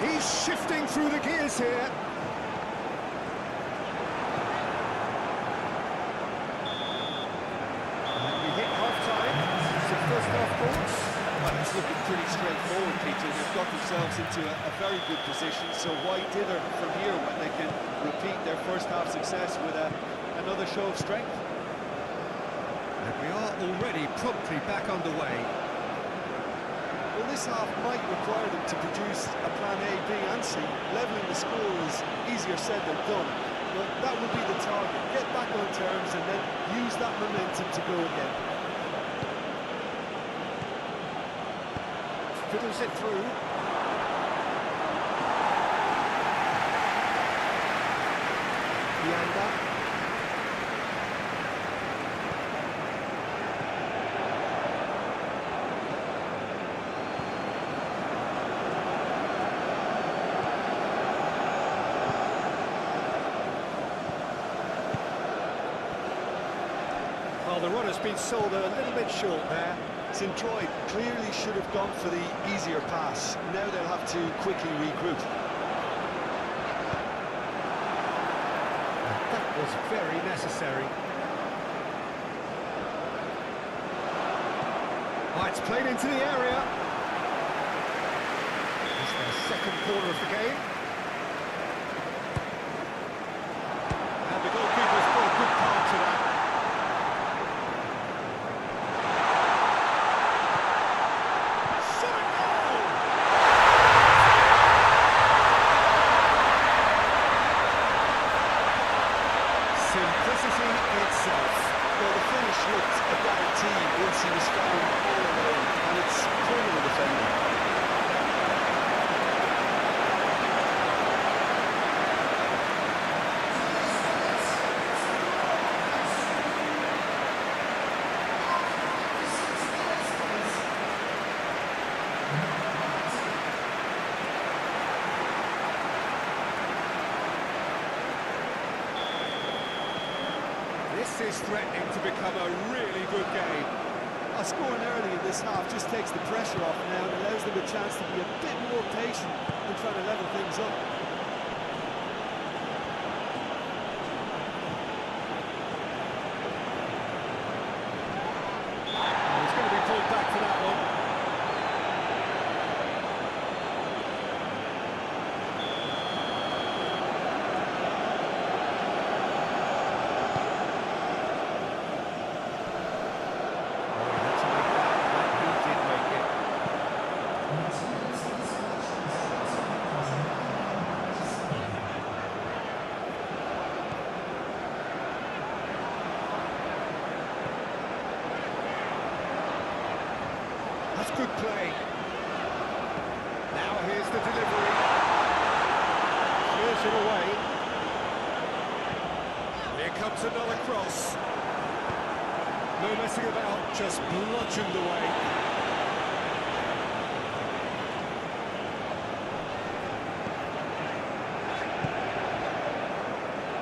Speaker 2: He's shifting through the gears here. And we hit half-time. Some first-half thoughts.
Speaker 4: Well, it's looking pretty straightforward, Peter. They've got themselves into a very good position, so why dither from here when they can repeat their first-half success with another show of strength?
Speaker 2: And we are already promptly back underway.
Speaker 3: Well, this half might require them to produce a plan A, B and C. Levelling the score is easier said than done, but that would be the target. Get back on terms and then use that momentum to go again.
Speaker 2: Fiddles it through. Yanda. Well, the run has been sold a little bit short there.
Speaker 3: St Troy clearly should have gone for the easier pass. Now they'll have to quickly regroup.
Speaker 2: That was very necessary. Oh, it's played into the area. It's their second corner of the game. And the goalkeeper's got a good part to that. Simplicity itself.
Speaker 3: Well, the finish looked a guarantee once he was found all alone, and it's corner the defender.
Speaker 2: This is threatening to become a really good game.
Speaker 3: Scoring early in this half just takes the pressure off now and allows them a chance to be a bit more patient and try to level things up.
Speaker 2: He's going to be pulled back for that one. That's good play. Now here's the delivery. Clears it away. Here comes another cross. No messing about, just bludgeoned away.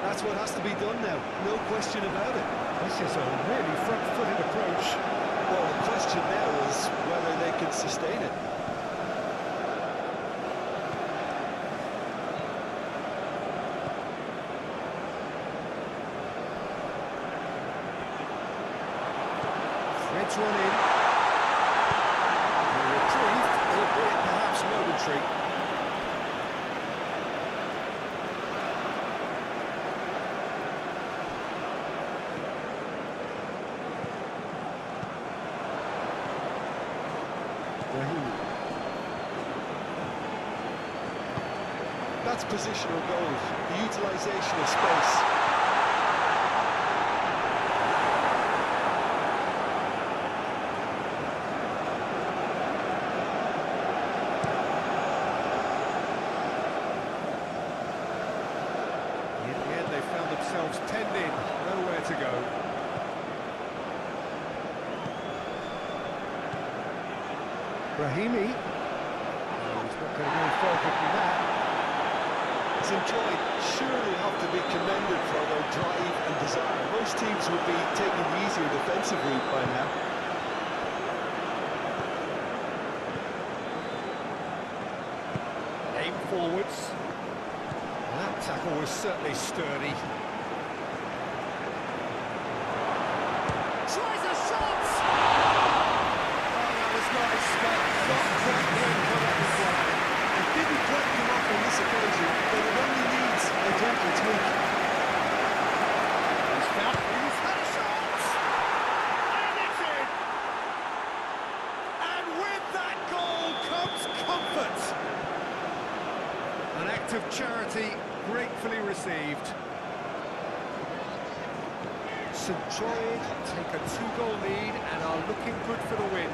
Speaker 3: That's what has to be done now, no question about it.
Speaker 2: This This is a really front-footed approach.
Speaker 3: Well, the question now is whether they can sustain it.
Speaker 2: Threads one in. The reprieve, albeit perhaps momentary.
Speaker 3: That's positional goals, the utilisation of space.
Speaker 2: In the end, they found themselves 10 in, nowhere to go. Brahimi. Oh, he's not going to go further than that.
Speaker 3: St Joy surely have to be commended for their drive and desire. Most teams would be taking the easier defensive route by now.
Speaker 2: Aim forwards. That tackle was certainly sturdy. Tries a shot! Oh, that was nice, but not quite when correctly played.
Speaker 3: It didn't quite come off on this occasion, but it only needs a gentle tweak.
Speaker 2: He's found, he's had a shot! And it's in! And with that goal comes comfort! An act of charity gratefully received. St Joy take a 2-goal lead and are looking good for the win.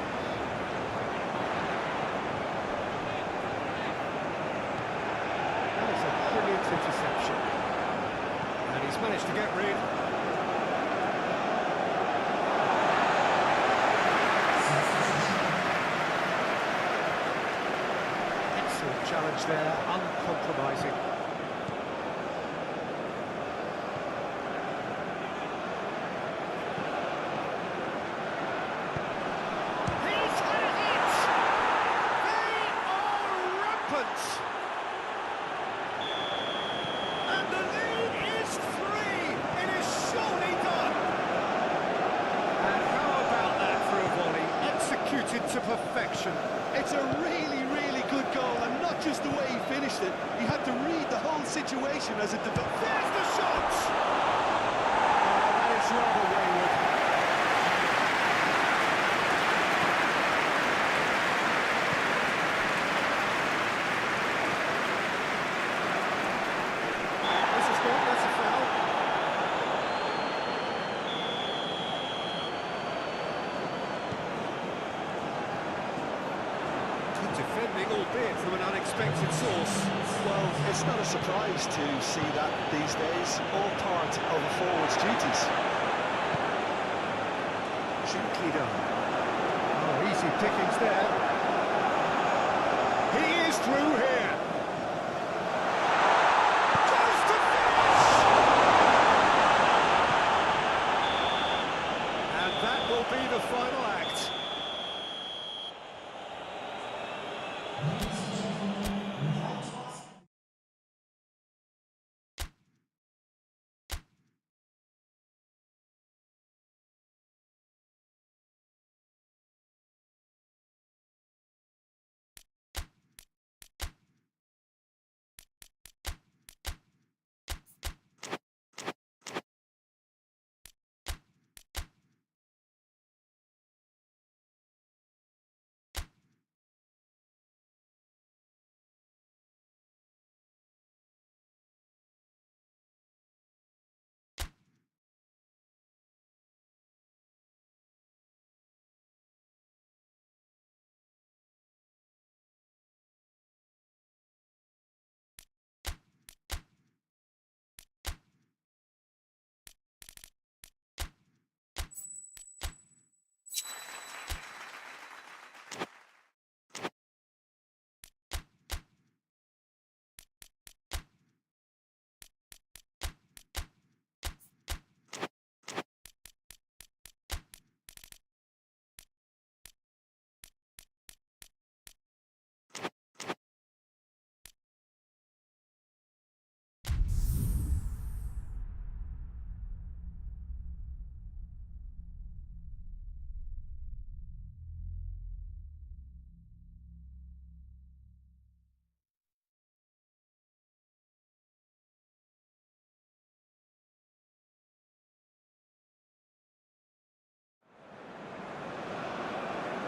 Speaker 2: That is a brilliant interception. And he's managed to get rid. Excellent challenge there, uncompromising. He's had a hit! They are rampant! And the lead is 3! It is surely done! And how about that for a volley? Executed to perfection.
Speaker 3: It's a really, really good goal, and not just the way he finished it. He had to read the whole situation as it developed.
Speaker 2: There's the shot! Oh, that is rather wayward. This is not, that's a foul. Good defending, albeit from an unexpected source.
Speaker 3: Well, it's not a surprise to see that these days, all part of a forward's duties.
Speaker 2: Gently done. Oh, easy pickings there. He is through here. Goes to finish! And that will be the final act.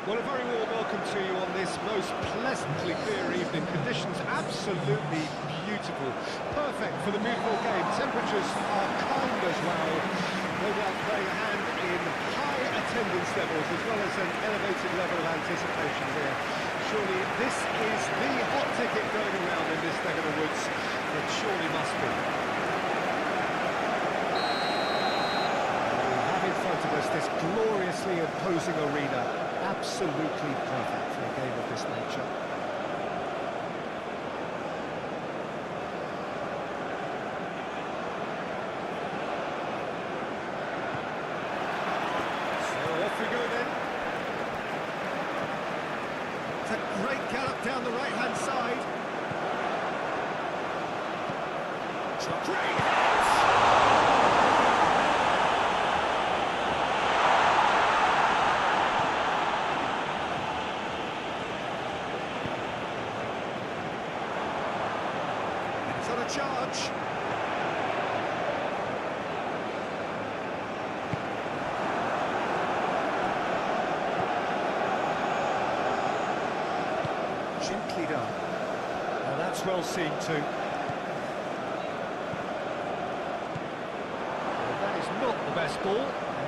Speaker 2: Well, a very warm welcome to you on this most pleasantly clear evening. Conditions absolutely beautiful. Perfect for the beautiful game. Temperatures are kind as well. No doubt playing a hand in high attendance levels as well as an elevated level of anticipation here. Surely this is the hot ticket going around in this neck of the woods. It surely must be. We have in front of us this gloriously imposing arena. Absolutely perfect for a game of this nature. So off we go then. It's a great gallop down the right-hand side. Great! On a charge. Gently done. Now that's well seen too. Well, that is not the best ball. And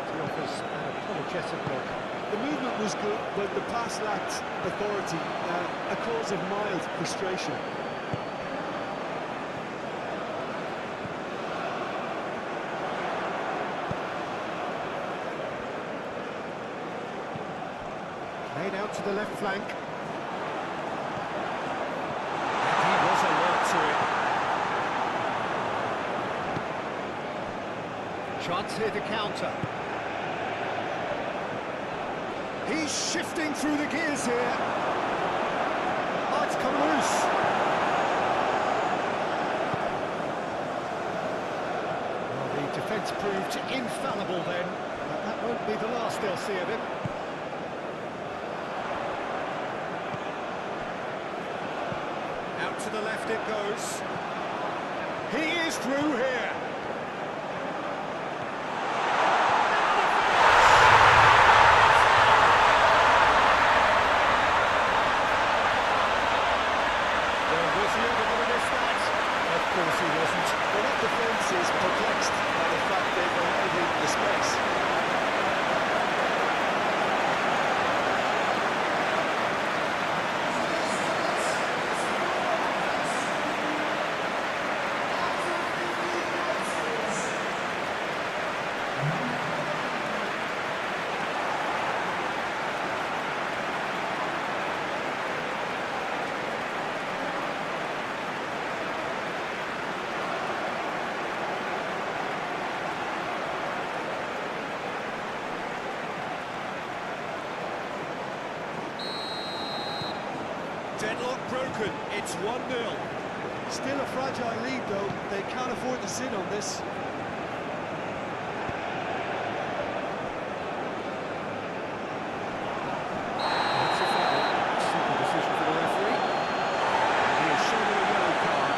Speaker 2: he offers an apologetic look.
Speaker 3: The movement was good, but the pass lacked authority, a cause of mild frustration.
Speaker 2: Played out to the left flank. And he was alert to it. Chance here to counter. He's shifting through the gears here. Oh, it's come loose. Well, the defence proved infallible then, but that won't be the last they'll see of him. Out to the left it goes. He is through here. Was he ever going to miss that? Of course he wasn't.
Speaker 3: Well, that defence is perplexed by the fact they've allowed him the space.
Speaker 2: Deadlock broken, it's 1-0.
Speaker 3: Still a fragile lead, though. They can't afford to sit on this.
Speaker 2: That's a foul. Simple decision for the referee. And he has shown him a yellow card.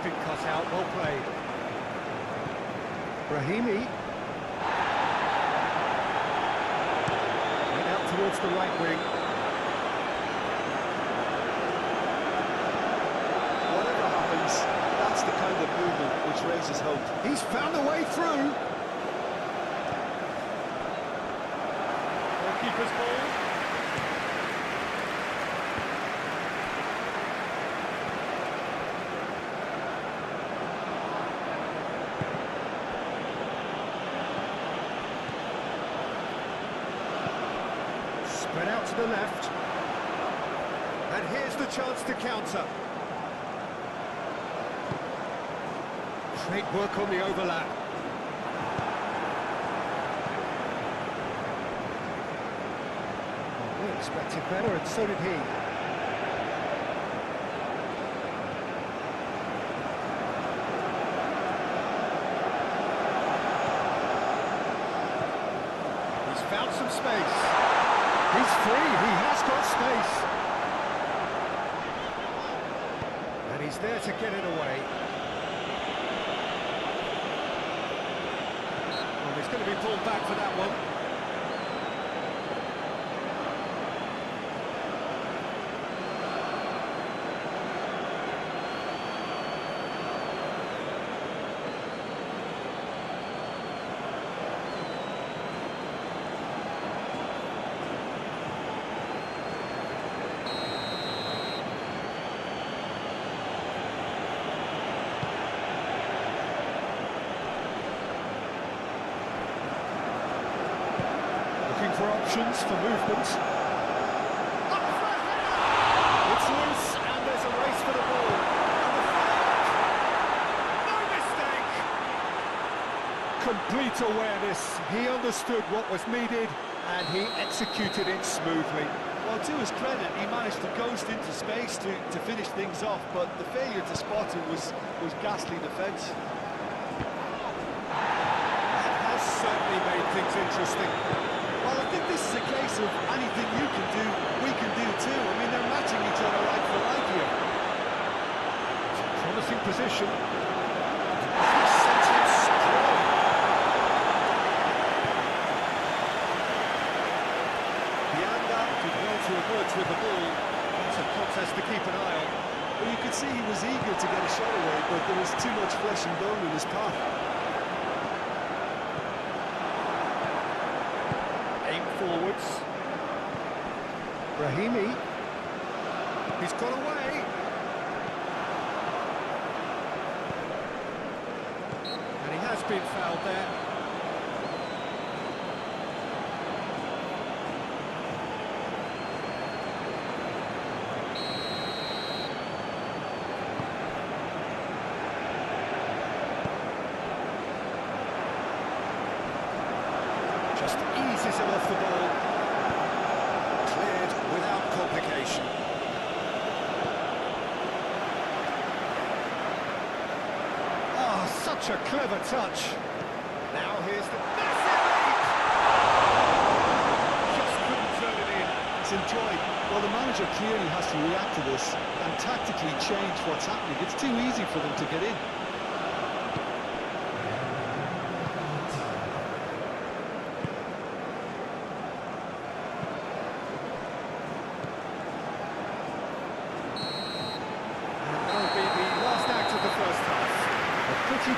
Speaker 2: Been cut out, well played. Brahimi. Went out towards the right wing.
Speaker 3: Whatever happens, that's the kind of movement which raises hope.
Speaker 2: He's found a way through. Goalkeeper's ball. Spread out to the left. And here's the chance to counter. Great work on the overlap. I expected better, and so did he. He's found some space. He's free, he has got space. And he's there to get it away. Well, he's going to be pulled back for that one. For options for movement. It's loose and there's a race for the ball. And the flag. No mistake! Complete awareness. He understood what was needed and he executed it smoothly.
Speaker 3: Well, to his credit, he managed to ghost into space to finish things off, but the failure to spot it was ghastly defence.
Speaker 2: That has certainly made things interesting.
Speaker 3: Well, I think this is a case of anything you can do, we can do too. I mean, they're matching each other like for like here.
Speaker 2: It's a promising position. He sent him strong. Bianda did well to emerge with the ball. It's a contest to keep an eye on.
Speaker 3: Well, you could see he was eager to get a shot away, but there was too much flesh and bone in his path.
Speaker 2: Forwards. Rahimi. He's got away. And he has been fouled there. Just eases him off the ball. Cleared without complication. Ah, such a clever touch. Now here's the massive lead. Just couldn't turn it in.
Speaker 3: It's enjoyed. Well, the manager clearly has to react to this and tactically change what's happening. It's too easy for them to get in.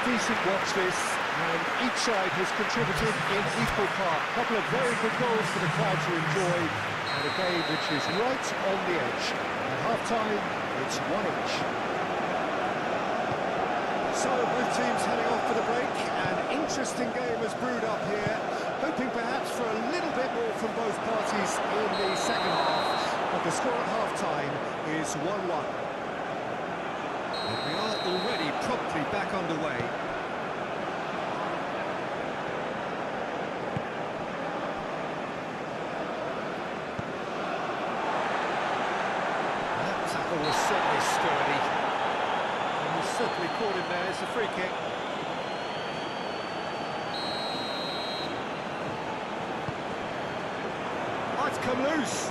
Speaker 2: Decent watch this, and each side has contributed in equal part. A couple of very good goals for the crowd to enjoy, and a game which is right on the edge. At half-time, it's 1 each. So both teams heading off for the break. An interesting game has brewed up here, hoping perhaps for a little bit more from both parties in the second half. But the score at half-time is 1-1. And we are already promptly back underway. That tackle was certainly sturdy. And he certainly caught him there. It's a free kick. Might come loose.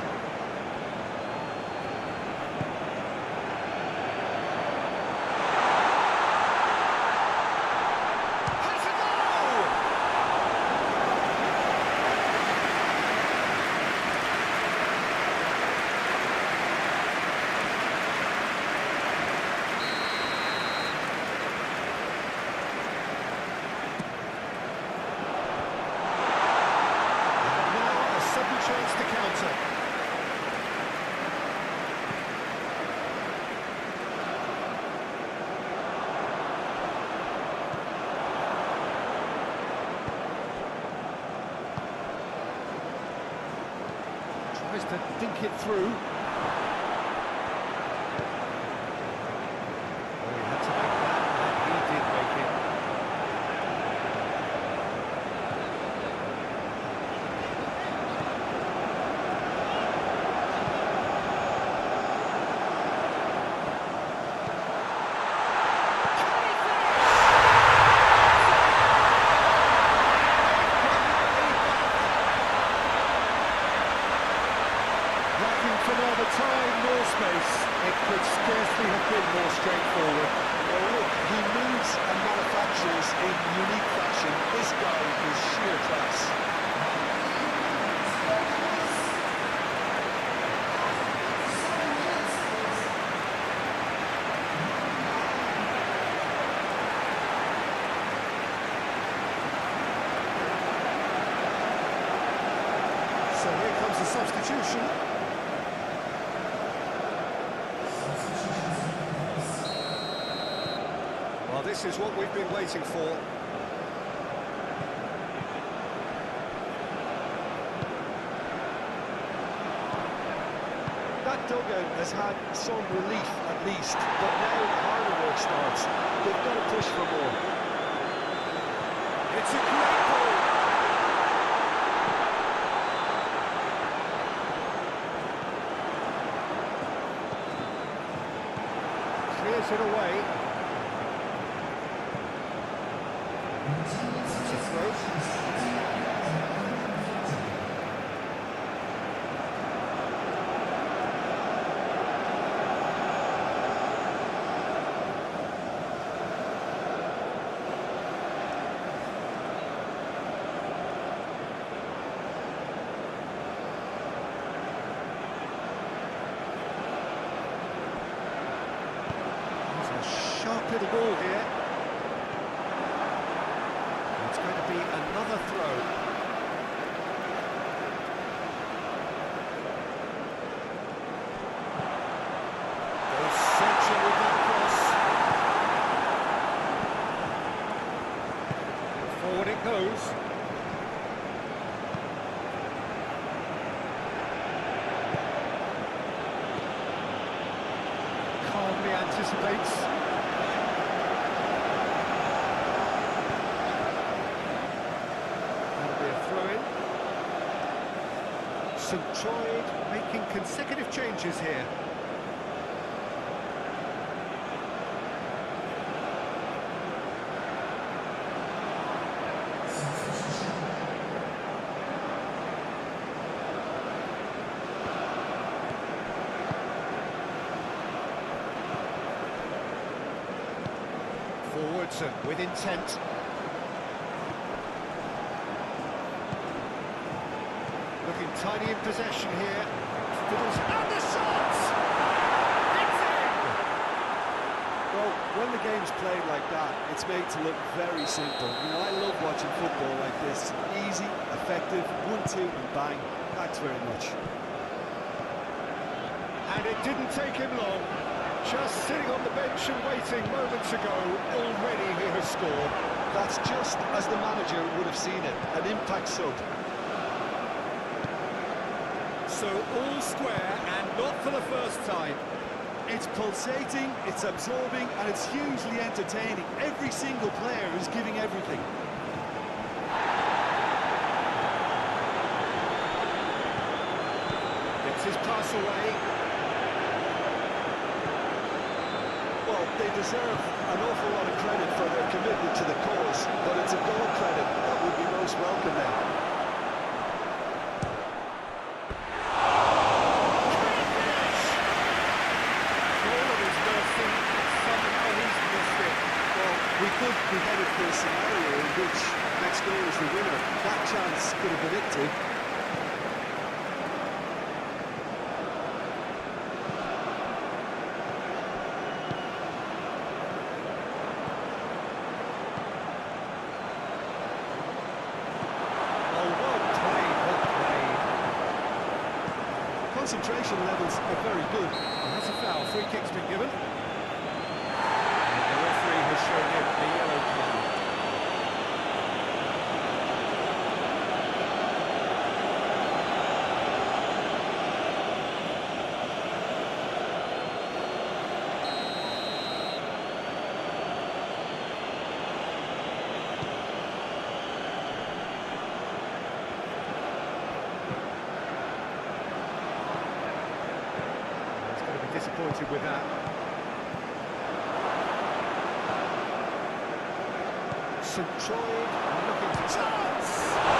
Speaker 2: Tries to dink it through. Oh, he had to make that, and he did make it. substitution. Well, this is what we've been waiting for.
Speaker 3: That dugout has had some relief at least, but now the harder work starts. They've got to push for more.
Speaker 2: It's a great ball. Clears it away. It's a throw. Sharp little ball here. It's going to be another throw. Goes searching with that cross. Forward it goes. Calmly anticipates. St. Troy making consecutive changes here. Forwards and with intent. Looking tiny in possession here. Fiddles and the shot! It's in!
Speaker 3: Well, when the game's played like that, it's made to look very simple. You know, I love watching football like this. Easy, effective, 1-2 and bang. Thanks very much.
Speaker 2: And it didn't take him long. Just sitting on the bench and waiting moments ago, already he has scored.
Speaker 3: That's just as the manager would have seen it, an impact sub.
Speaker 2: So all square and not for the first time.
Speaker 3: It's pulsating, it's absorbing, and it's hugely entertaining. Every single player is giving everything.
Speaker 2: Gets his pass away.
Speaker 3: Well, they deserve an awful lot of credit for their commitment to the cause, but it's a goal credit that would be most welcome now. We could be headed for a scenario in which next goal is the winner. That chance could have been it too.
Speaker 2: Oh, well played, well played.
Speaker 3: Concentration levels are very good.
Speaker 2: And that's a foul. Free kick's been given. The referee has shown him a yellow card. He's going to be disappointed with that. St. Troy looking for chance. Oh,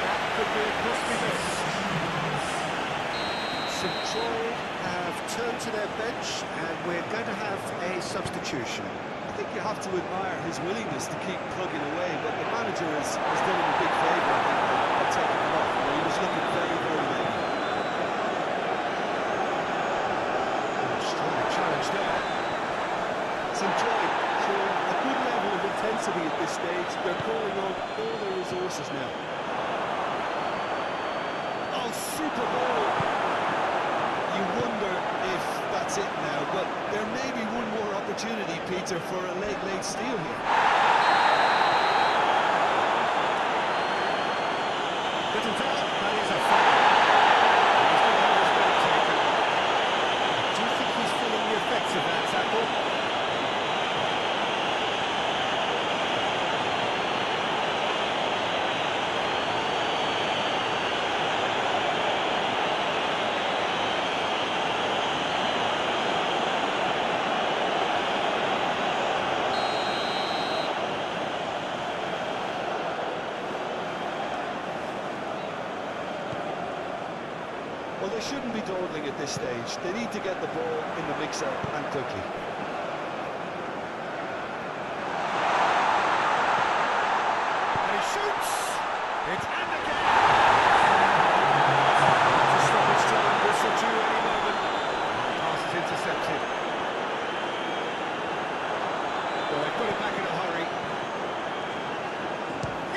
Speaker 2: that could be a costly miss. St. Troy have turned to their bench and we're going to have a substitution.
Speaker 3: I think you have to admire his willingness to keep plugging away, but the manager has done him a big favour, I think, by taking him off. You know, he was looking very, very late.
Speaker 2: Strong challenge there.
Speaker 3: St. Troy showing a good level of intensity at this stage. They're calling on all their resources now. super ball. You wonder if that's it now, but there may be one more opportunity, Peter, for a late steal here.
Speaker 2: Little doubt, that is a foul. He's going to have his ball taken. Do you think he's feeling the effects of that tackle?
Speaker 3: Well, they shouldn't be dawdling at this stage. They need to get the ball in the mixer and quickly.
Speaker 2: And he shoots! It's and again! To stoppage time, whistle due any moment. The pass is intercepted. Well, they put it back in a hurry.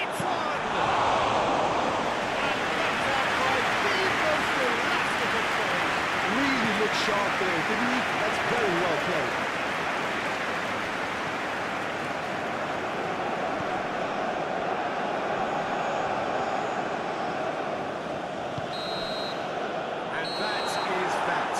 Speaker 2: It's one!
Speaker 3: Really looked sharp there, didn't he? That's very well played.
Speaker 2: And that is that.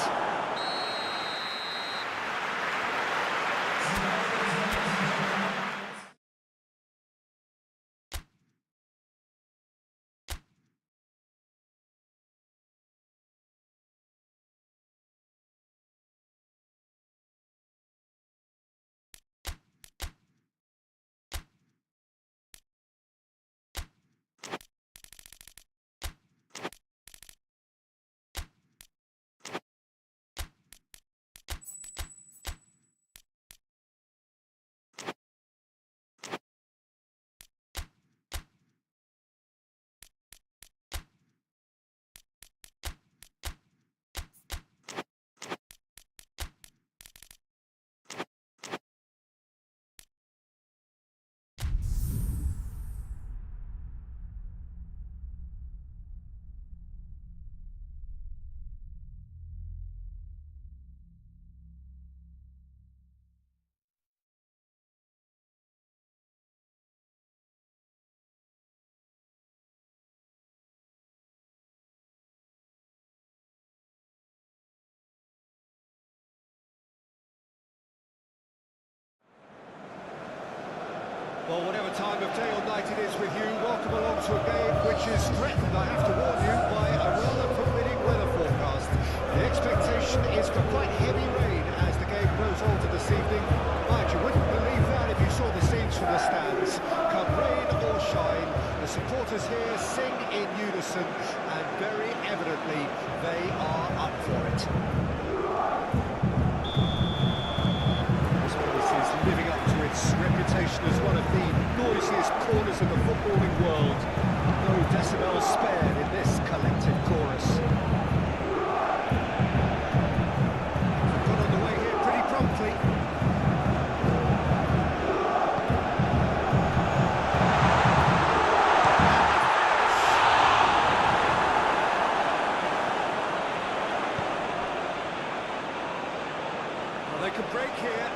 Speaker 2: Well, whatever time of day or night it is with you, welcome along to a game which is threatened, I have to warn you, by a rather forbidding weather forecast. The expectation is for quite heavy rain as the game grows older this evening. Mind, you wouldn't believe that if you saw the scenes from the stands. Come rain or shine, the supporters here sing in unison, and very evidently they are up for it. Living up to its reputation as one of the noisiest corners of the footballing world. No decibels spared in this collective chorus. We've got on the way here pretty promptly. Well, they could break here.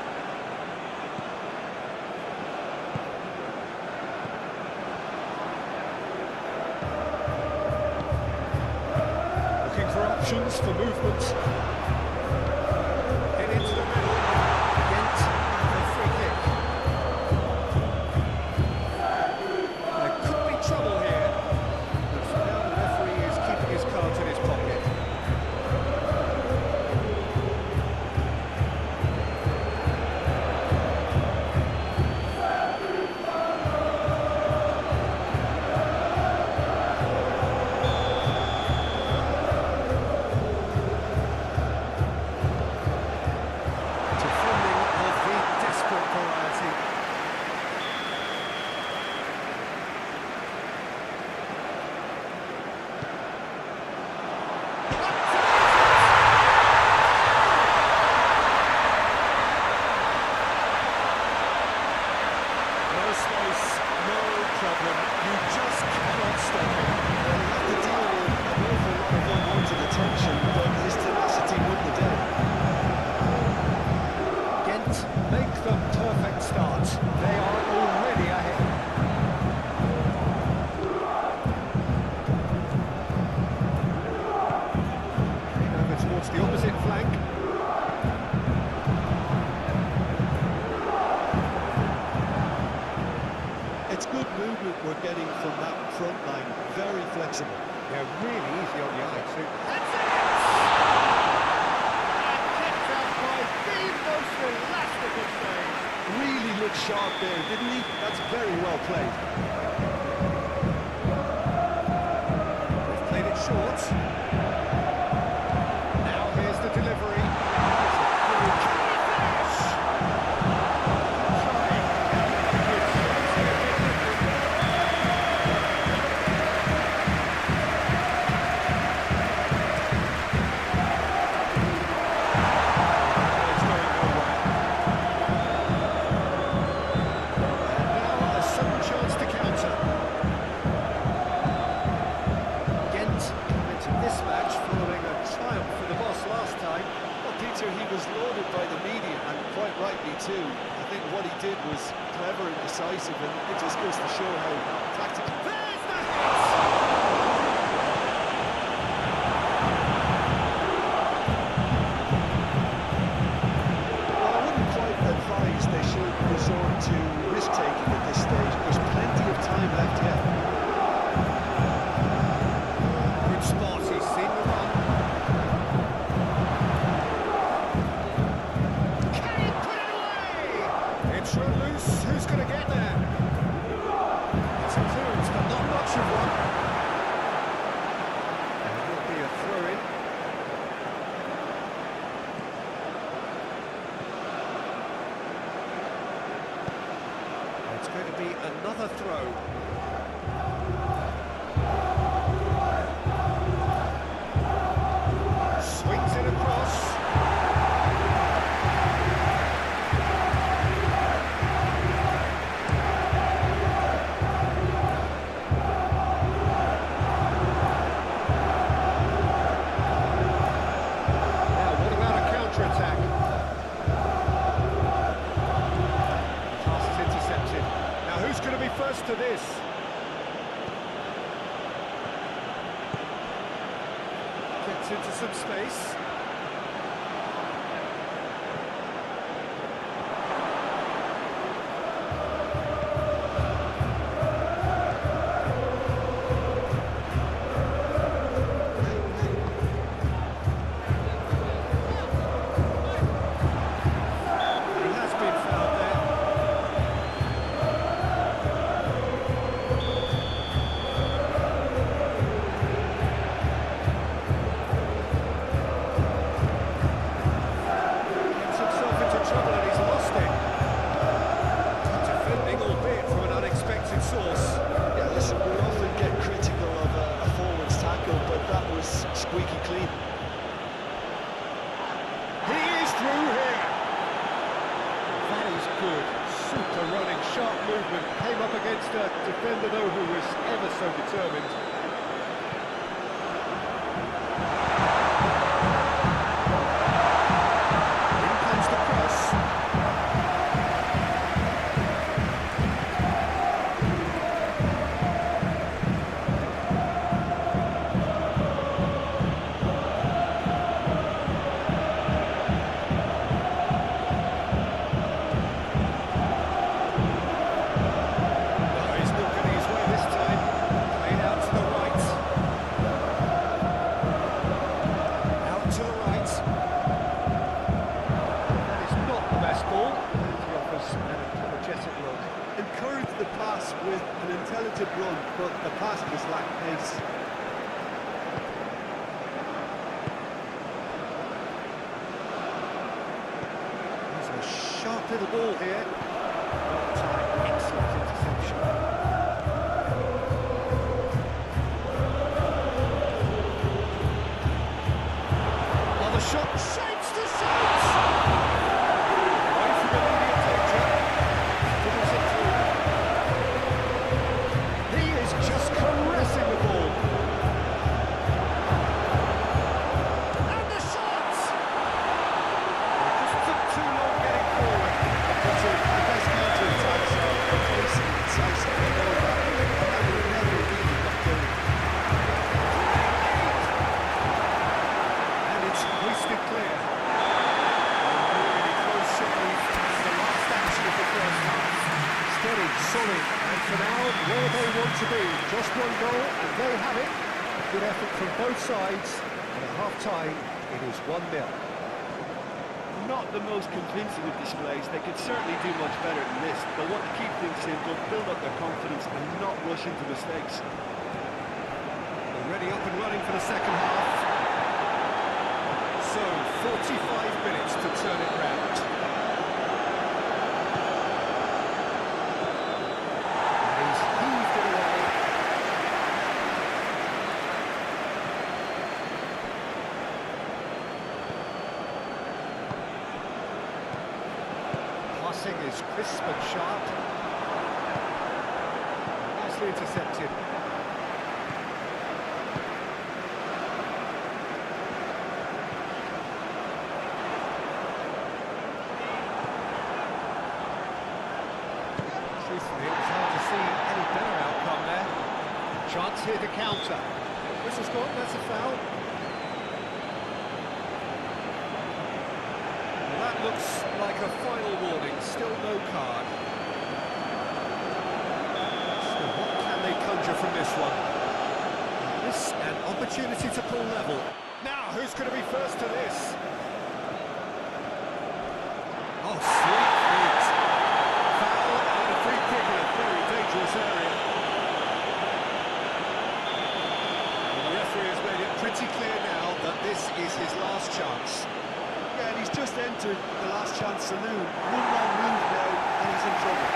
Speaker 2: Options for movement. In into the middle. Ghent and a free kick. There could be trouble here. But for now the referee is keeping his cards in his pocket. problem. You just cannot stop him. They'll have to deal with an awful lot of
Speaker 3: It's good movement we're getting from that front line. Very flexible.
Speaker 2: Yeah, really easy on the eye too.
Speaker 5: That's it! And kept out by the most elastic of saves.
Speaker 3: Really looked sharp there, didn't he? That's very well played.
Speaker 2: They've played it short. Now here's the delivery.
Speaker 3: Too. I think what he did was clever and decisive, and it just goes to show how tactical.
Speaker 5: There's the hit!
Speaker 3: Well, I wouldn't quite advise they should resort to risk-taking at this stage. There's plenty of time left yet.
Speaker 2: Good spot, he's seen the run. It's run loose, who's going to get there? It's a clearance, but not much of one. And it will be a throw-in. It's going to be another throw. Swings it across. First to this. Gets into some space. He has been fouled there.
Speaker 3: Squeaky clean.
Speaker 2: He is through here. That is good. Super running, sharp movement. Came up against a defender though who was ever so determined. In comes the cross.
Speaker 3: Encouraged the pass with an intelligent run, but the pass just lacked pace.
Speaker 2: There's a sharp little ball here. Excellent interception. Oh, the shot shapes the shot! Away from immediate danger. Dribbles it through. He is just caressing the ball. And the shot! Just took too long getting forward. penalty. And for now, where they want to be. Just one goal, and they have it. Good effort from both sides. And at half-time, it is 1-0.
Speaker 4: Not the most convincing of displays. They could certainly do much better than this. They'll want to keep things simple, build up their confidence and not rush into mistakes.
Speaker 2: Already up and running for the second half. So, 45 minutes to turn it round. And he's heaved it away. Passing is crisp and sharp. Nicely intercepted. Truthfully, it was hard to see any better outcome there. Chance here to counter. Whistle's gone, that's a foul. Well, that looks like a final warning, still no card. So what can they conjure from this one? This an opportunity to pull level. Now, who's going to be first to this? Oh, sweet feet. Foul and a free kick in a very dangerous area. Well, the referee has made it pretty clear now that this is his last chance.
Speaker 3: Yeah, and he's just entered the last chance saloon. One wrong move now, and he's in trouble.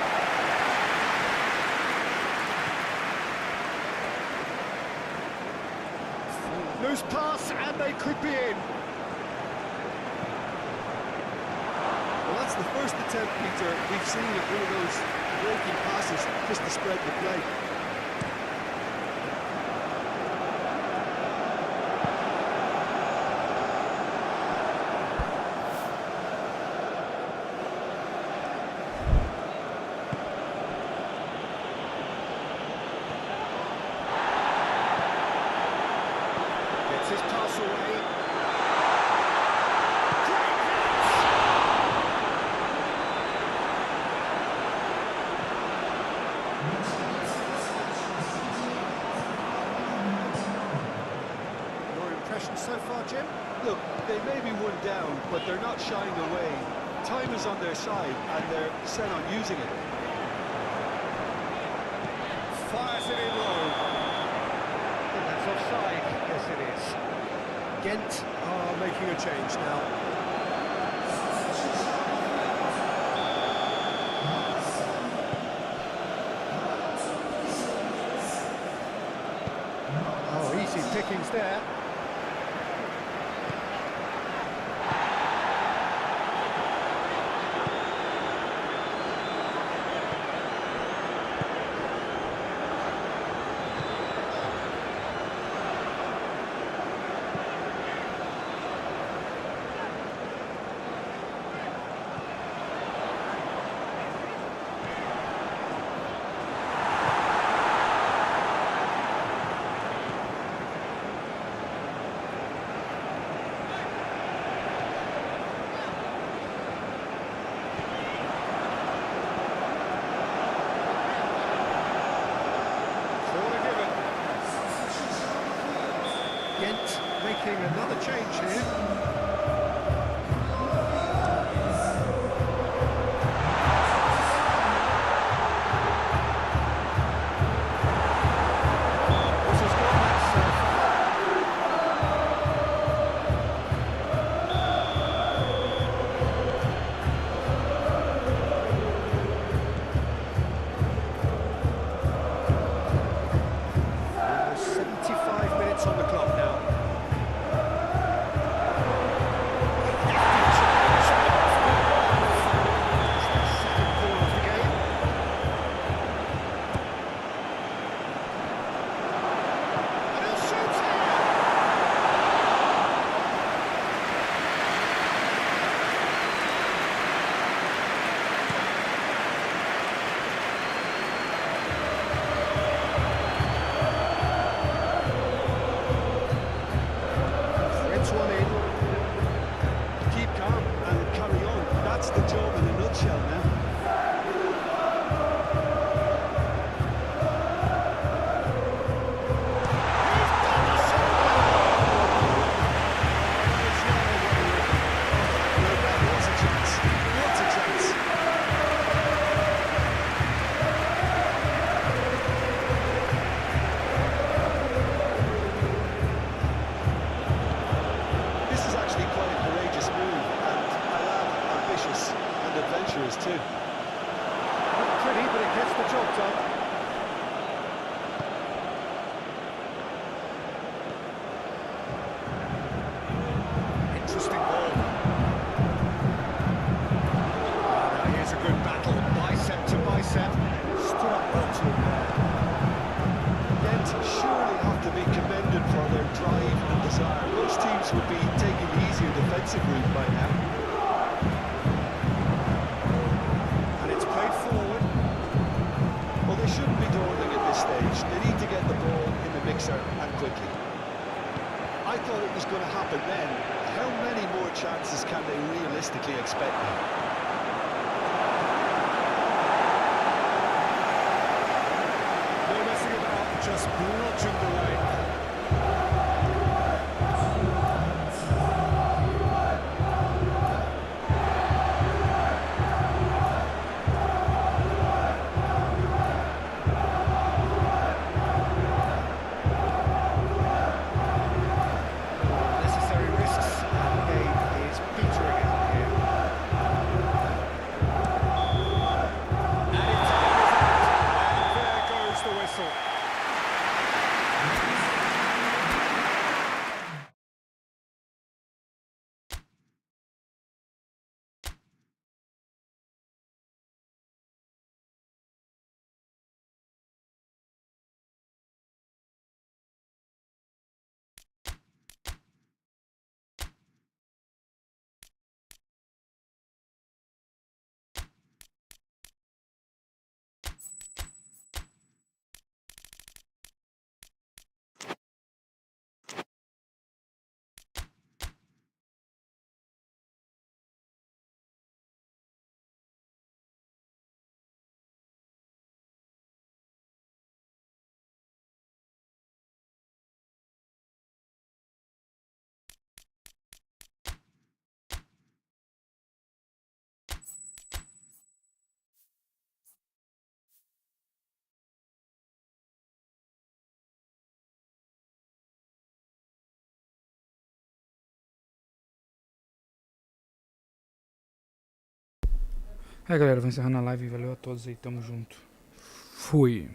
Speaker 2: Loose pass, and they could be in.
Speaker 3: Well, that's the first attempt, Peter, we've seen at one of those breaking passes just to spread the play.
Speaker 2: Gets his pass away. Your impression so far, Jim?
Speaker 3: Look, they may be one down, but they're not shying away. Time is on their side, and they're set on using it.
Speaker 2: Fires it in low. I think that's offside. Yes, it is. Ghent are making a change now. Oh, easy pickings there. Ghent making another change here. This has got that so far. 75 minutes on the clock now.
Speaker 3: defensive route right now.
Speaker 2: And it's played forward.
Speaker 3: Well, they shouldn't be dawdling at this stage. They need to get the ball in the mixer and quickly. I thought it was going to happen then. How many more chances can they realistically expect now?
Speaker 2: No messing about, just bludgeoned away. Necessary risks, and the game is petering out here. And it's out, and there goes the whistle.
Speaker 1: Galera, vou encerrando a live. Valeu a todos aí, tamo junto. Fui.